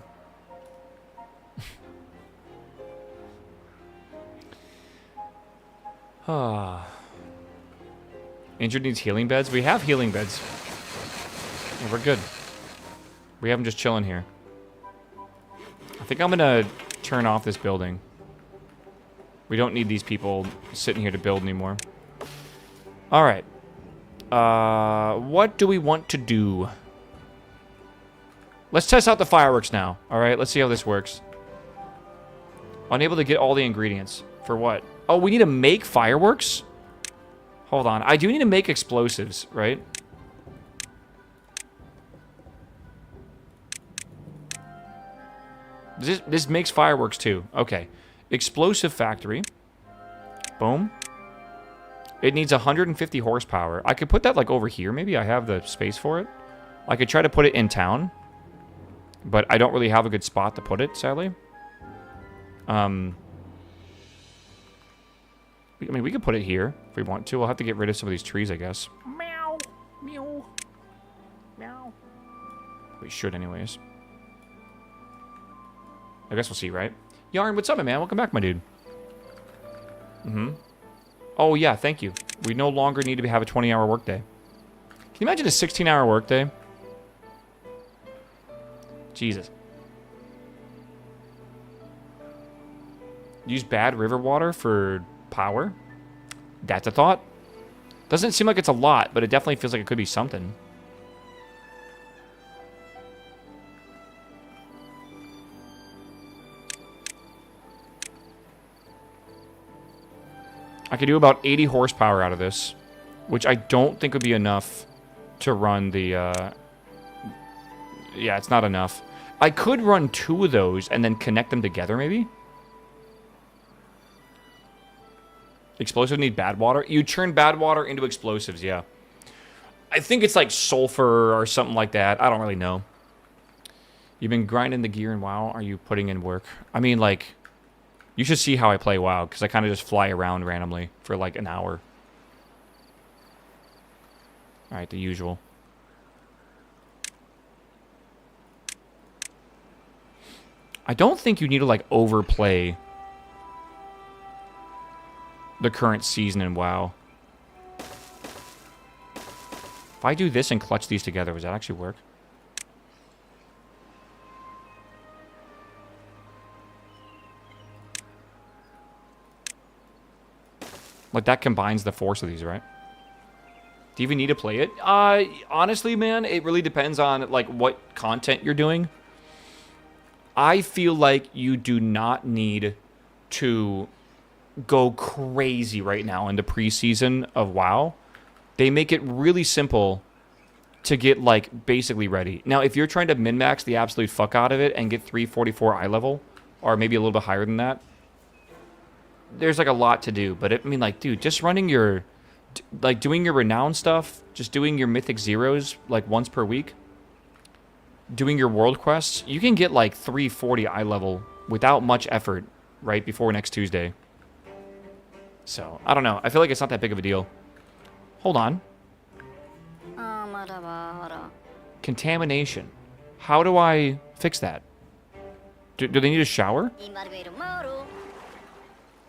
Injured needs healing beds. We have healing beds. Yeah, we're good. We have them just chilling here. I think I'm gonna turn off this building. We don't need these people sitting here to build anymore. All right. What do we want to do? Let's test out the fireworks now. All right, let's see how this works. Unable to get all the ingredients. For what? Oh, we need to make fireworks? Hold on. I do need to make explosives, right? This makes fireworks too. Okay. Explosive factory. Boom. It needs 150 horsepower. I could put that like over here. Maybe I have the space for it. I could try to put it in town. But I don't really have a good spot to put it, sadly. I mean, we could put it here if we want to. We'll have to get rid of some of these trees, I guess. Meow. Meow. Meow. We should anyways. I guess we'll see, right? Yarn, what's up, man? Welcome back, my dude. Oh, yeah, thank you. We no longer need to have a 20-hour workday. Can you imagine a 16-hour workday? Jesus. Use bad river water for power? That's a thought. Doesn't seem like it's a lot, but it definitely feels like it could be something. I could do about 80 horsepower out of this, which I don't think would be enough to run the, yeah, it's not enough. I could run 2 of those and then connect them together, maybe? Explosives need bad water? You turn bad water into explosives, yeah. I think it's like sulfur or something like that. I don't really know. You've been grinding the gear in WoW. Are you putting in work? I mean, like... You should see how I play WoW, because I kind of just fly around randomly for like an hour. Alright, the usual. I don't think you need to like overplay the current season in WoW. If I do this and clutch these together, does that actually work? Like, that combines the force of these, right? Do you even need to play it? Honestly, man, it really depends on, like, what content you're doing. I feel like you do not need to go crazy right now in the preseason of WoW. They make it really simple to get, like, basically ready. Now, if you're trying to min-max the absolute fuck out of it and get 344 eye level, or maybe a little bit higher than that, there's like a lot to do. But I mean, like, dude, just running your, like, doing your renown stuff, just doing your mythic zeros like once per week, doing your world quests, you can get like 340 eye level without much effort right before next Tuesday. So I don't know, I feel like it's not that big of a deal. Hold on. Contamination. How do I fix that? Do they need a shower?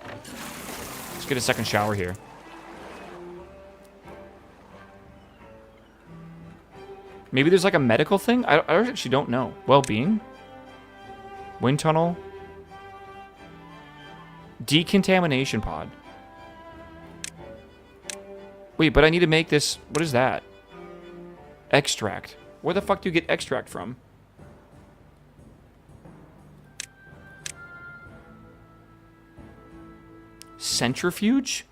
Let's get a second shower here. Maybe there's like a medical thing? I actually don't know. Well-being? Wind tunnel? Decontamination pod. Wait, but I need to make this... What is that? Extract. Where the fuck do you get extract from? Centrifuge?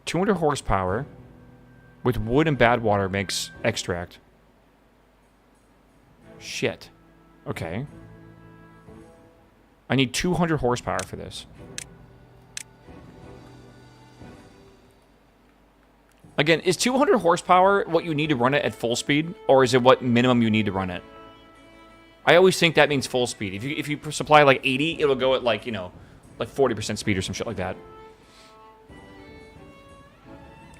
200 horsepower with wood and bad water makes extract. Shit. Okay. I need 200 horsepower for this. Again, is 200 horsepower what you need to run it at full speed? Or is it what minimum you need to run it? I always think that means full speed. If you supply like 80, it'll go at like, you know, like 40% speed or some shit like that.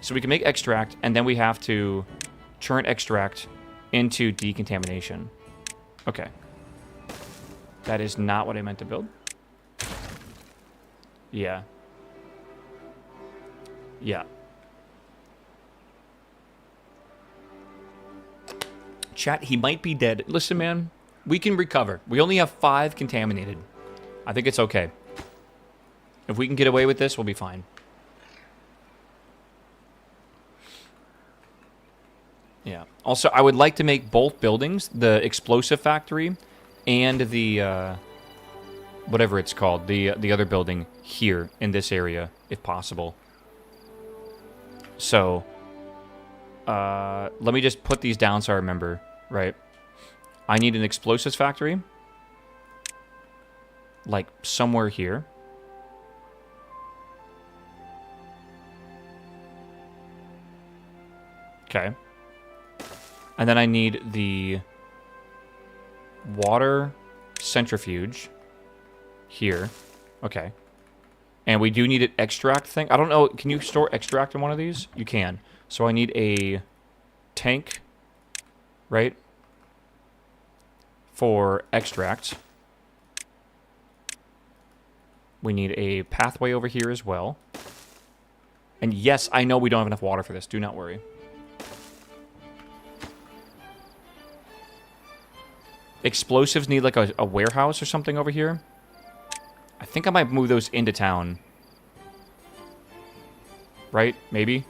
So we can make extract, and then we have to churn extract into decontamination. Okay. That is not what I meant to build. Yeah. Yeah. Chat, he might be dead. Listen, man, we can recover. We only have 5 contaminated. I think it's okay. If we can get away with this, we'll be fine. Yeah. Also, I would like to make both buildings, the explosive factory and the, whatever it's called, the other building here in this area, if possible. So, let me just put these down so I remember, right? I need an explosives factory, like somewhere here. Okay. And then I need the water centrifuge here. Okay. And we do need an extract thing. I don't know. Can you store extract in one of these? You can. So I need a tank, right? For extract. We need a pathway over here as well. And yes, I know we don't have enough water for this. Do not worry. Explosives need like a warehouse or something over here. I think I might move those into town. Right? Maybe?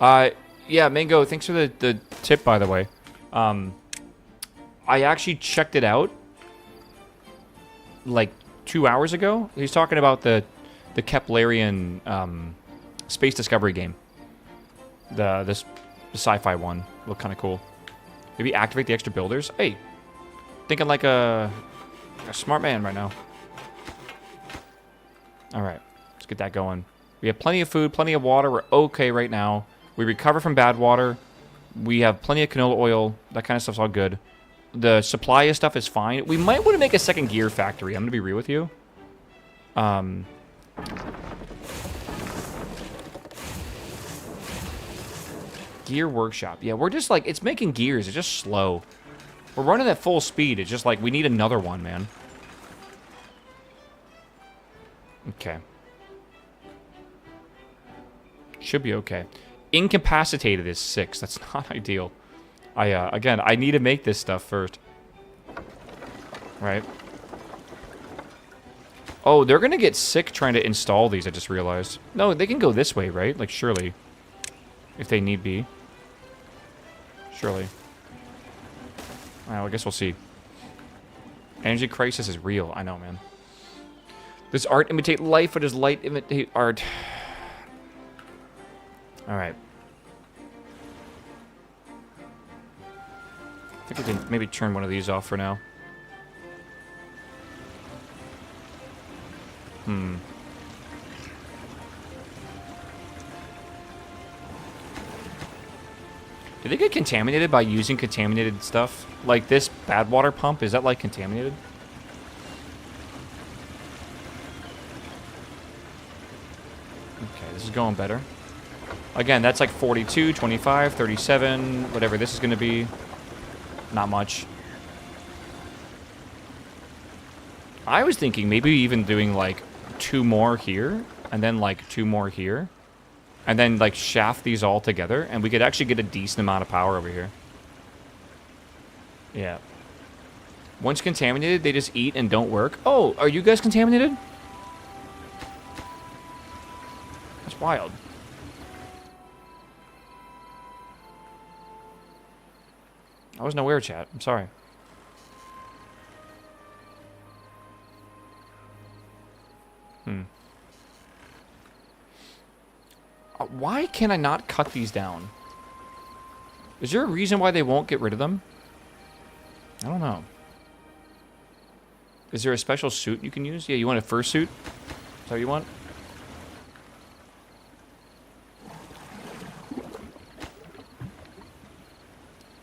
Yeah, Mango, thanks for the tip, by the way. I actually checked it out like 2 hours ago. He's talking about the Keplerian space discovery game. The sci-fi one. Looked kind of cool. Maybe activate the extra builders. Hey, thinking like a smart man right now. All right, let's get that going. We have plenty of food, plenty of water. We're okay right now. We recover from bad water. We have plenty of canola oil. That kind of stuff's all good. The supply of stuff is fine. We might want to make a second gear factory. I'm going to be real with you. Gear workshop. Yeah, we're just like, it's making gears. It's just slow. We're running at full speed. It's just like, we need another one, man. Okay. Should be okay. Incapacitated is 6. That's not ideal. Again, I need to make this stuff first. Right? Oh, they're gonna get sick trying to install these, I just realized. No, they can go this way, right? Like, surely. If they need be. Surely. Well, I guess we'll see. Energy crisis is real. I know, man. Does art imitate life, or does light imitate art? Alright. I think I can maybe turn one of these off for now. Do they get contaminated by using contaminated stuff? Like this bad water pump, is that like contaminated? Okay, this is going better. Again, that's like 42, 25, 37, whatever this is going to be. Not much. I was thinking maybe even doing like 2 more here, and then like 2 more here. And then, like, shaft these all together, and we could actually get a decent amount of power over here. Yeah. Once contaminated, they just eat and don't work. Oh, are you guys contaminated? That's wild. I wasn't aware, chat. I'm sorry. Why can I not cut these down? Is there a reason why they won't get rid of them? I don't know. Is there a special suit you can use? Yeah, you want a fursuit? Is that what you want?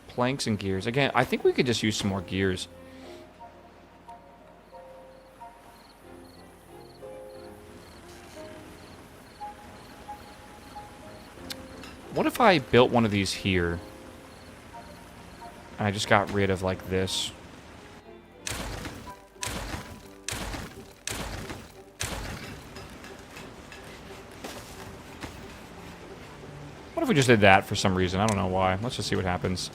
Planks and gears. Again, I think we could just use some more gears. What if I built one of these here? And I just got rid of, like, this. What if we just did that for some reason? I don't know why. Let's just see what happens.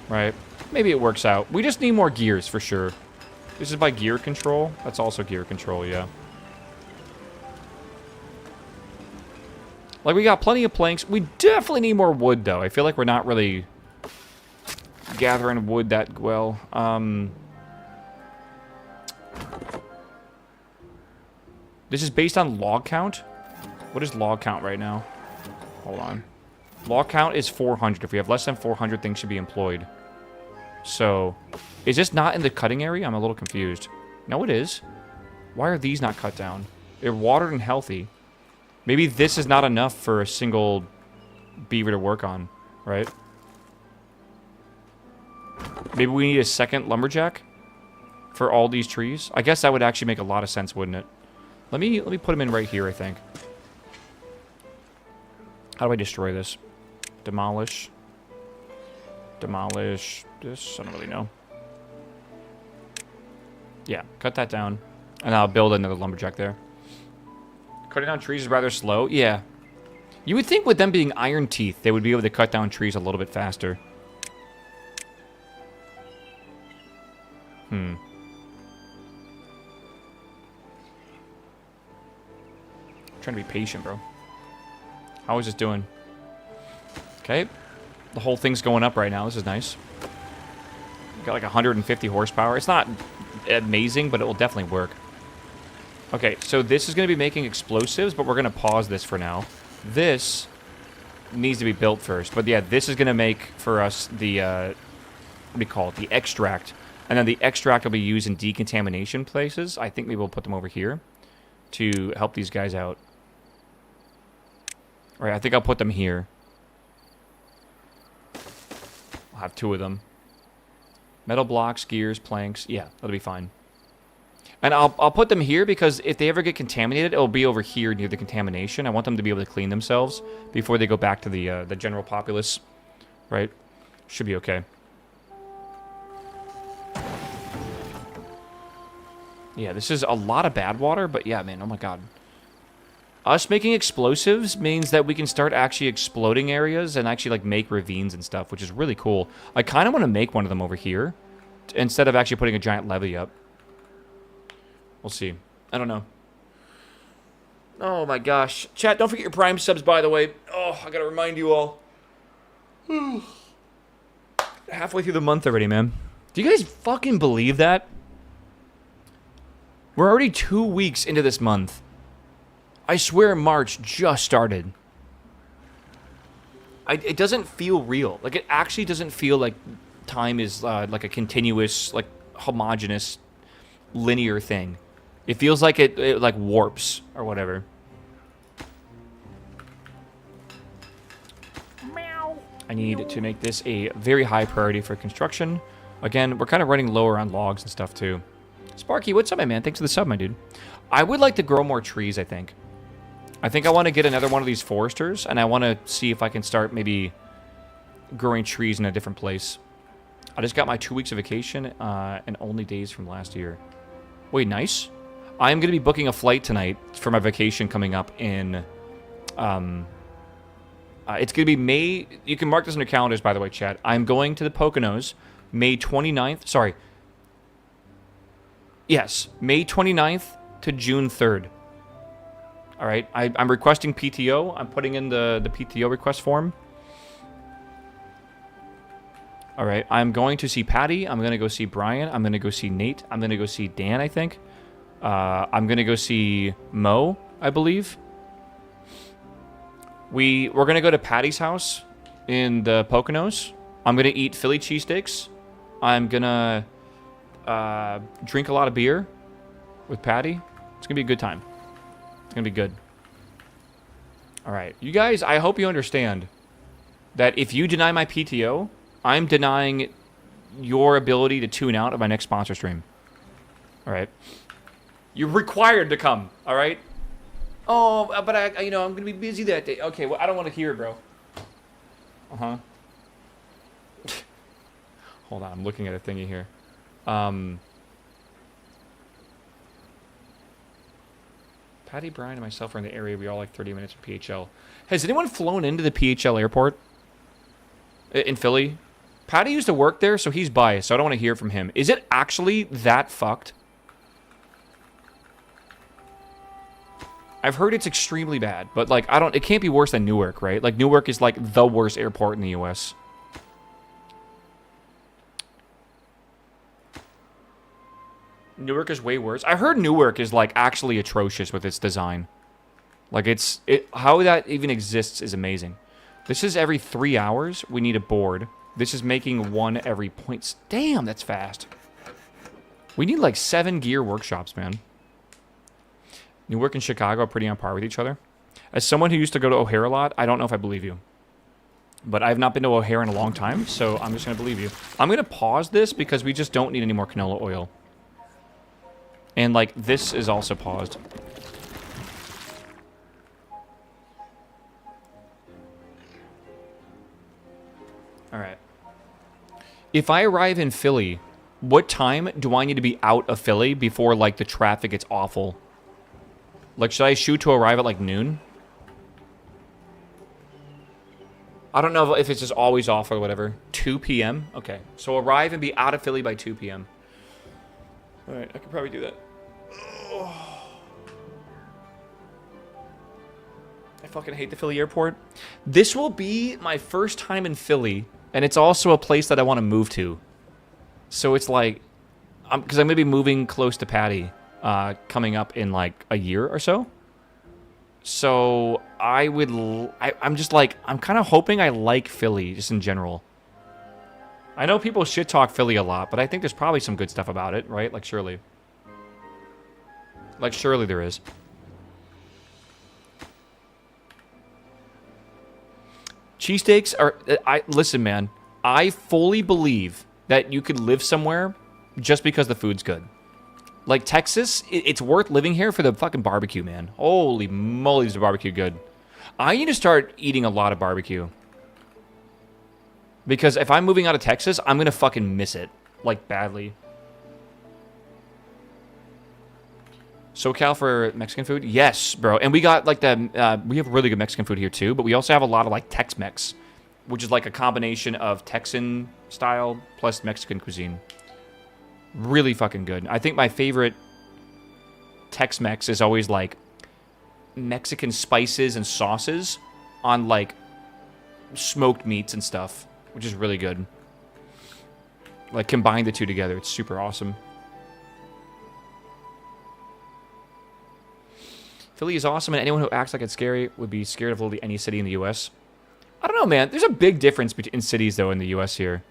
Right. Maybe it works out. We just need more gears, for sure. This is by gear control? That's also gear control, yeah. Like, we got plenty of planks. We definitely need more wood, though. I feel like we're not really gathering wood that well. This is based on log count? What is log count right now? Hold on. Log count is 400. If we have less than 400, things should be employed. So, is this not in the cutting area? I'm a little confused. No, it is. Why are these not cut down? They're watered and healthy. Maybe this is not enough for a single beaver to work on, right? Maybe we need a second lumberjack for all these trees. I guess that would actually make a lot of sense, wouldn't it? Let me put him in right here, I think. How do I destroy this? Demolish. Demolish this. I don't really know. Yeah, cut that down. And I'll build another lumberjack there. Cutting down trees is rather slow. Yeah. You would think with them being iron teeth, they would be able to cut down trees a little bit faster. Trying to be patient, bro. How is this doing? Okay. The whole thing's going up right now. This is nice. Got like 150 horsepower. It's not amazing, but it will definitely work. Okay, so this is going to be making explosives, but we're going to pause this for now. This needs to be built first. But yeah, this is going to make for us the, what do you call it? The extract. And then the extract will be used in decontamination places. I think maybe we'll put them over here to help these guys out. All right, I think I'll put them here. I'll have 2 of them. Metal blocks, gears, planks. Yeah, that'll be fine. And I'll put them here because if they ever get contaminated, it'll be over here near the contamination. I want them to be able to clean themselves before they go back to the general populace. Right? Should be okay. Yeah, this is a lot of bad water, but yeah, man, oh my god. Us making explosives means that we can start actually exploding areas and actually, like, make ravines and stuff, which is really cool. I kind of want to make one of them over here instead of actually putting a giant levee up. We'll see. I don't know. Oh my gosh. Chat, don't forget your Prime subs, by the way. Oh, I gotta remind you all. Halfway through the month already, man. Do you guys fucking believe that? We're already 2 weeks into this month. I swear March just started. It doesn't feel real. Like, it actually doesn't feel like time is like a continuous, like, homogeneous, linear thing. It feels like it like warps or whatever. Meow. I need to make this a very high priority for construction. Again, we're kind of running lower on logs and stuff too. Sparky, what's up, my man? Thanks for the sub, my dude. I would like to grow more trees, I think. I think I want to get another one of these foresters, and I want to see if I can start maybe growing trees in a different place. I just got my 2 weeks of vacation and only days from last year. Wait, nice. I'm going to be booking a flight tonight for my vacation coming up in... it's going to be May... You can mark this on your calendars, by the way, chat. I'm going to the Poconos May 29th. Sorry. Yes, May 29th to June 3rd. All right, I'm requesting PTO. I'm putting in the PTO request form. All right, I'm going to see Patty. I'm going to go see Brian. I'm going to go see Nate. I'm going to go see Dan, I think. I'm going to go see Mo, I believe. We're going to go to Patty's house in the Poconos. I'm going to eat Philly cheesesteaks. I'm going to drink a lot of beer with Patty. It's going to be a good time. It's going to be good. All right. You guys, I hope you understand that if you deny my PTO, I'm denying your ability to tune out of my next sponsor stream. All right. You're required to come. All right. Oh, but I'm going to be busy that day. Okay, well, I don't want to hear it, bro. Uh-huh. Hold on, I'm looking at a thingy here. Patty, Brian, and myself are in the area. We all like 30 minutes of PHL. Has anyone flown into the PHL airport in Philly? Patty used to work there, so he's biased, so I don't want to hear from him. Is it actually that fucked? I've heard it's extremely bad, but, like, it can't be worse than Newark, right? Like, Newark is, like, the worst airport in the U.S. Newark is way worse. I heard Newark is, like, actually atrocious with its design. Like, how that even exists is amazing. This is every 3 hours. We need a board. This is making one every point. Damn, that's fast. We need, like, 7 gear workshops, man. Newark and Chicago are pretty on par with each other. As someone who used to go to O'Hare a lot, I don't know if I believe you. But I've not been to O'Hare in a long time, so I'm just going to believe you. I'm going to pause this because we just don't need any more canola oil. And, like, this is also paused. Alright. If I arrive in Philly, what time do I need to be out of Philly before, like, the traffic gets awful? Like, should I shoot to arrive at, like, noon? I don't know if it's just always off or whatever. 2 p.m.? Okay. So arrive and be out of Philly by 2 p.m. Alright, I could probably do that. Oh. I fucking hate the Philly airport. This will be my first time in Philly, and it's also a place that I want to move to. So it's like... because I'm going to be moving close to Patty. Coming up in like a year or so. So I'm just like, I'm kind of hoping I like Philly just in general. I know people shit talk Philly a lot, but I think there's probably some good stuff about it, right? Like surely. Like surely there is. Cheesesteaks are, listen man, I fully believe that you could live somewhere just because the food's good. Like, Texas, it's worth living here for the fucking barbecue, man. Holy moly, is the barbecue good. I need to start eating a lot of barbecue. Because if I'm moving out of Texas, I'm going to fucking miss it. Like, badly. SoCal for Mexican food? Yes, bro. And we got, like, we have really good Mexican food here, too. But we also have a lot of, like, Tex-Mex. Which is, like, a combination of Texan style plus Mexican cuisine. Really fucking good. I think my favorite Tex-Mex is always, like, Mexican spices and sauces on, like, smoked meats and stuff, which is really good. Like, combine the two together. It's super awesome. Philly is awesome, and anyone who acts like it's scary would be scared of literally any city in the U.S. I don't know, man. There's a big difference in cities, though, in the U.S. here.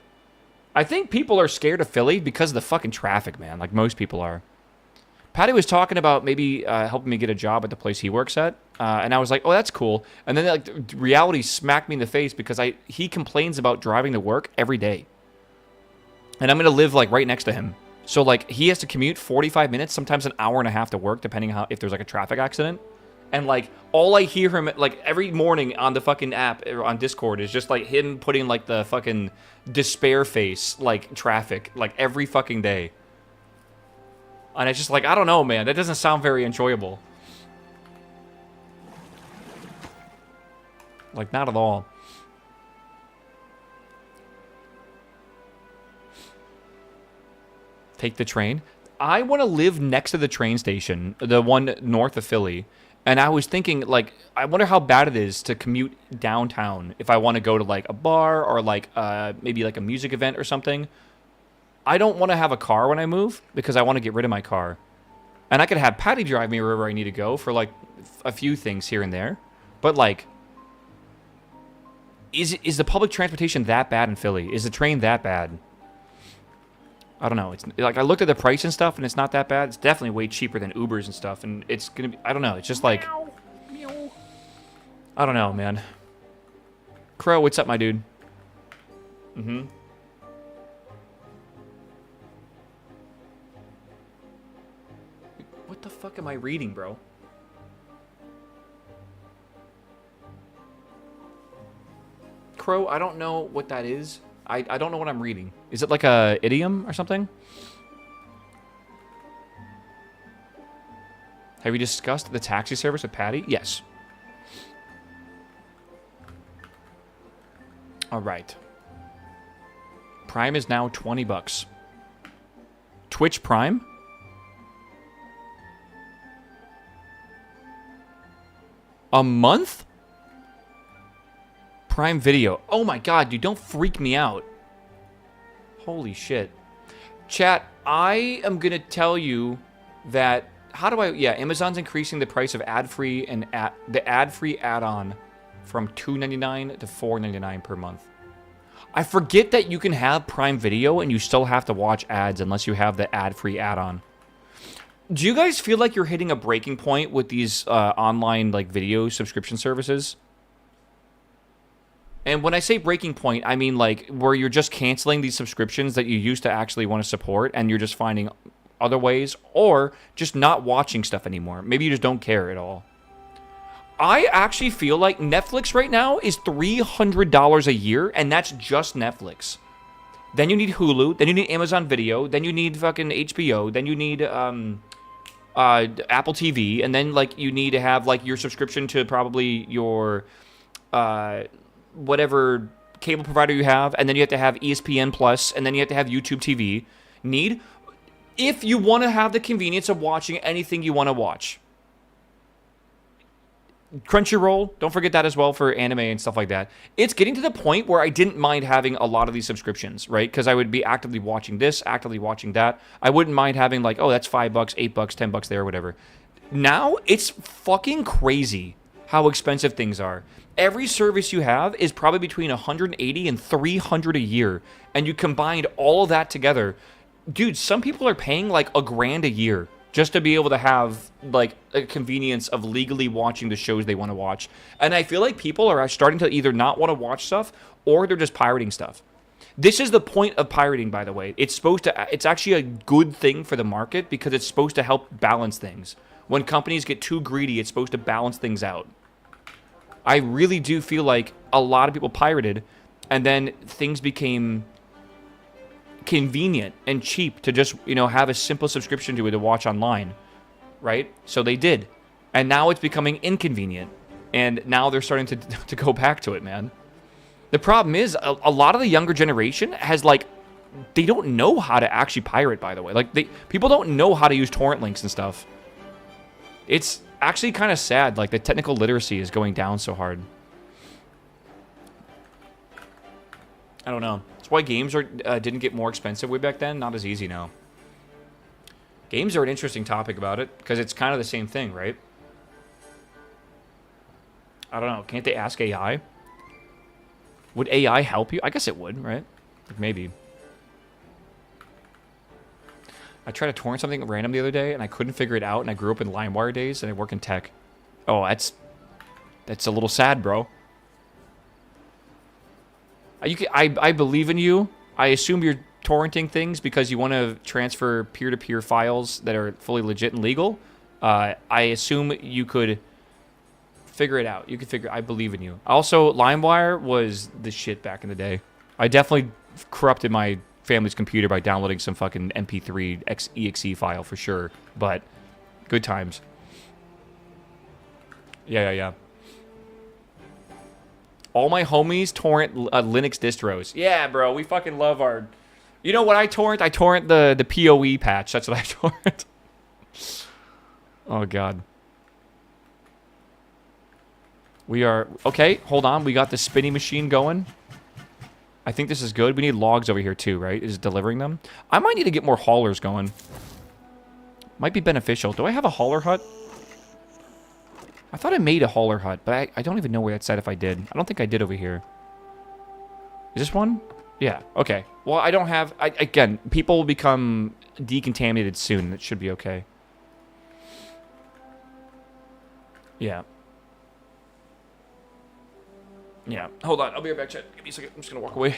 I think people are scared of Philly because of the fucking traffic, man. Like most people are. Patty was talking about maybe helping me get a job at the place he works at. And I was like, oh, that's cool. And then like reality smacked me in the face because he complains about driving to work every day. And I'm going to live like right next to him. So like he has to commute 45 minutes, sometimes an hour and a half to work, depending on if there's like a traffic accident. And, like, all I hear him, like, every morning on the fucking app, or on Discord, is just, like, him putting, like, the fucking despair face, like, traffic, like, every fucking day. And it's just, like, I don't know, man. That doesn't sound very enjoyable. Like, not at all. Take the train. I want to live next to the train station, the one north of Philly. And I was thinking, like, I wonder how bad it is to commute downtown if I want to go to, like, a bar or, like, maybe, like, a music event or something. I don't want to have a car when I move because I want to get rid of my car. And I could have Patty drive me wherever I need to go for, like, a few things here and there. But, like, is the public transportation that bad in Philly? Is the train that bad? I don't know. It's like I looked at the price and stuff, and it's not that bad. It's definitely way cheaper than Ubers and stuff, and it's gonna be. I don't know. It's just like I don't know, man. Crow, what's up, my dude? Mm-hmm. What the fuck am I reading, bro? Crow, I don't know what that is. I don't know what I'm reading. Is it like a idiom or something? Have you discussed the taxi service with Patty? Yes. All right. Prime is now $20. Twitch Prime? A month? Prime Video. Oh my god, dude, don't freak me out. Holy shit. Chat, I am gonna tell you that... How do I... Yeah, Amazon's increasing the price of ad-free and the ad-free add-on from $2.99 to $4.99 per month. I forget that you can have Prime Video and you still have to watch ads unless you have the ad-free add-on. Do you guys feel like you're hitting a breaking point with these online like video subscription services? And when I say breaking point, I mean like where you're just canceling these subscriptions that you used to actually want to support and you're just finding other ways or just not watching stuff anymore. Maybe you just don't care at all. I actually feel like Netflix right now is $300 a year and that's just Netflix. Then you need Hulu, then you need Amazon Video, then you need fucking HBO, then you need Apple TV, and then like you need to have like your subscription to probably your whatever cable provider you have, and then you have to have ESPN Plus, and then you have to have YouTube TV. If you want to have the convenience of watching anything you want to watch. Crunchyroll, don't forget that as well for anime and stuff like that. It's getting to the point where I didn't mind having a lot of these subscriptions, right? Because I would be actively watching this, actively watching that. I wouldn't mind having like, oh, that's $5, $8, $10 there, whatever. Now, it's fucking crazy how expensive things are. Every service you have is probably between $180 and $300 a year. And you combined all of that together. Dude, some people are paying like $1,000 a year just to be able to have like a convenience of legally watching the shows they want to watch. And I feel like people are starting to either not want to watch stuff or they're just pirating stuff. This is the point of pirating, by the way. It's actually a good thing for the market because it's supposed to help balance things. When companies get too greedy, it's supposed to balance things out. I really do feel like a lot of people pirated and then things became convenient and cheap to just, have a simple subscription to it to watch online, right? So they did. And now it's becoming inconvenient. And now they're starting to go back to it, man. The problem is a lot of the younger generation has they don't know how to actually pirate, by the way. People don't know how to use torrent links and stuff. It's actually kind of sad, the technical literacy is going down so hard. I don't know. That's why games didn't get more expensive way back then. Not as easy now. Games are an interesting topic about it, because it's kind of the same thing, right? I don't know. Can't they ask AI? Would AI help you? I guess it would, right? Maybe. I tried to torrent something random the other day, and I couldn't figure it out, and I grew up in LimeWire days, and I work in tech. Oh, that's a little sad, bro. I believe in you. I assume you're torrenting things because you want to transfer peer-to-peer files that are fully legit and legal. I assume you could figure it out. I believe in you. Also, LimeWire was the shit back in the day. I definitely corrupted my family's computer by downloading some fucking MP3 exe file for sure. But good times. Yeah. All my homies torrent Linux distros. Yeah, bro, we fucking love our... You know what I torrent? I torrent the PoE patch. That's what I torrent. Oh, God. We are... Okay, hold on. We got the spinning machine going. I think this is good. We need logs over here too, right? Is it delivering them? I might need to get more haulers going. Might be beneficial. Do I have a hauler hut? I thought I made a hauler hut, but I don't even know where that's at if I did. I don't think I did over here. Is this one? Yeah, okay. Well, I don't have... again, people will become decontaminated soon. It should be okay. Yeah. Yeah. Hold on. I'll be right back, chat. Give me a second. I'm just going to walk away.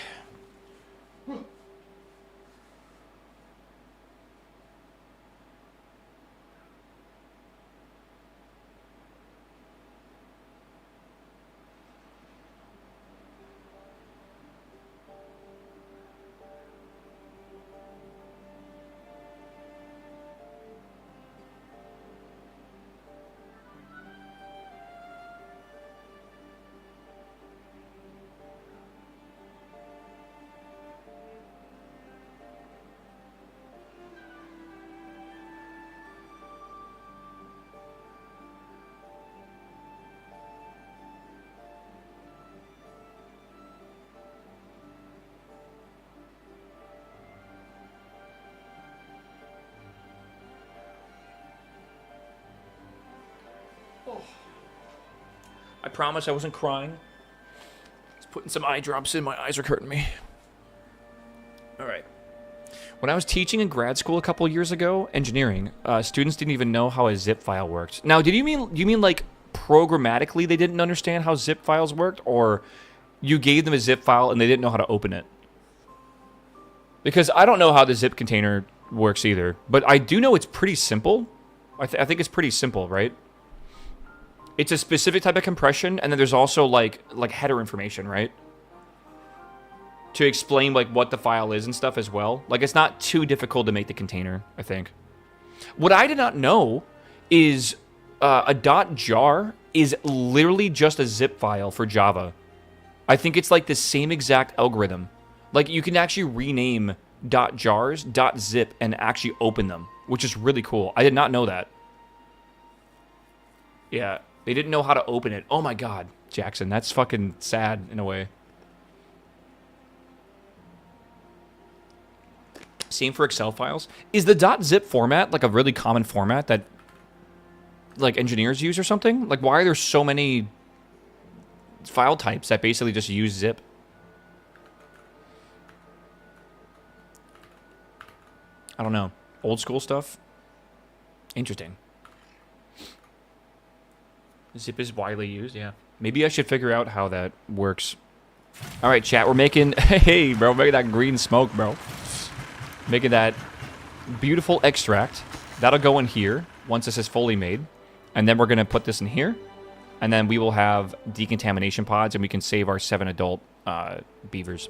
I promise I wasn't crying. Just putting some eye drops in. My eyes are hurting me. All right. When I was teaching in grad school a couple years ago, engineering, students didn't even know how a zip file worked. Now, do you mean like programmatically they didn't understand how zip files worked, or you gave them a zip file and they didn't know how to open it? Because I don't know how the zip container works either, but I do know it's pretty simple. I think it's pretty simple, right? It's a specific type of compression, and then there's also like header information, right? To explain like what the file is and stuff as well. Like, it's not too difficult to make the container, I think. What I did not know is a .jar is literally just a zip file for Java. I think it's like the same exact algorithm. Like, you can actually rename .jars, .zip, and actually open them, which is really cool. I did not know that. Yeah. They didn't know how to open it. Oh my god, Jackson, that's fucking sad in a way. Same for Excel files. Is the .zip format like a really common format that like engineers use or something? Like, why are there so many file types that basically just use zip? I don't know. Old school stuff? Interesting. Zip is widely used, yeah. Maybe I should figure out how that works. All right, chat, we're making... Hey, bro, making that green smoke, bro. Making that beautiful extract. That'll go in here once this is fully made. And then we're going to put this in here. And then we will have decontamination pods, and we can save our 7 adult beavers.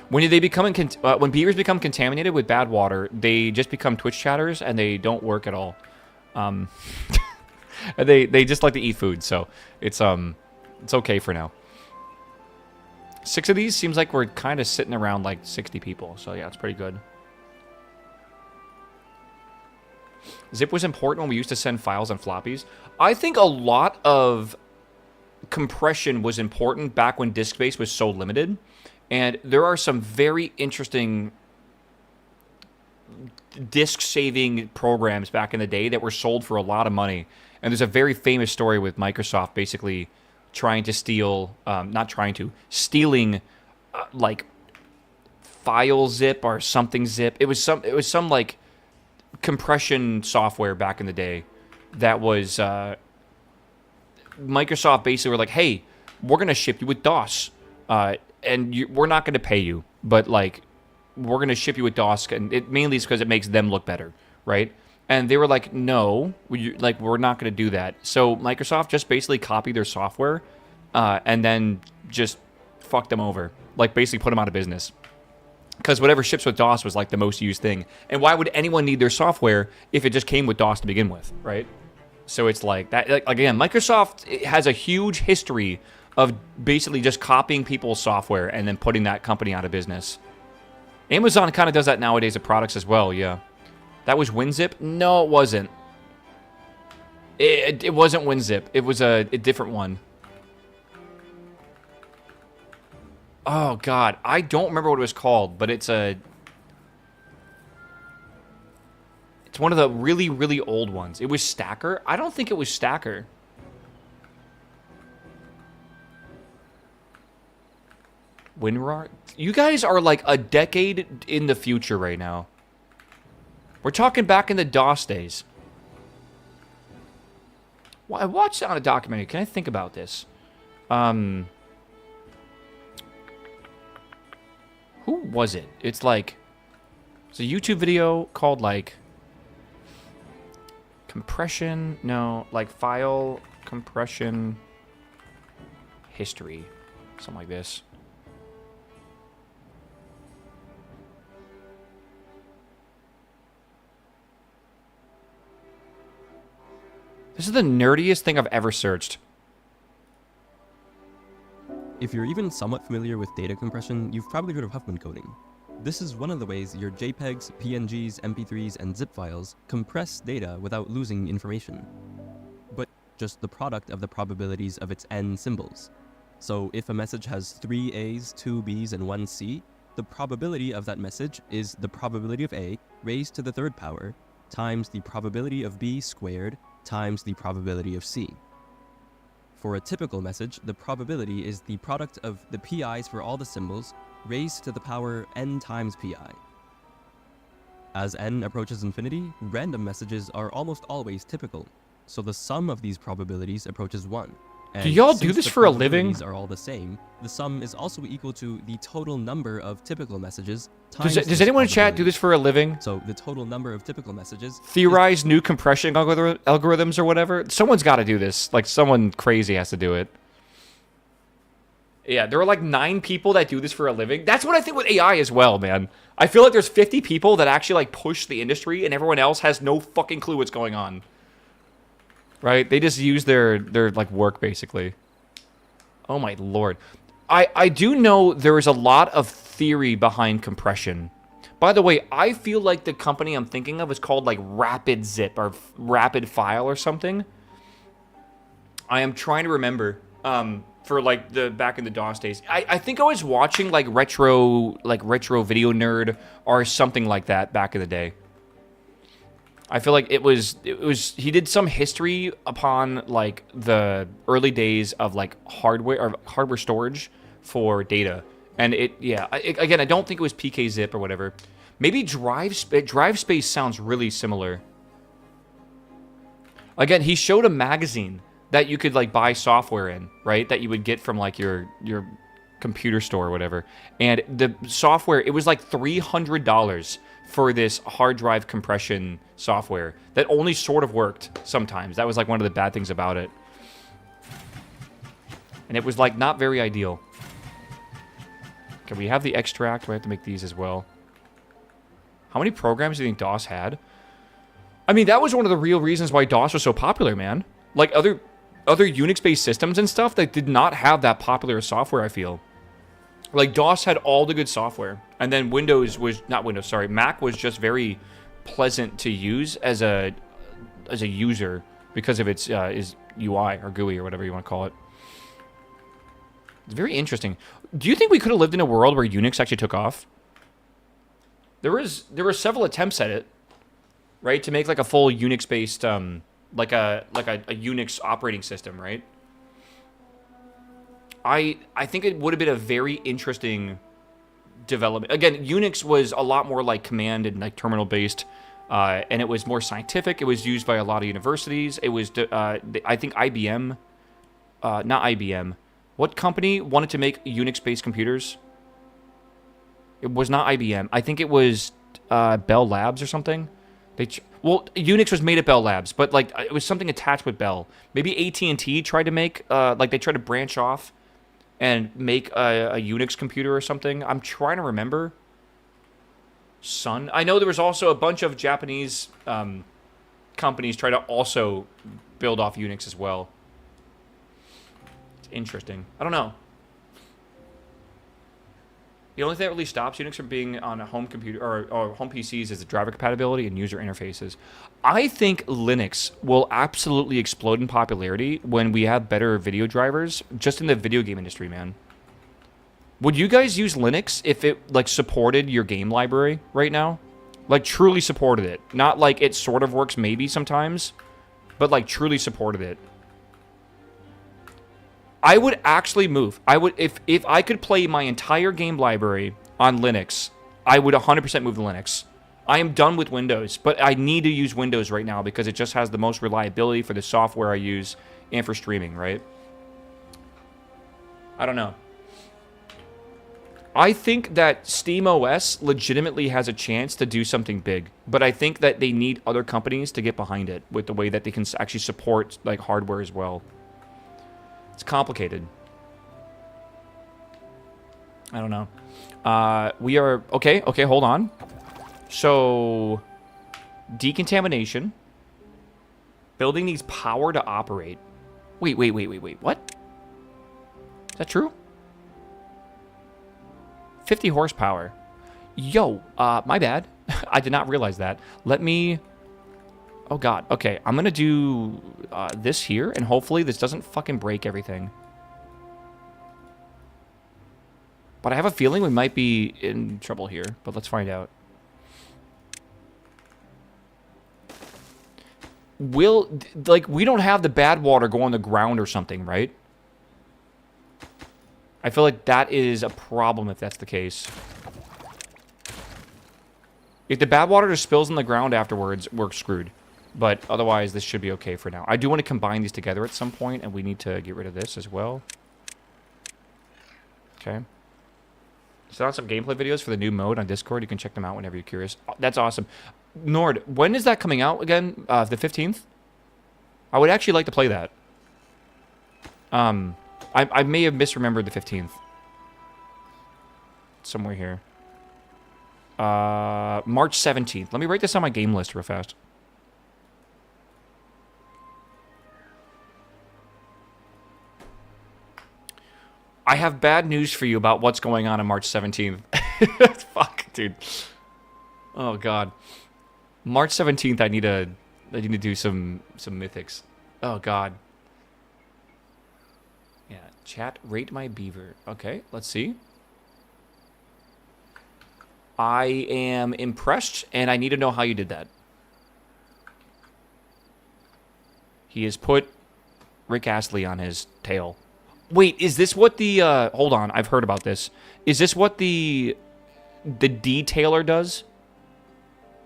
When beavers become contaminated with bad water, they just become Twitch chatters, and they don't work at all. They just like to eat food, so it's okay for now. 6 of these seems like we're kind of sitting around like 60 people, so yeah, it's pretty good. Zip was important when we used to send files on floppies. I think a lot of compression was important back when disk space was so limited, and there are some very interesting disk-saving programs back in the day that were sold for a lot of money. And there's a very famous story with Microsoft basically trying to steal, stealing like file zip or something zip. It was some like compression software back in the day that was Microsoft basically were like, hey, we're gonna ship you with DOS, and we're not gonna pay you, but like we're gonna ship you with DOS, and it mainly is because it makes them look better, right? And they were like, no, we're not going to do that. So Microsoft just basically copied their software and then just fucked them over. Like, basically put them out of business. Because whatever ships with DOS was, like, the most used thing. And why would anyone need their software if it just came with DOS to begin with, right? So it's like, that. Like, again, Microsoft has a huge history of basically just copying people's software and then putting that company out of business. Amazon kind of does that nowadays with products as well, yeah. That was WinZip? No, it wasn't. It wasn't WinZip. It was a different one. Oh God, I don't remember what it was called, but it's one of the really, really old ones. It was Stacker. I don't think it was Stacker. WinRAR? You guys are like a decade in the future right now. We're talking back in the DOS days. Well, I watched it on a documentary. Can I think about this? Who was it? It's like... It's a YouTube video called like... Compression... No, like file compression history. Something like this. This is the nerdiest thing I've ever searched. If you're even somewhat familiar with data compression, you've probably heard of Huffman coding. This is one of the ways your JPEGs, PNGs, MP3s, and zip files compress data without losing information. But just the product of the probabilities of its n symbols. So if a message has 3 A's, 2 B's, and 1 C, the probability of that message is the probability of A raised to the third power times the probability of B squared times the probability of C. For a typical message, the probability is the product of the PIs for all the symbols raised to the power n times PI. As n approaches infinity, random messages are almost always typical, so the sum of these probabilities approaches 1. Do y'all do this for a living? These are all the same. The sum is also equal to the total number of typical messages times Does anyone in chat do this for a living? So the total number of typical messages Theorize new compression algorithms or whatever? Someone's got to do this. Like, someone crazy has to do it. Yeah, there are like 9 people that do this for a living. That's what I think with AI as well, man. I feel like there's 50 people that actually like push the industry and everyone else has no fucking clue what's going on. Right? They just use their like work basically. Oh my lord. I do know there is a lot of theory behind compression. By the way, I feel like the company I'm thinking of is called like Rapid Zip or Rapid File or something. I am trying to remember for like the back in the DOS days. I think I was watching like retro video nerd or something like that back in the day. I feel like it was he did some history upon like the early days of like hardware storage for data, and again I don't think it was PKZip or whatever. Maybe drive space sounds really similar. Again, he showed a magazine that you could like buy software in, right? That you would get from like your computer store or whatever, and the software, it was like $300 for this hard drive compression software that only sort of worked sometimes. That was like one of the bad things about it. And it was like not very ideal. Okay, we have the extract. We have to make these as well. How many programs do you think DOS had? I mean, that was one of the real reasons why DOS was so popular, man. Like other Unix-based systems and stuff that did not have that popular software, I feel. Like, DOS had all the good software. And then Mac was just very pleasant to use as a user because of its UI or GUI or whatever you want to call it. It's very interesting. Do you think we could have lived in a world where Unix actually took off? There were several attempts at it, right? To make like a full Unix-based, like a Unix operating system, right? I think it would have been a very interesting development. Again, Unix was a lot more like command and like terminal based, and it was more scientific. It was used by a lot of universities. It was, I think IBM, not IBM. What company wanted to make Unix-based computers? It was not IBM. I think it was Bell Labs or something. Well, Unix was made at Bell Labs, but like it was something attached with Bell. Maybe AT&T tried to make, they tried to branch off and make a Unix computer or something. I'm trying to remember. Sun. I know there was also a bunch of Japanese companies try to also build off Unix as well. It's interesting. I don't know. The only thing that really stops Unix from being on a home computer or home PCs is the driver compatibility and user interfaces. I think Linux will absolutely explode in popularity when we have better video drivers, just in the video game industry, man. Would you guys use Linux if it, like, supported your game library right now? Like, truly supported it. Not like it sort of works maybe sometimes, but, like, truly supported it. I would actually move. I would, if I could play my entire game library on Linux, I would 100% move to Linux. I am done with Windows, but I need to use Windows right now because it just has the most reliability for the software I use and for streaming, right? I don't know. I think that SteamOS legitimately has a chance to do something big, but I think that they need other companies to get behind it with the way that they can actually support like hardware as well. It's complicated. I don't know. We are okay, hold on. So decontamination. Building needs power to operate. Wait, what? Is that true? 50 horsepower. Yo, my bad. I did not realize that. Let me... Oh, God. Okay, I'm going to do this here, and hopefully this doesn't fucking break everything. But I have a feeling we might be in trouble here, but let's find out. We don't have the bad water go on the ground or something, right? I feel like that is a problem if that's the case. If the bad water just spills on the ground afterwards, we're screwed. But otherwise, this should be okay for now. I do want to combine these together at some point, and we need to get rid of this as well. Okay. So on some gameplay videos for the new mode on Discord. You can check them out whenever you're curious. That's awesome. Nord, when is that coming out again? The 15th? I would actually like to play that. I may have misremembered the 15th. Somewhere here. March 17th. Let me write this on my game list real fast. I have bad news for you about what's going on March 17th. Fuck, dude. Oh, God. March 17th, I need to do some mythics. Oh, God. Yeah, chat, rate my beaver. Okay, let's see. I am impressed, and I need to know how you did that. He has put Rick Astley on his tail. Wait, is this what the, hold on, I've heard about this. Is this what the detailer does?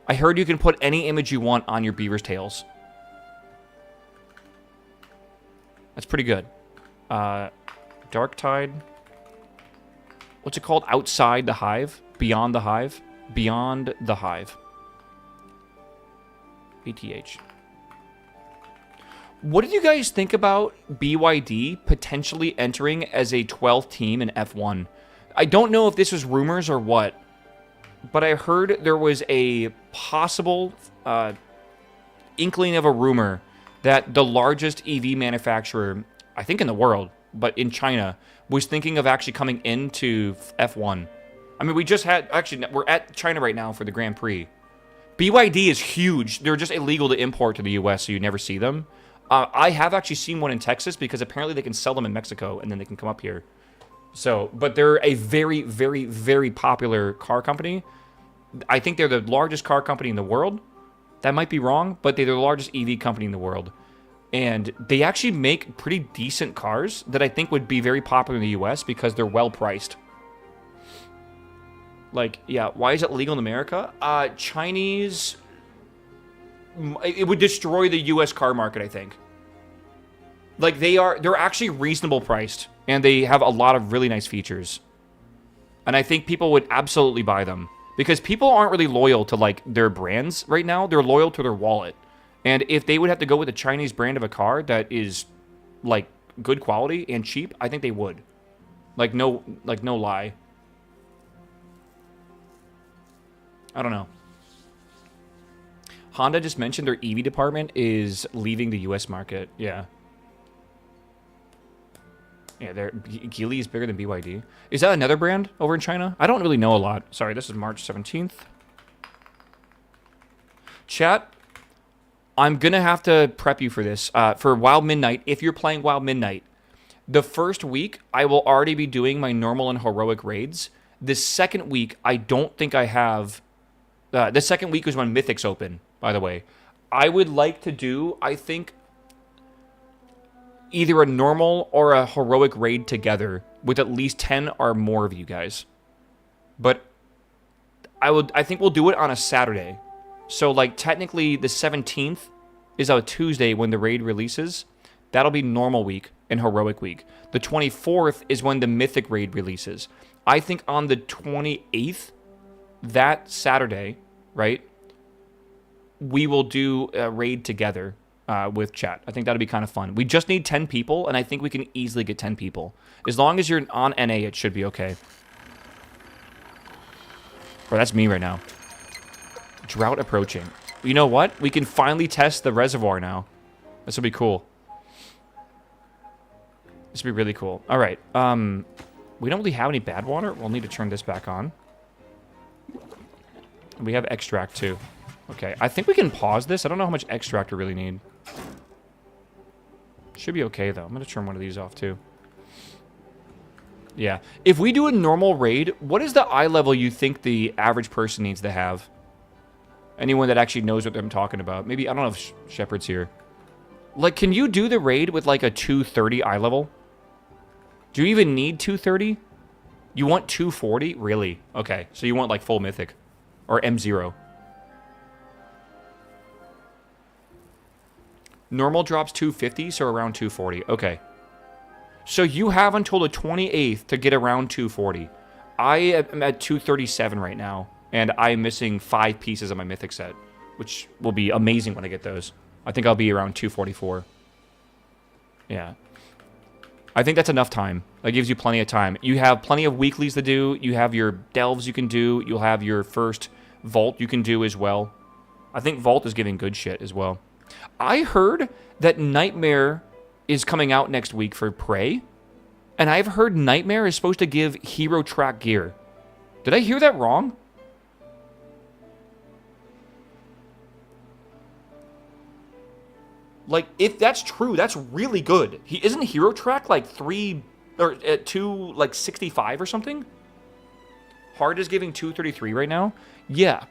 I heard you can put any image you want on your beaver's tails. That's pretty good. Dark Tide. What's it called? Outside the hive? Beyond the hive? Beyond the hive. BTH. What did you guys think about BYD potentially entering as a 12th team in F1? I don't know if this was rumors or what, but I heard there was a possible inkling of a rumor that the largest EV manufacturer, I think in the world, but in China, was thinking of actually coming into F1. I mean, we just had, actually, we're at China right now for the Grand Prix. BYD is huge. They're just illegal to import to the US, so you never see them. I have actually seen one in Texas because apparently they can sell them in Mexico and then they can come up here. So, but they're a very, very, very popular car company. I think they're the largest car company in the world. That might be wrong, but they're the largest EV company in the world. And they actually make pretty decent cars that I think would be very popular in the US because they're well priced. Like, yeah, why is it legal in America? Chinese... It would destroy the US car market, I think. Like, they're actually reasonable priced, and they have a lot of really nice features. And I think people would absolutely buy them. Because people aren't really loyal to, like, their brands right now. They're loyal to their wallet. And if they would have to go with a Chinese brand of a car that is, like, good quality and cheap, I think they would. No lie. I don't know. Honda just mentioned their EV department is leaving the US market. Yeah. Yeah, Geely is bigger than BYD. Is that another brand over in China? I don't really know a lot. Sorry, this is March 17th. Chat, I'm going to have to prep you for this. For Wild Midnight, if you're playing Wild Midnight, The first week, I will already be doing my normal and heroic raids. The second week, I don't think I have... the second week is when Mythics open, by the way. I would like to do, I think, either a normal or a heroic raid together with at least 10 or more of you guys. But I think we'll do it on a Saturday. So, like, technically, the 17th is a Tuesday when the raid releases. That'll be normal week and heroic week. The 24th is when the mythic raid releases. I think on the 28th, that Saturday, right, we will do a raid together with chat. I think that'll be kind of fun. We just need 10 people, and I think we can easily get 10 people. As long as you're on NA, it should be okay. Bro, that's me right now. Drought approaching. You know what? We can finally test the reservoir now. This will be cool. This will be really cool. All right. We don't really have any bad water. We'll need to turn this back on. We have extract too. Okay. I think we can pause this. I don't know how much extract we really need. Should be okay though. I'm going to turn one of these off too. Yeah. If we do a normal raid, what is the eye level you think the average person needs to have? Anyone that actually knows what I'm talking about. Maybe, I don't know if Shepard's here. Like, can you do the raid with like a 230 eye level? Do you even need 230? You want 240? Really? Okay. So you want like full mythic. Or M0. Normal drops 250, so around 240. Okay. So you have until the 28th to get around 240. I am at 237 right now. And I'm missing 5 pieces of my mythic set. Which will be amazing when I get those. I think I'll be around 244. Yeah. I think that's enough time. That gives you plenty of time. You have plenty of weeklies to do. You have your delves you can do. You'll have your first vault you can do as well. I think vault is giving good shit as well. I heard that Nightmare is coming out next week for Prey. And I've heard Nightmare is supposed to give hero track gear. Did I hear that wrong? Like, if that's true, that's really good. Isn't hero track like 3 or 2 like 65 or something? Hard is giving 233 right now. Yeah.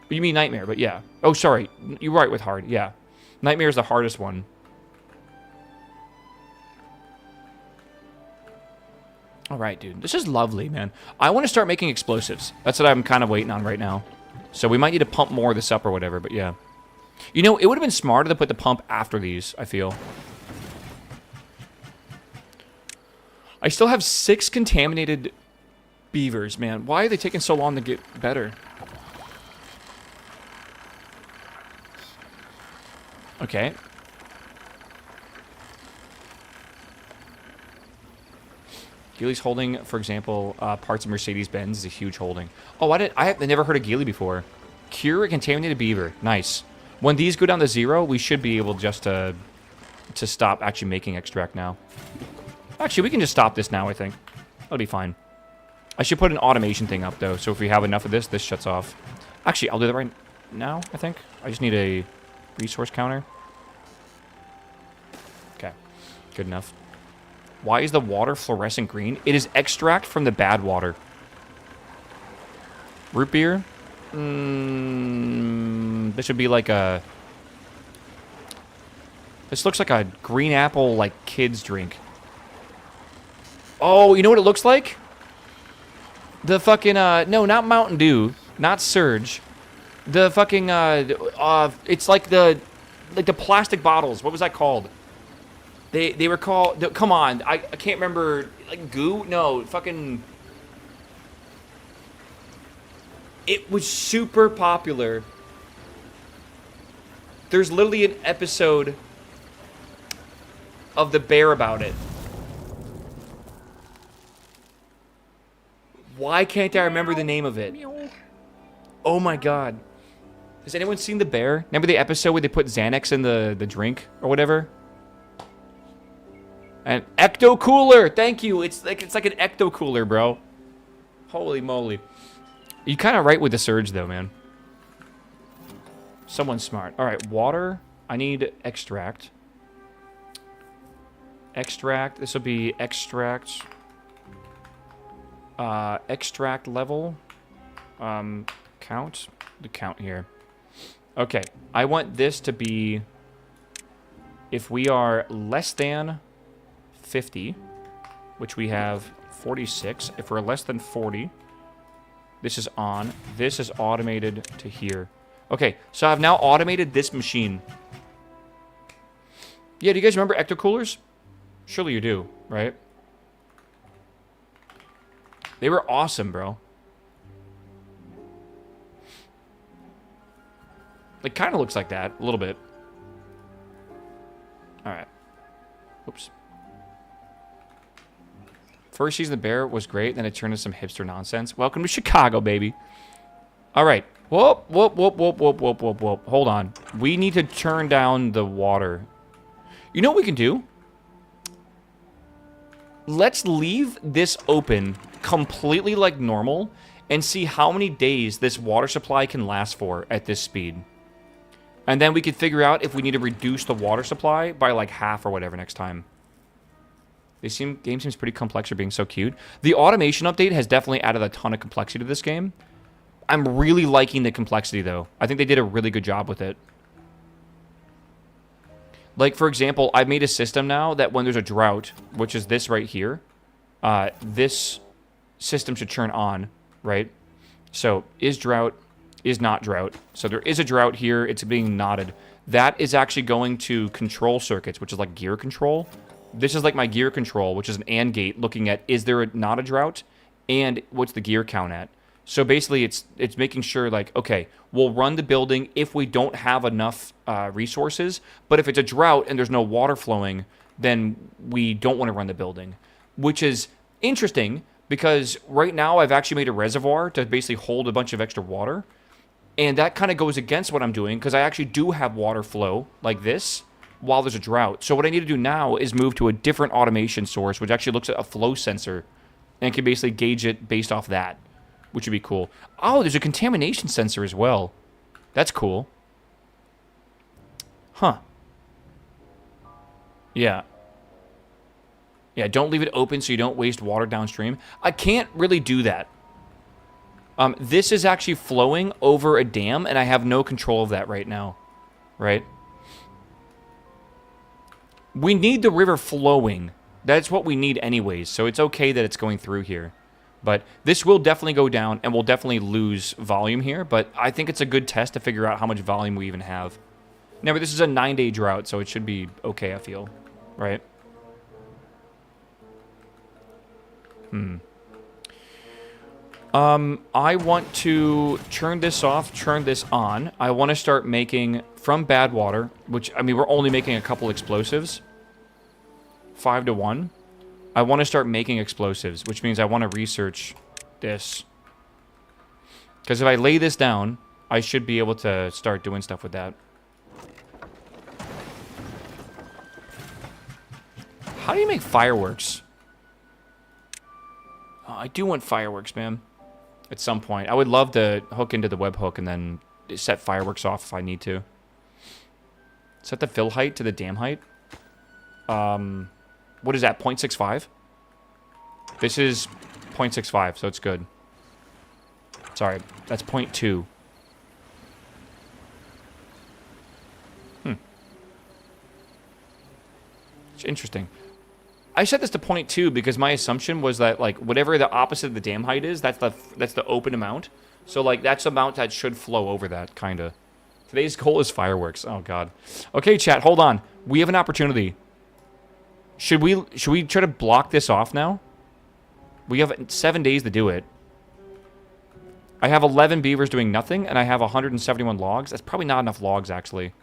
You mean Nightmare, but yeah. Oh, sorry. You're right with hard. Yeah. Nightmare is the hardest one. All right, dude. This is lovely, man. I want to start making explosives. That's what I'm kind of waiting on right now. So we might need to pump more of this up or whatever, but yeah. You know, it would have been smarter to put the pump after these, I feel. I still have 6 contaminated beavers, man. Why are they taking so long to get better? Okay. Geely's holding, for example, parts of Mercedes-Benz is a huge holding. Oh, I never heard of Geely before. Cure a contaminated beaver. Nice. When these go down to 0, we should be able just to stop actually making extract now. Actually, we can just stop this now, I think. That'll be fine. I should put an automation thing up, though, so if we have enough of this, this shuts off. Actually, I'll do that right now, I think. I just need a resource counter. Okay, good enough. Why is the water fluorescent green? It is extract from the bad water. Root beer? This should be like a... This looks like a green apple, like, kids drink. Oh, you know what it looks like? The fucking, no, not Mountain Dew. Not Surge. The fucking, it's like the plastic bottles. What was that called? They were called, come on, I can't remember, like, goo? No, fucking... It was super popular. There's literally an episode of The Bear about it. Why can't I remember the name of it? Oh my god. Has anyone seen The Bear? Remember the episode where they put Xanax in the drink or whatever? An ecto cooler. Thank you. It's like an ecto cooler, bro. Holy moly. You kind of right with the surge though, man. Someone's smart. All right, water. I need extract. Extract. This will be extract. Extract level. Count. The count here. Okay. I want this to be... If we are less than 50, which we have 46. If we're less than 40, this is on. This is automated to here. Okay, so I've now automated this machine. Yeah, do you guys remember ecto coolers? Surely you do, right? They were awesome, bro. It kind of looks like that, a little bit. Alright. Oops. First season of The Bear was great, then it turned into some hipster nonsense. Welcome to Chicago, baby. Alright. Whoop, whoop, whoop, whoop, whoop, whoop, whoop, whoop. Hold on. We need to turn down the water. You know what we can do? Let's leave this open completely like normal and see how many days this water supply can last for at this speed. And then we could figure out if we need to reduce the water supply by like half or whatever next time. Game seems pretty complex for being so cute. The automation update has definitely added a ton of complexity to this game. I'm really liking the complexity, though. I think they did a really good job with it. Like, for example, I've made a system now that when there's a drought, which is this right here, this system should turn on, right? So, is drought, is not drought. So there is a drought here. It's being knotted. That is actually going to control circuits, which is like gear control. This is like my gear control, which is an AND gate looking at is there not a drought and what's the gear count at. So basically it's making sure like, okay, we'll run the building if we don't have enough resources. But if it's a drought and there's no water flowing, then we don't want to run the building, which is interesting because right now I've actually made a reservoir to basically hold a bunch of extra water. And that kind of goes against what I'm doing because I actually do have water flow like this while there's a drought. So what I need to do now is move to a different automation source, which actually looks at a flow sensor and can basically gauge it based off that, which would be cool. Oh, there's a contamination sensor as well. That's cool. Huh. Yeah. Yeah, don't leave it open so you don't waste water downstream. I can't really do that. This is actually flowing over a dam, and I have no control of that right now. Right? We need the river flowing. That's what we need anyways, so it's okay that it's going through here. But this will definitely go down, and we'll definitely lose volume here, but I think it's a good test to figure out how much volume we even have. Now, this is a 9-day drought, so it should be okay, I feel. Right? I want to turn this off, turn this on. I want to start making, from bad water, which, I mean, we're only making a couple explosives. 5 to 1. I want to start making explosives, which means I want to research this. Because if I lay this down, I should be able to start doing stuff with that. How do you make fireworks? Oh, I do want fireworks, man. At some point. I would love to hook into the webhook and then set fireworks off if I need to. Set the fill height to the dam height. What is that, 0.65? This is 0.65, so it's good. Sorry, that's 0.2. It's interesting. I set this to 0.2 because my assumption was that, like, whatever the opposite of the dam height is, that's the open amount. So, like, that's the amount that should flow over that, kind of. Today's goal is fireworks. Oh, God. Okay, chat, hold on. We have an opportunity. Should we try to block this off now? We have 7 days to do it. I have 11 beavers doing nothing, and I have 171 logs. That's probably not enough logs, actually.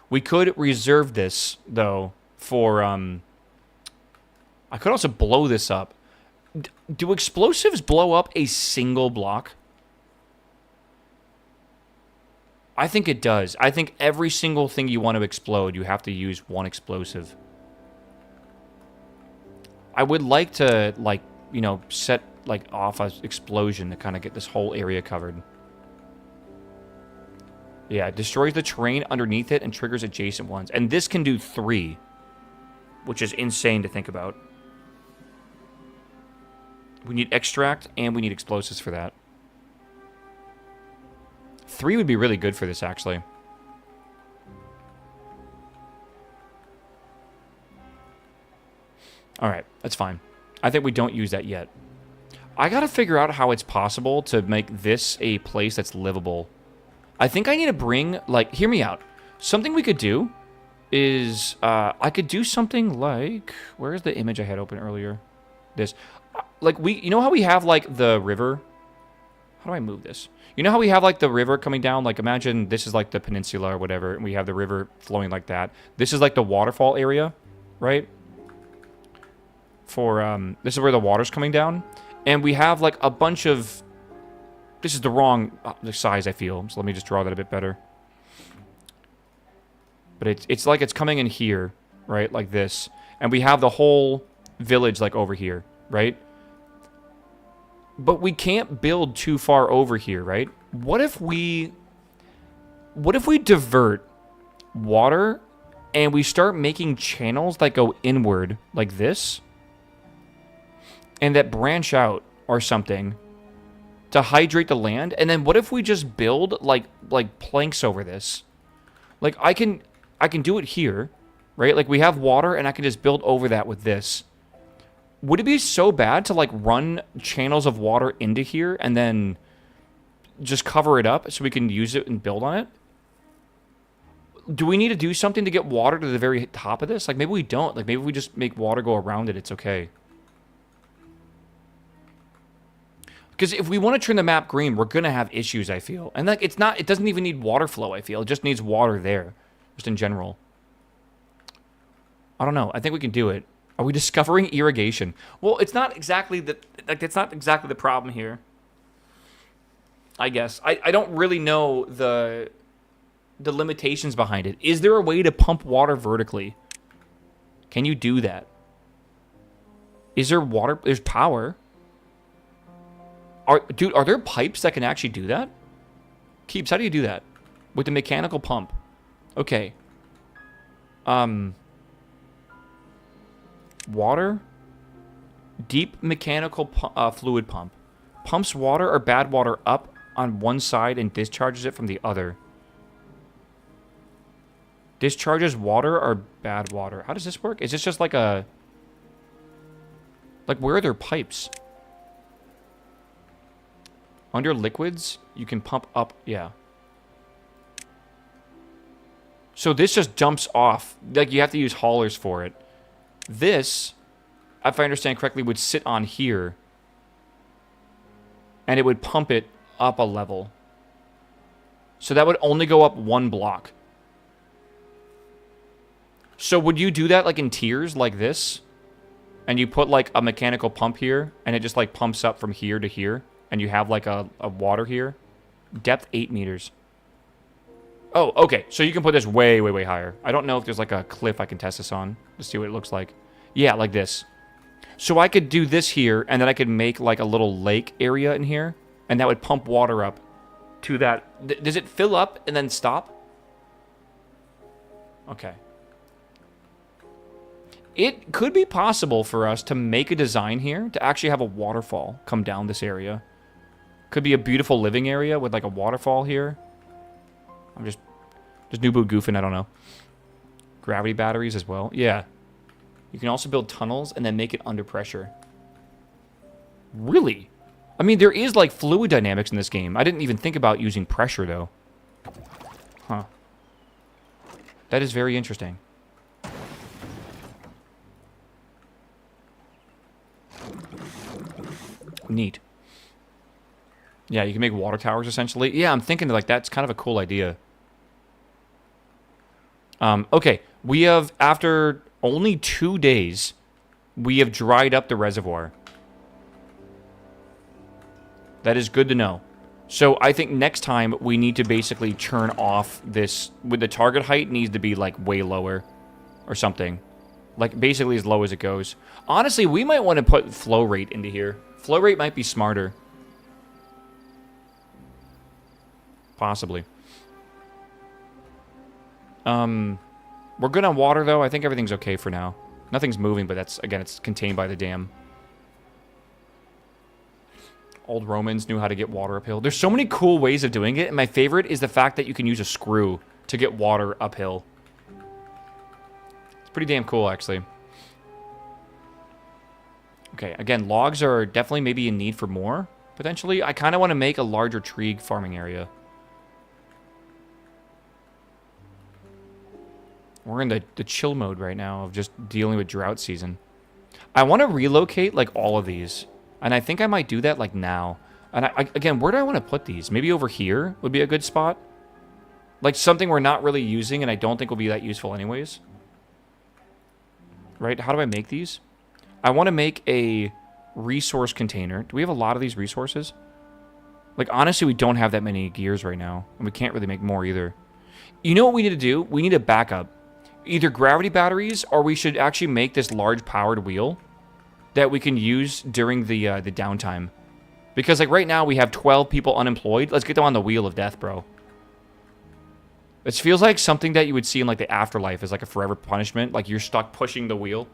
We could reserve this, though, for, I could also blow this up. Do explosives blow up a single block? I think it does. I think every single thing you want to explode, you have to use one explosive. I would like to, like, you know, set, like, off an explosion to kind of get this whole area covered. Yeah, it destroys the terrain underneath it and triggers adjacent ones. And this can do 3, which is insane to think about. We need extract, and we need explosives for that. 3 would be really good for this, actually. Alright, that's fine. I think we don't use that yet. I gotta figure out how it's possible to make this a place that's livable. I think I need to bring, like, hear me out. Something we could do is, I could do something like, where's the image I had open earlier? This. Like, you know how we have, like, the river? How do I move this? You know how we have, like, the river coming down? Like, imagine this is, like, the peninsula or whatever, and we have the river flowing like that. This is, like, the waterfall area, right? This is where the water's coming down. And we have, like, a bunch of... This is the wrong size, I feel. So let me just draw that a bit better. But it's like it's coming in here, right? Like this. And we have the whole village, like, over here, right? But we can't build too far over here, right? What if we divert water and we start making channels that go inward, like this? And that branch out or something to hydrate the land. And then what if we just build like planks over this? Like I can do it here, right? Like we have water and I can just build over that with this. Would it be so bad to like run channels of water into here and then just cover it up so we can use it and build on it? Do we need to do something to get water to the very top of this? Like maybe we don't. Like maybe we just make water go around it. It's okay. Because if we want to turn the map green, we're going to have issues, I feel. And like it doesn't even need water flow, I feel. It just needs water there, just in general. I don't know. I think we can do it. Are we discovering irrigation? Well, it's not exactly the problem here. I guess. I don't really know the limitations behind it. Is there a way to pump water vertically? Can you do that? Is there water? There's power. Dude, are there pipes that can actually do that? Keeps, how do you do that? With the mechanical pump. Okay. Water? Deep mechanical fluid pump. Pumps water or bad water up on one side and discharges it from the other. Discharges water or bad water. How does this work? Is this just like a... Like, where are there pipes? Under liquids, you can pump up, yeah. So this just jumps off. Like, you have to use haulers for it. This, if I understand correctly, would sit on here. And it would pump it up a level. So that would only go up one block. So would you do that, like, in tiers, like this? And you put, like, a mechanical pump here, and it just, like, pumps up from here to here? And you have, like, a water here. Depth 8 meters. Oh, okay. So you can put this way, way, way higher. I don't know if there's, like, a cliff I can test this on to see what it looks like. Yeah, like this. So I could do this here, and then I could make, like, a little lake area in here. And that would pump water up to that. Does it fill up and then stop? Okay. It could be possible for us to make a design here to actually have a waterfall come down this area. Could be a beautiful living area with like a waterfall here. I'm just noob goofing, I don't know. Gravity batteries as well. Yeah. You can also build tunnels and then make it under pressure. Really? I mean, there is like fluid dynamics in this game. I didn't even think about using pressure though. Huh. That is very interesting. Neat. Yeah, you can make water towers, essentially. Yeah, I'm thinking, like, that's kind of a cool idea. Okay. We have, after only 2 days, we have dried up the reservoir. That is good to know. So, I think next time, we need to basically turn off this... With the target height, needs to be, like, way lower. Or something. Like, basically as low as it goes. Honestly, we might want to put flow rate into here. Flow rate might be smarter. Possibly. We're good on water, though. I think everything's okay for now. Nothing's moving, but that's, again, it's contained by the dam. Old Romans knew how to get water uphill. There's so many cool ways of doing it, and my favorite is the fact that you can use a screw to get water uphill. It's pretty damn cool, actually. Okay, again, logs are definitely maybe in need for more, potentially. I kind of want to make a larger tree farming area. We're in the chill mode right now of just dealing with drought season. I want to relocate, like, all of these. And I think I might do that, like, now. And, again, where do I want to put these? Maybe over here would be a good spot. Like, something we're not really using and I don't think will be that useful anyways. Right? How do I make these? I want to make a resource container. Do we have a lot of these resources? Like, honestly, we don't have that many gears right now. And we can't really make more either. You know what we need to do? We need a backup. Either gravity batteries, or we should actually make this large powered wheel that we can use during the downtime. Because, like, right now we have 12 people unemployed. Let's get them on the wheel of death, bro. It feels like something that you would see in, like, the afterlife as, like, a forever punishment. Like, you're stuck pushing the wheel.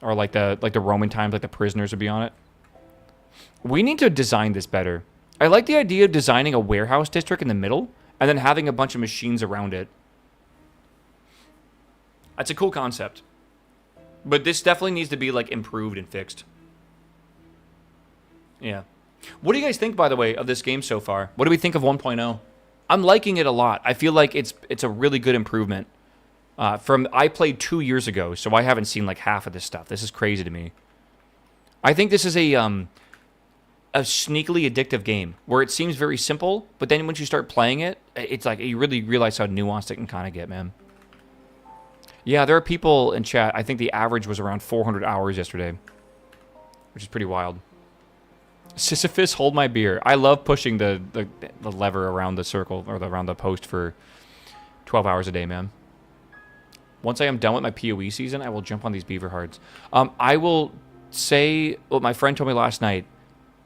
Or, like the Roman times, like, the prisoners would be on it. We need to design this better. I like the idea of designing a warehouse district in the middle, and then having a bunch of machines around it. That's a cool concept. But this definitely needs to be, like, improved and fixed. Yeah. What do you guys think, by the way, of this game so far? What do we think of 1.0? I'm liking it a lot. I feel like it's a really good improvement. I played 2 years ago, so I haven't seen, like, half of this stuff. This is crazy to me. I think this is a sneakily addictive game, where it seems very simple, but then once you start playing it, it's like, you really realize how nuanced it can kind of get, man. Yeah, there are people in chat. I think the average was around 400 hours yesterday, which is pretty wild. Sisyphus, hold my beer. I love pushing the lever around the circle, or around the post for 12 hours a day, man. Once I am done with my PoE season, I will jump on these beaver hearts. I will say what my friend told me last night.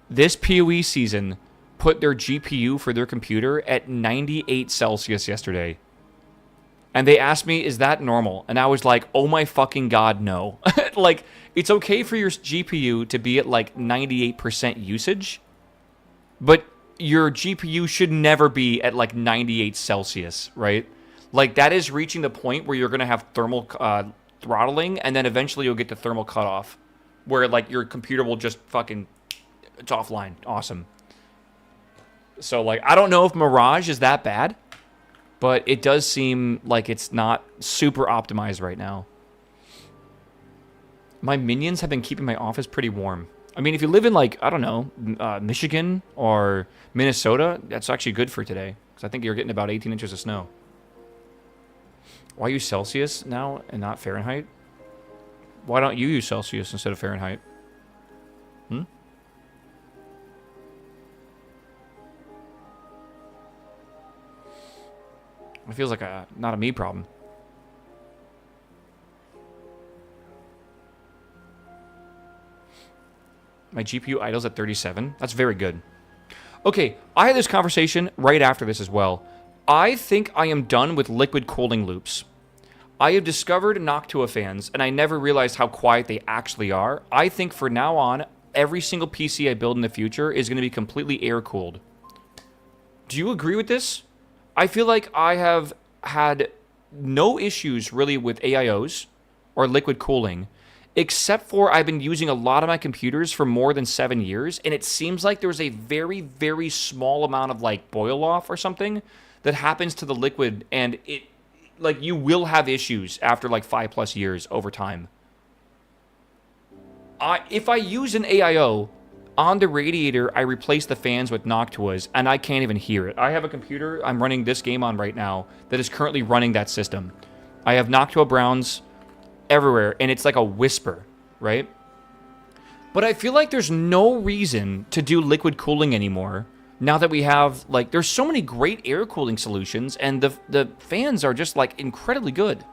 This PoE season put their GPU for their computer at 98 Celsius yesterday. And they asked me, is that normal? And I was like, oh my fucking god, no. Like, it's okay for your GPU to be at, like, 98% usage, but your GPU should never be at, like, 98 Celsius, right? Like, that is reaching the point where you're going to have thermal throttling, and then eventually you'll get to thermal cutoff, where, like, your computer will just fucking, it's offline. Awesome. So, like, I don't know if Mirage is that bad, but it does seem like it's not super optimized right now. My minions have been keeping my office pretty warm. I mean, if you live in, like, I don't know, Michigan or Minnesota, that's actually good for today. Because I think you're getting about 18 inches of snow. Why use Celsius now and not Fahrenheit? Why don't you use Celsius instead of Fahrenheit? It feels like not a me problem. My GPU idles at 37. That's very good. Okay, I had this conversation right after this as well. I think I am done with liquid cooling loops. I have discovered Noctua fans, and I never realized how quiet they actually are. I think from now on, every single PC I build in the future is going to be completely air-cooled. Do you agree with this? I feel like I have had no issues really with AIOs or liquid cooling, except for I've been using a lot of my computers for more than 7 years, and it seems like there's a very, very small amount of, like, boil off or something that happens to the liquid, and it, like, you will have issues after, like, 5+ years over time. If I use an AIO, on the radiator, I replace the fans with Noctuas, and I can't even hear it. I have a computer I'm running this game on right now that is currently running that system. I have Noctua Browns everywhere, and it's like a whisper, right? But I feel like there's no reason to do liquid cooling anymore, now that we have, like, there's so many great air cooling solutions, and the fans are just, like, incredibly good.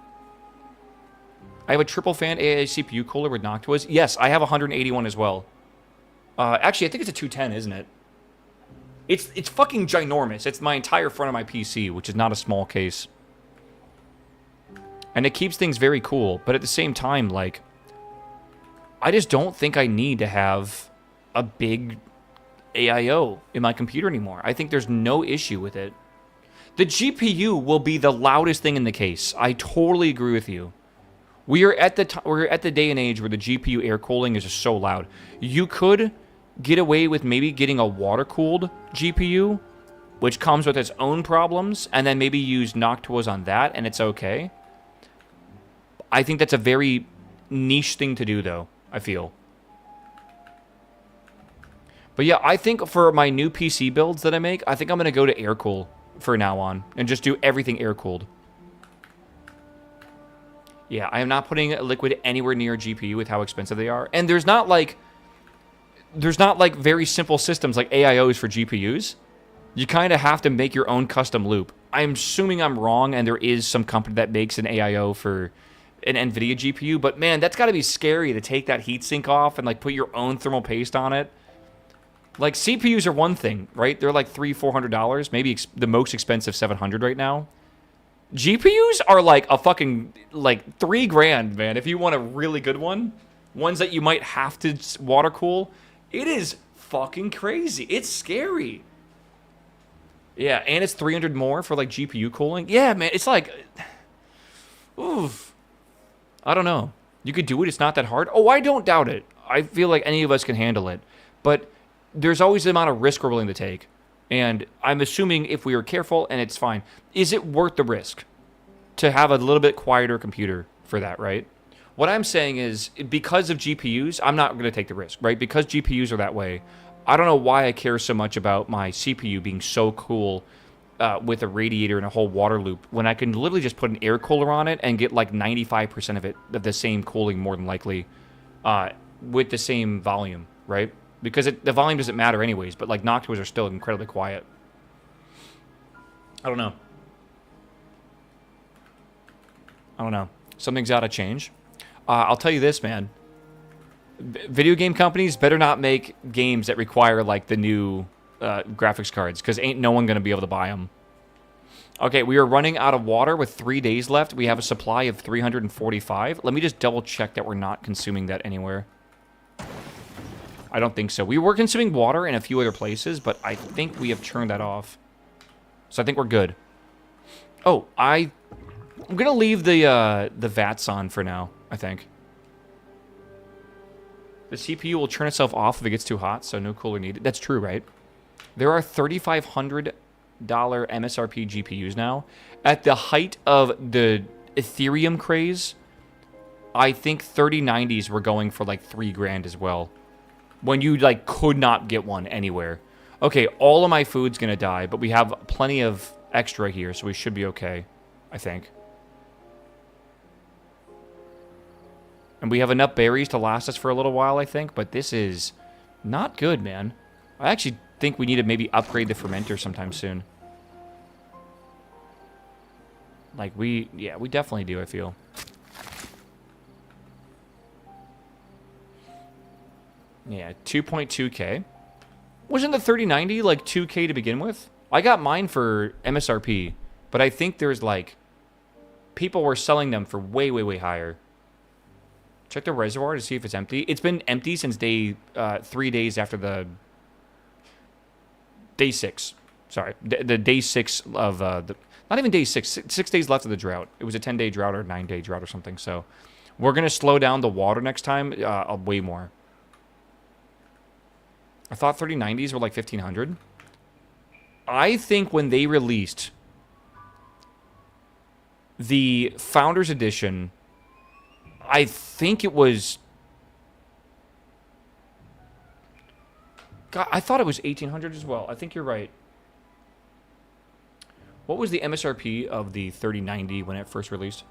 I have a triple fan AI CPU cooler with Noctuas. Yes, I have a 181 as well. Actually, I think it's a 210, isn't it? It's fucking ginormous. It's my entire front of my PC, which is not a small case. And it keeps things very cool. But at the same time, like, I just don't think I need to have a big AIO in my computer anymore. I think there's no issue with it. The GPU will be the loudest thing in the case. I totally agree with you. We're at the day and age where the GPU air cooling is just so loud. You could get away with maybe getting a water-cooled GPU, which comes with its own problems, and then maybe use Noctuas on that, and it's okay. I think that's a very niche thing to do, though, I feel. But yeah, I think for my new PC builds that I make, I think I'm going to go to air-cool for now on, and just do everything air-cooled. Yeah, I am not putting a liquid anywhere near a GPU with how expensive they are. And there's not like very simple systems like AIOs for GPUs. You kind of have to make your own custom loop. I'm assuming I'm wrong, and there is some company that makes an AIO for an NVIDIA GPU, but man, that's got to be scary to take that heatsink off and like put your own thermal paste on it. Like, CPUs are one thing, right? They're like $300-$400, maybe the most expensive $700 right now. GPUs are like a fucking, like, $3,000, man. If you want a really good one, ones that you might have to water cool, it is fucking crazy. It's scary. Yeah, and it's $300 more for, like, GPU cooling. Yeah, man, it's like, oof. I don't know. You could do it. It's not that hard. Oh, I don't doubt it. I feel like any of us can handle it. But there's always the amount of risk we're willing to take. And I'm assuming if we are careful and it's fine, is it worth the risk to have a little bit quieter computer for that, right? What I'm saying is, because of GPUs, I'm not going to take the risk, right? Because GPUs are that way, I don't know why I care so much about my CPU being so cool with a radiator and a whole water loop when I can literally just put an air cooler on it and get like 95% of the same cooling, more than likely, with the same volume, right? Because the volume doesn't matter anyways, but like Noctuas are still incredibly quiet. I don't know. Something's got to change. I'll tell you this, man. Video game companies better not make games that require like the new graphics cards, because ain't no one going to be able to buy them. Okay, we are running out of water with 3 days left. We have a supply of 345. Let me just double check that we're not consuming that anywhere. I don't think so. We were consuming water in a few other places, but I think we have turned that off. So I think we're good. Oh, I'm going to leave the VATs on for now, I think. The CPU will turn itself off if it gets too hot, so no cooler needed. That's true, right? There are $3,500 MSRP GPUs now. At the height of the Ethereum craze, I think 3090s were going for like $3,000 as well. When you like could not get one anywhere. Okay, all of my food's gonna die, but we have plenty of extra here, so we should be okay, I think. And we have enough berries to last us for a little while, I think, but this is not good, man. I actually think we need to maybe upgrade the fermenter sometime soon. Like, we definitely do, I feel. Yeah, 2.2K. Wasn't the 3090 like 2K to begin with? I got mine for MSRP, but I think there's like... people were selling them for way, way, way higher. Check the reservoir to see if it's empty. It's been empty since 3 days after the... Day 6. Sorry. The day 6 of... not even day 6. 6 days left of the drought. It was a 10-day drought or 9-day drought or something, so... We're going to slow down the water next time way more. I thought 3090s were like 1,500. I think when they released the Founders Edition, I think it was... God, I thought it was 1,800 as well. I think you're right. What was the MSRP of the 3090 when it first released?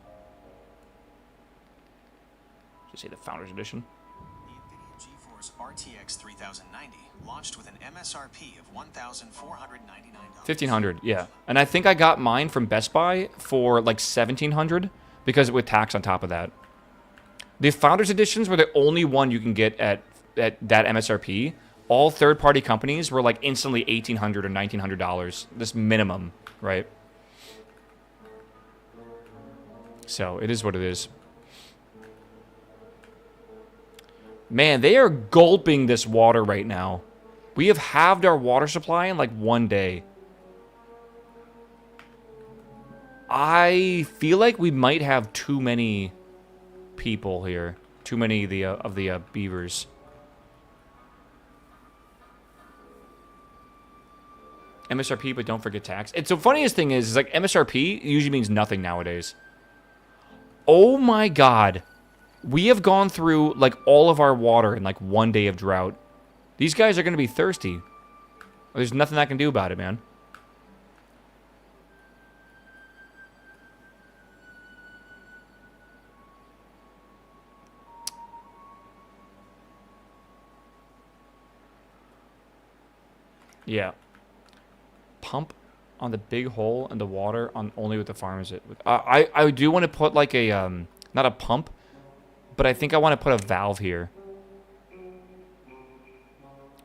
Just say the Founders Edition. RTX 3090 launched with an MSRP of $1,499. 1,500, yeah. And I think I got mine from Best Buy for like 1,700 because with tax on top of that. The Founders Editions were the only one you can get at that MSRP. All third-party companies were like instantly $1,800 or $1,900. This minimum, right? So, it is what it is. Man, they are gulping this water right now. We have halved our water supply in like 1 day. I feel like we might have too many people here. Too many of the beavers. MSRP, but don't forget tax. It's the funniest thing is like MSRP usually means nothing nowadays. Oh my god. We have gone through like all of our water in like 1 day of drought. These guys are going to be thirsty. There's nothing I can do about it, man. Yeah. Pump on the big hole in the water on only with the farmers. I do want to put like a not a pump, but I think I want to put a valve here.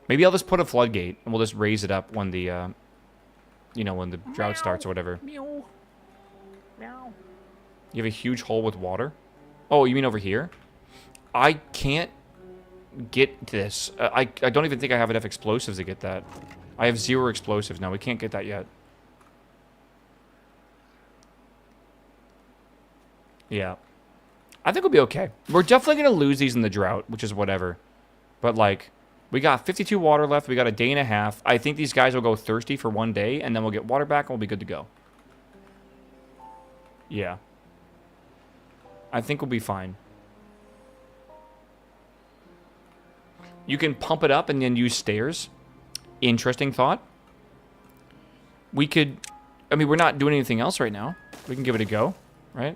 Maybe I'll just put a floodgate and we'll just raise it up when the you know, when the drought starts or whatever. Meow. Meow. You have a huge hole with water? Oh, you mean over here? I can't get this. I don't even think I have enough explosives to get that. I have 0 explosives now. We can't get that yet. Yeah. I think we'll be okay. We're definitely going to lose these in the drought, which is whatever. But, like, we got 52 water left. We got a day and a half. I think these guys will go thirsty for 1 day, and then we'll get water back, and we'll be good to go. Yeah. I think we'll be fine. You can pump it up and then use stairs. Interesting thought. We could... I mean, we're not doing anything else right now. We can give it a go, right?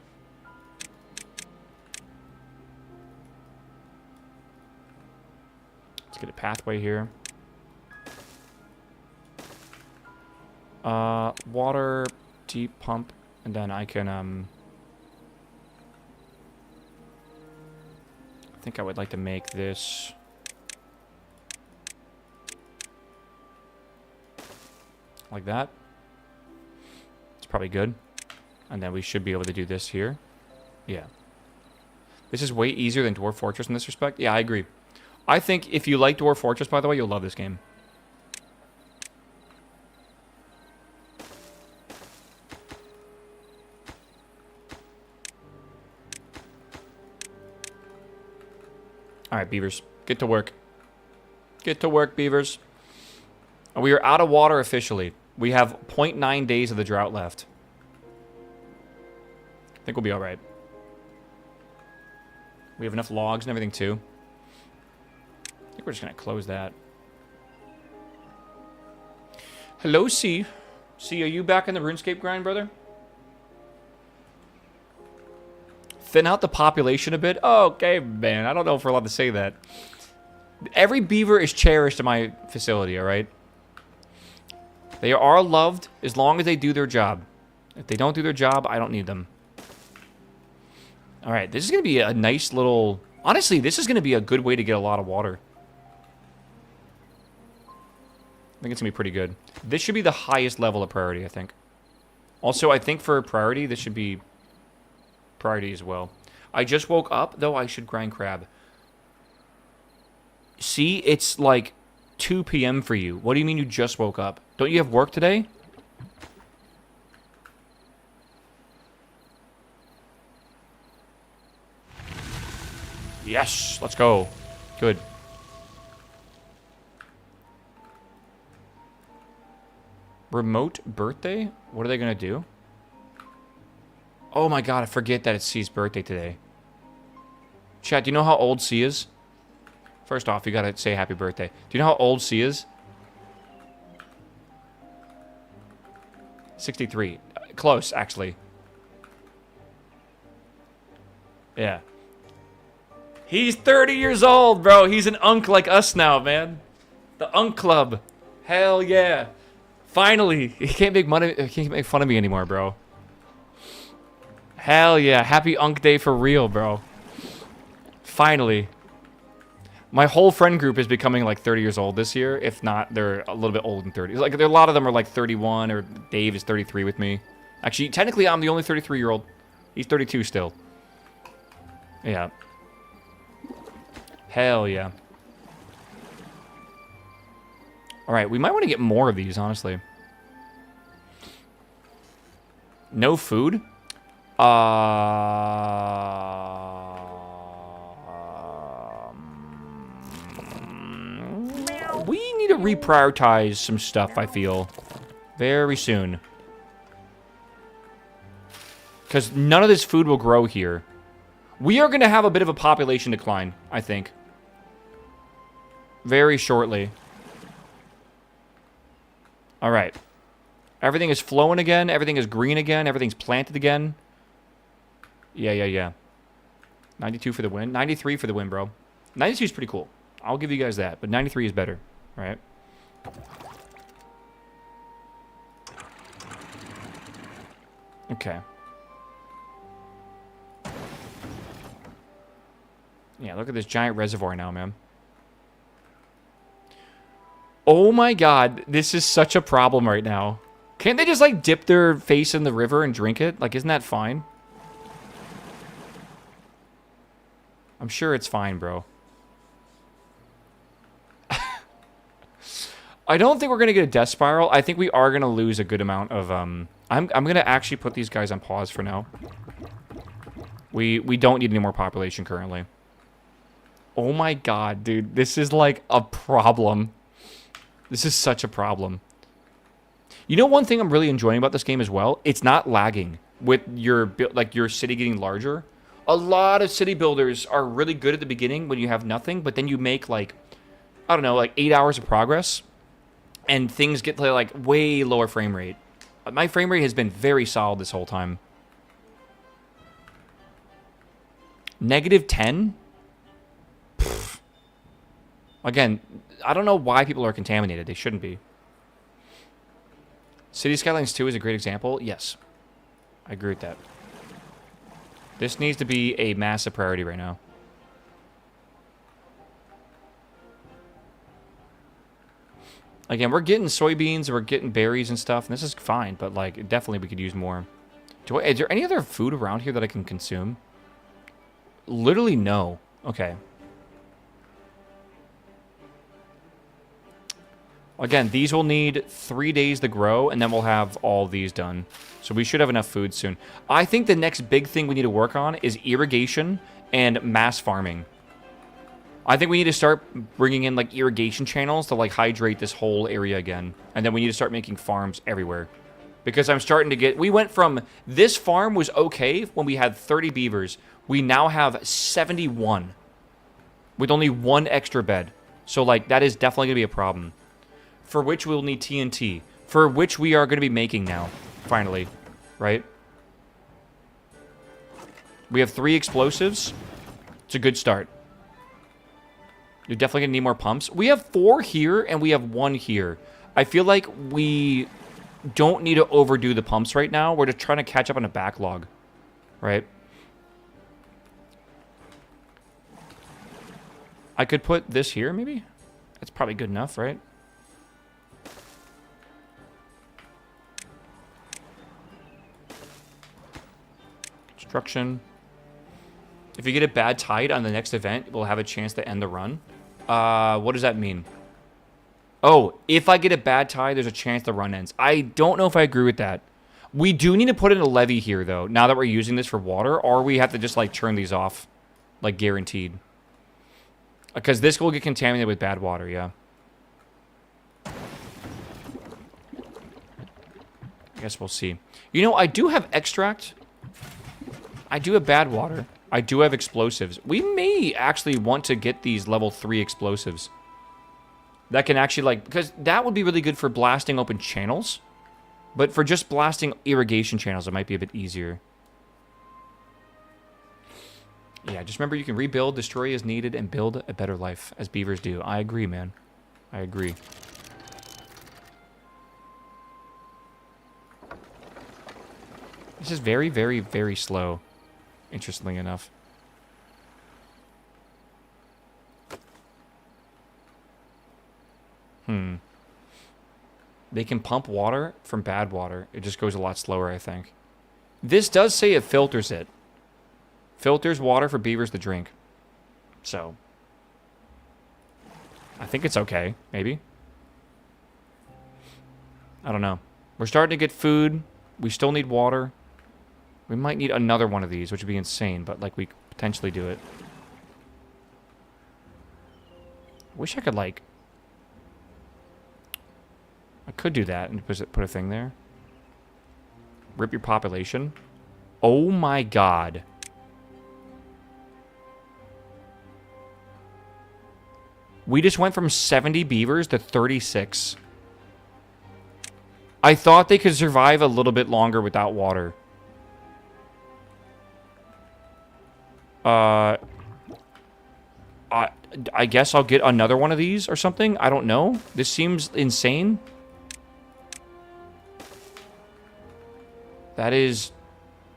Let's get a pathway here. Water, deep pump, and then I can, I think I would like to make this... like that. It's probably good. And then we should be able to do this here. Yeah. This is way easier than Dwarf Fortress in this respect. Yeah, I agree. I think if you like Dwarf Fortress, by the way, you'll love this game. Alright, beavers. Get to work. Get to work, beavers. We are out of water officially. We have 0.9 days of the drought left. I think we'll be alright. We have enough logs and everything too. I think we're just going to close that. Hello, C. C, are you back in the RuneScape grind, brother? Thin out the population a bit? Oh, okay, man. I don't know if we're allowed to say that. Every beaver is cherished in my facility, alright? They are loved as long as they do their job. If they don't do their job, I don't need them. Alright, this is going to be a nice little... Honestly, this is going to be a good way to get a lot of water. I think it's going to be pretty good. This should be the highest level of priority, I think. Also, I think for priority, this should be priority as well. I just woke up, though I should grind crab. See, it's like 2 p.m. for you. What do you mean you just woke up? Don't you have work today? Yes, let's go. Good. Remote birthday? What are they going to do? Oh my god, I forget that it's C's birthday today. Chat, do you know how old C is? First off, you gotta say happy birthday. Do you know how old C is? 63. Close, actually. Yeah. He's 30 years old, bro. He's an unk like us now, man. The unk club. Hell yeah. Finally. He can't make money. He can't make fun of me anymore, bro. Hell yeah. Happy unk day for real, bro. Finally. My whole friend group is becoming like 30 years old this year. If not, they're a little bit old in 30. Like, a lot of them are like 31, or Dave is 33 with me. Actually, technically, I'm the only 33-year-old. He's 32 still. Yeah. Hell yeah. All right, we might want to get more of these, honestly. No food? We need to reprioritize some stuff, I feel. Very soon. Because none of this food will grow here. We are going to have a bit of a population decline, I think. Very shortly. All right. Everything is flowing again. Everything is green again. Everything's planted again. Yeah. 92 for the win. 93 for the win, bro. 92 is pretty cool. I'll give you guys that. But 93 is better, right? Okay. Yeah, look at this giant reservoir now, man. Oh my god, this is such a problem right now. Can't they just, like, dip their face in the river and drink it? Like, isn't that fine? I'm sure it's fine, bro. I don't think we're going to get a death spiral. I think we are going to lose a good amount of, I'm going to actually put these guys on pause for now. We don't need any more population currently. Oh my god, dude. This is, like, a problem. This is such a problem. You know one thing I'm really enjoying about this game as well? It's not lagging with your city getting larger. A lot of city builders are really good at the beginning when you have nothing, but then you make, like, I don't know, like 8 hours of progress, and things get to, like, way lower frame rate. My frame rate has been very solid this whole time. -10? Pfft. Again, I don't know why people are contaminated. They shouldn't be. City Skylines 2 is a great example. Yes. I agree with that. This needs to be a massive priority right now. Again, we're getting soybeans, we're getting berries and stuff, and this is fine, but, like, definitely we could use more. Is there any other food around here that I can consume? Literally no. Okay. Again, these will need 3 days to grow, and then we'll have all these done. So we should have enough food soon. I think the next big thing we need to work on is irrigation and mass farming. I think we need to start bringing in, like, irrigation channels to, like, hydrate this whole area again. And then we need to start making farms everywhere. Because I'm starting to get... We went from... This farm was okay when we had 30 beavers. We now have 71. With only 1 extra bed. So, like, that is definitely going to be a problem. For which we'll need TNT. For which we are going to be making now. Finally. Right? We have 3 explosives. It's a good start. You're definitely going to need more pumps. We have 4 here, and we have 1 here. I feel like we don't need to overdo the pumps right now. We're just trying to catch up on a backlog. Right? I could put this here, maybe? That's probably good enough, right? Construction. If you get a bad tide on the next event, we'll have a chance to end the run. What does that mean? Oh, if I get a bad tide, there's a chance the run ends. I don't know if I agree with that. We do need to put in a levee here, though, now that we're using this for water, or we have to just, like, turn these off, like, guaranteed. Because this will get contaminated with bad water, yeah. I guess we'll see. You know, I do have extract. I do have bad water. I do have explosives. We may actually want to get these level 3 explosives. That can actually, like... Because that would be really good for blasting open channels. But for just blasting irrigation channels, it might be a bit easier. Yeah, just remember you can rebuild, destroy as needed, and build a better life, as beavers do. I agree, man. I agree. This is very, very, very slow. Interestingly enough. They can pump water from bad water. It just goes a lot slower, I think. This does say it filters it. Filters water for beavers to drink. So, I think it's okay, maybe. I don't know. We're starting to get food. We still need water. We might need another one of these, which would be insane, but, like, we could potentially do it. I wish I could, like... I could do that and put a thing there. Rip your population. Oh my god. We just went from 70 beavers to 36. I thought they could survive a little bit longer without water. I guess I'll get another one of these or something. I don't know. This seems insane. That is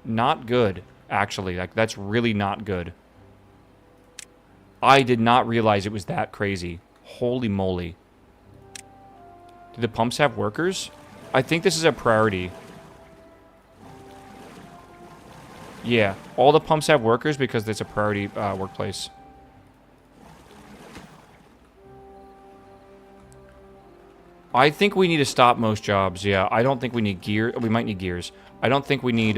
not good, actually. Like, that's really not good. I did not realize it was that crazy. Holy moly. Do the pumps have workers? I think this is a priority. Yeah, all the pumps have workers because it's a priority workplace. I think we need to stop most jobs, yeah. I don't think we need gear. We might need gears. I don't think we need,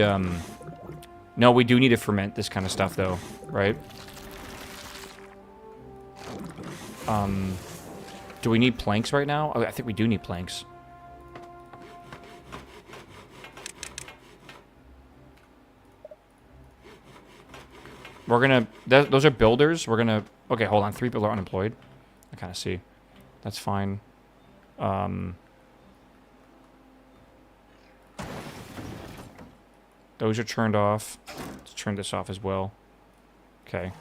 No, we do need to ferment this kind of stuff, though, right? Do we need planks right now? Oh, I think we do need planks. We're gonna... those are builders. We're gonna... Okay, hold on. 3 people are unemployed. I kind of see. That's fine. Those are turned off. Let's turn this off as well. Okay.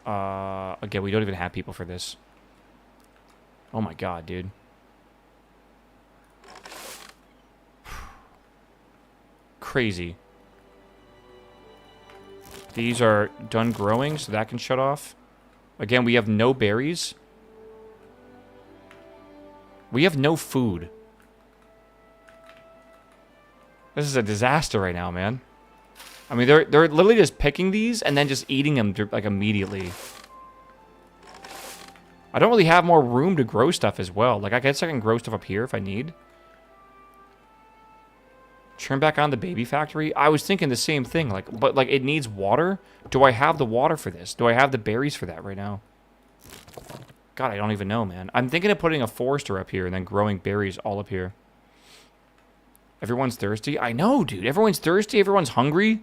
Again, we don't even have people for this. Oh my god, dude. Crazy. These are done growing, so that can shut off. Again, we have no berries. We have no food. This is a disaster right now, man. I mean, they're literally just picking these and then just eating them, like, immediately. I don't really have more room to grow stuff as well. Like, I guess I can grow stuff up here if I need. Turn back on the baby factory. I was thinking the same thing. Like, but, like, it needs water. Do I have the water for this? Do I have the berries for that right now? God, I don't even know, man. I'm thinking of putting a forester up here and then growing berries all up here. Everyone's thirsty? I know, dude. Everyone's thirsty. Everyone's hungry.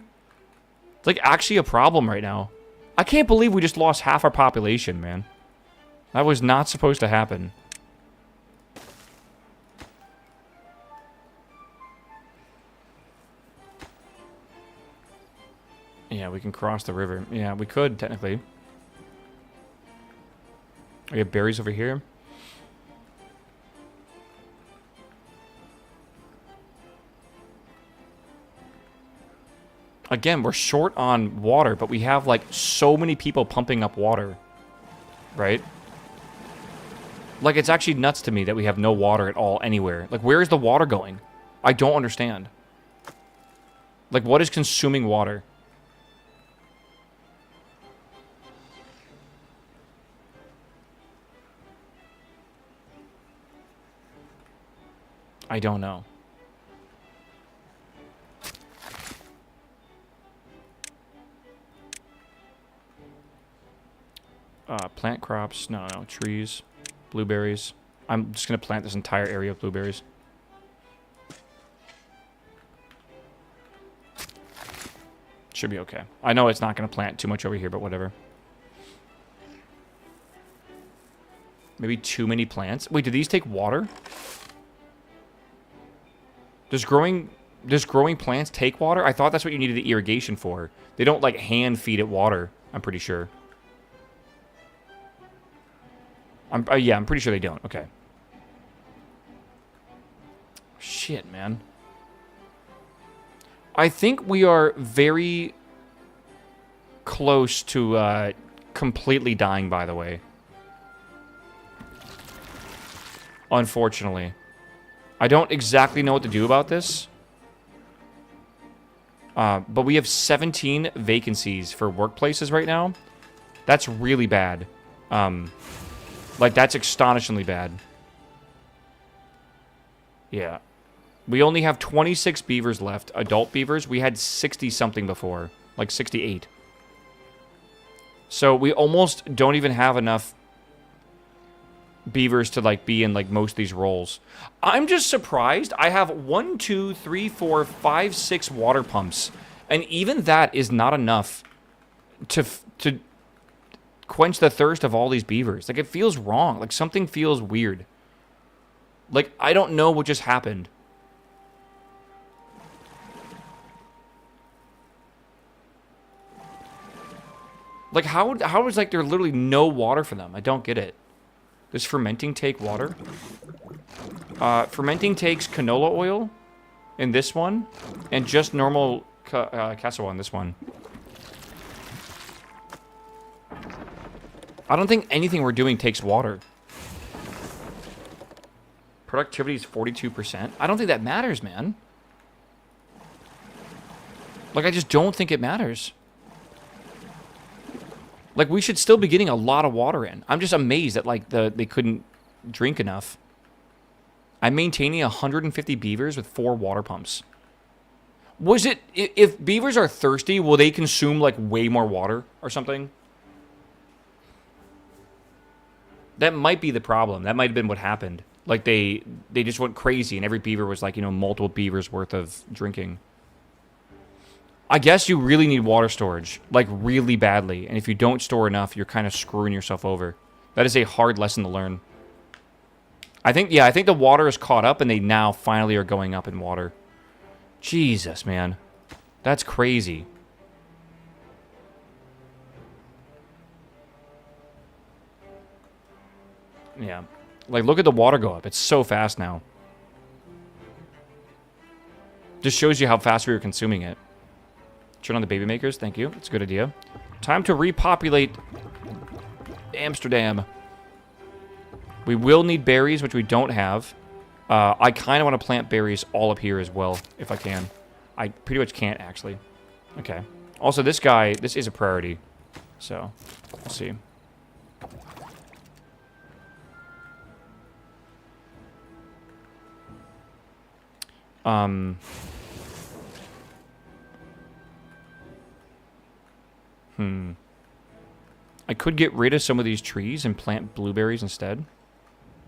It's, like, actually a problem right now. I can't believe we just lost half our population, man. That was not supposed to happen. Yeah, we can cross the river. Yeah, we could, technically. We have berries over here. Again, we're short on water, but we have, like, so many people pumping up water. Right? Like, it's actually nuts to me that we have no water at all anywhere. Like, where is the water going? I don't understand. Like, what is consuming water? I don't know. Plant crops. No, trees. Blueberries. I'm just going to plant this entire area of blueberries. Should be okay. I know it's not going to plant too much over here, but whatever. Maybe too many plants. Wait, do these take water? Does growing plants take water? I thought that's what you needed the irrigation for. They don't, like, hand feed it water, I'm pretty sure. Yeah, I'm pretty sure they don't. Okay. Shit, man. I think we are very close to completely dying, by the way. Unfortunately. I don't exactly know what to do about this. But we have 17 vacancies for workplaces right now. That's really bad. Like, that's astonishingly bad. Yeah. We only have 26 beavers left. Adult beavers. We had 60-something before. Like, 68. So, we almost don't even have enough beavers to, like, be in, like, most of these roles. I'm just surprised. I have 1, 2, 3, 4, 5, 6 water pumps. And even that is not enough to quench the thirst of all these beavers. Like, it feels wrong. Like, something feels weird. Like, I don't know what just happened. Like, how is, like, there literally no water for them? I don't get it. Does fermenting take water? Fermenting takes canola oil in this one, and just normal casserole in this one. I don't think anything we're doing takes water. Productivity is 42%. I don't think that matters, man. Like, I just don't think it matters. Like, we should still be getting a lot of water in. I'm just amazed that, like, they couldn't drink enough. I'm maintaining 150 beavers with 4 water pumps. Was it... If beavers are thirsty, will they consume, like, way more water or something? That might be the problem. That might have been what happened. Like, they just went crazy, and every beaver was, like, you know, multiple beavers worth of drinking. I guess you really need water storage, like, really badly. And if you don't store enough, you're kind of screwing yourself over. That is a hard lesson to learn. I think the water is caught up, and they now finally are going up in water. Jesus, man. That's crazy. Yeah. Like, look at the water go up. It's so fast now. Just shows you how fast we were consuming it. Turn on the baby makers. Thank you. It's a good idea. Time to repopulate Amsterdam. We will need berries, which we don't have. I kind of want to plant berries all up here as well, if I can. I pretty much can't, actually. Okay. Also, this guy, this is a priority. So, we'll see. I could get rid of some of these trees and plant blueberries instead.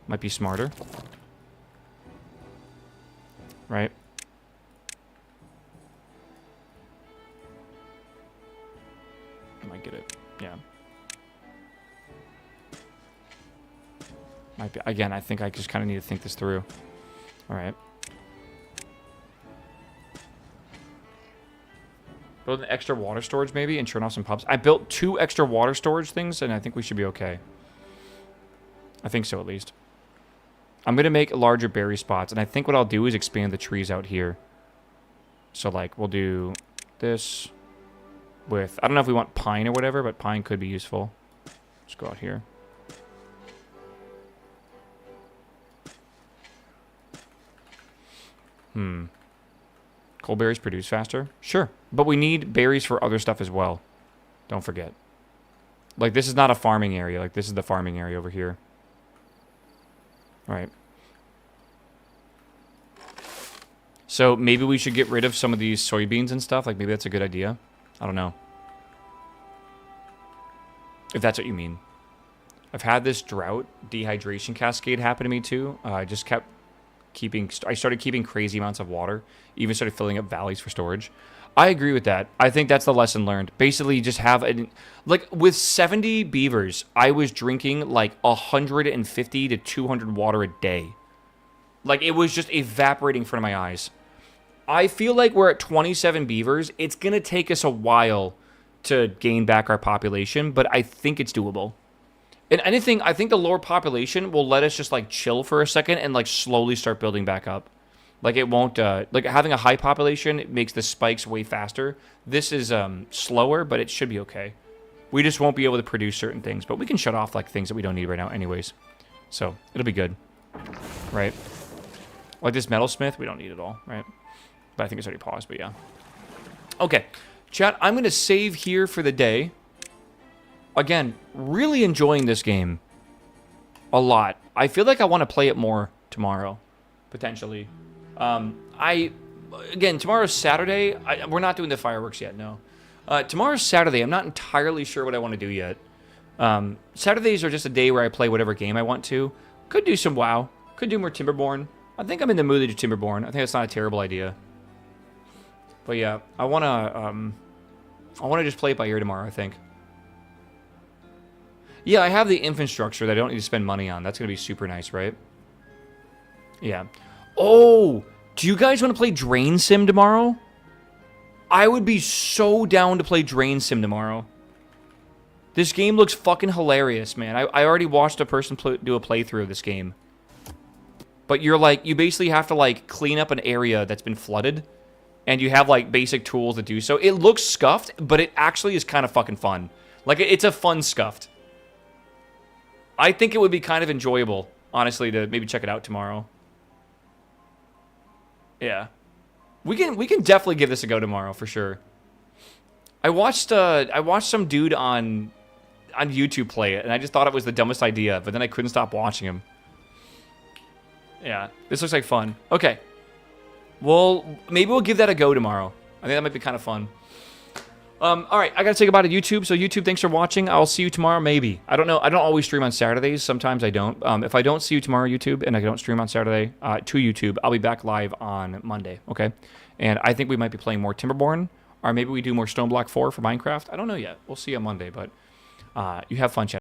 Might be smarter. Right? I might get it. Yeah. Might be. Again, I think I just kind of need to think this through. Alright. Build an extra water storage maybe and turn off some pumps. I built 2 extra water storage things and I think we should be okay. I think so at least. I'm going to make larger berry spots and I think what I'll do is expand the trees out here. So like we'll do this with, I don't know if we want pine or whatever, but pine could be useful. Let's go out here. Cold berries produce faster? Sure. But we need berries for other stuff as well. Don't forget. Like, this is not a farming area. Like, this is the farming area over here. Right. So, maybe we should get rid of some of these soybeans and stuff. Like, maybe that's a good idea. I don't know. If that's what you mean. I've had this drought, dehydration cascade happen to me too. I just kept... I started keeping crazy amounts of water, even started filling up valleys for storage. I agree with that. I think that's the lesson learned. Basically, just have like with 70 beavers, I was drinking like 150 to 200 water a day. Like it was just evaporating in front of my eyes. I feel like we're at 27 beavers. It's gonna take us a while to gain back our population, but I think it's doable. And anything, I think the lower population will let us just, like, chill for a second and, like, slowly start building back up. Like, it won't, like, having a high population makes the spikes way faster. This is slower, but it should be okay. We just won't be able to produce certain things. But we can shut off, like, things that we don't need right now anyways. So, it'll be good. Right? Like this metalsmith, we don't need it all, right? But I think it's already paused, but yeah. Okay, chat, I'm going to save here for the day. Again, really enjoying this game a lot. I feel like I want to play it more tomorrow, potentially. Again, tomorrow's Saturday. We're not doing the fireworks yet, no. Tomorrow's Saturday. I'm not entirely sure what I want to do yet. Saturdays are just a day where I play whatever game I want to. Could do some WoW. Could do more Timberborn. I think I'm in the mood to do Timberborn. I think that's not a terrible idea. But yeah, I wanna just play it by ear tomorrow, I think. Yeah, I have the infrastructure that I don't need to spend money on. That's gonna be super nice, right? Yeah. Oh, do you guys want to play Drain Sim tomorrow? I would be so down to play Drain Sim tomorrow. This game looks fucking hilarious, man. I already watched a person do a playthrough of this game. But you're like, you basically have to like clean up an area that's been flooded. And you have like basic tools to do so. It looks scuffed, but it actually is kind of fucking fun. Like, it's a fun scuffed. I think it would be kind of enjoyable, honestly, to maybe check it out tomorrow. Yeah. We can definitely give this a go tomorrow, for sure. I watched some dude on YouTube play it, and I just thought it was the dumbest idea, but then I couldn't stop watching him. Yeah, this looks like fun. Okay. Well, maybe we'll give that a go tomorrow. I think that might be kind of fun. All right, I gotta say goodbye to YouTube. So YouTube, thanks for watching. I'll see you tomorrow, maybe. I don't know. I don't always stream on Saturdays. Sometimes I don't. If I don't see you tomorrow, YouTube, and I don't stream on Saturday to YouTube, I'll be back live on Monday. Okay, and I think we might be playing more Timberborn, or maybe we do more Stone Block 4 for Minecraft. I don't know yet. We'll see on Monday, but you have fun, chat.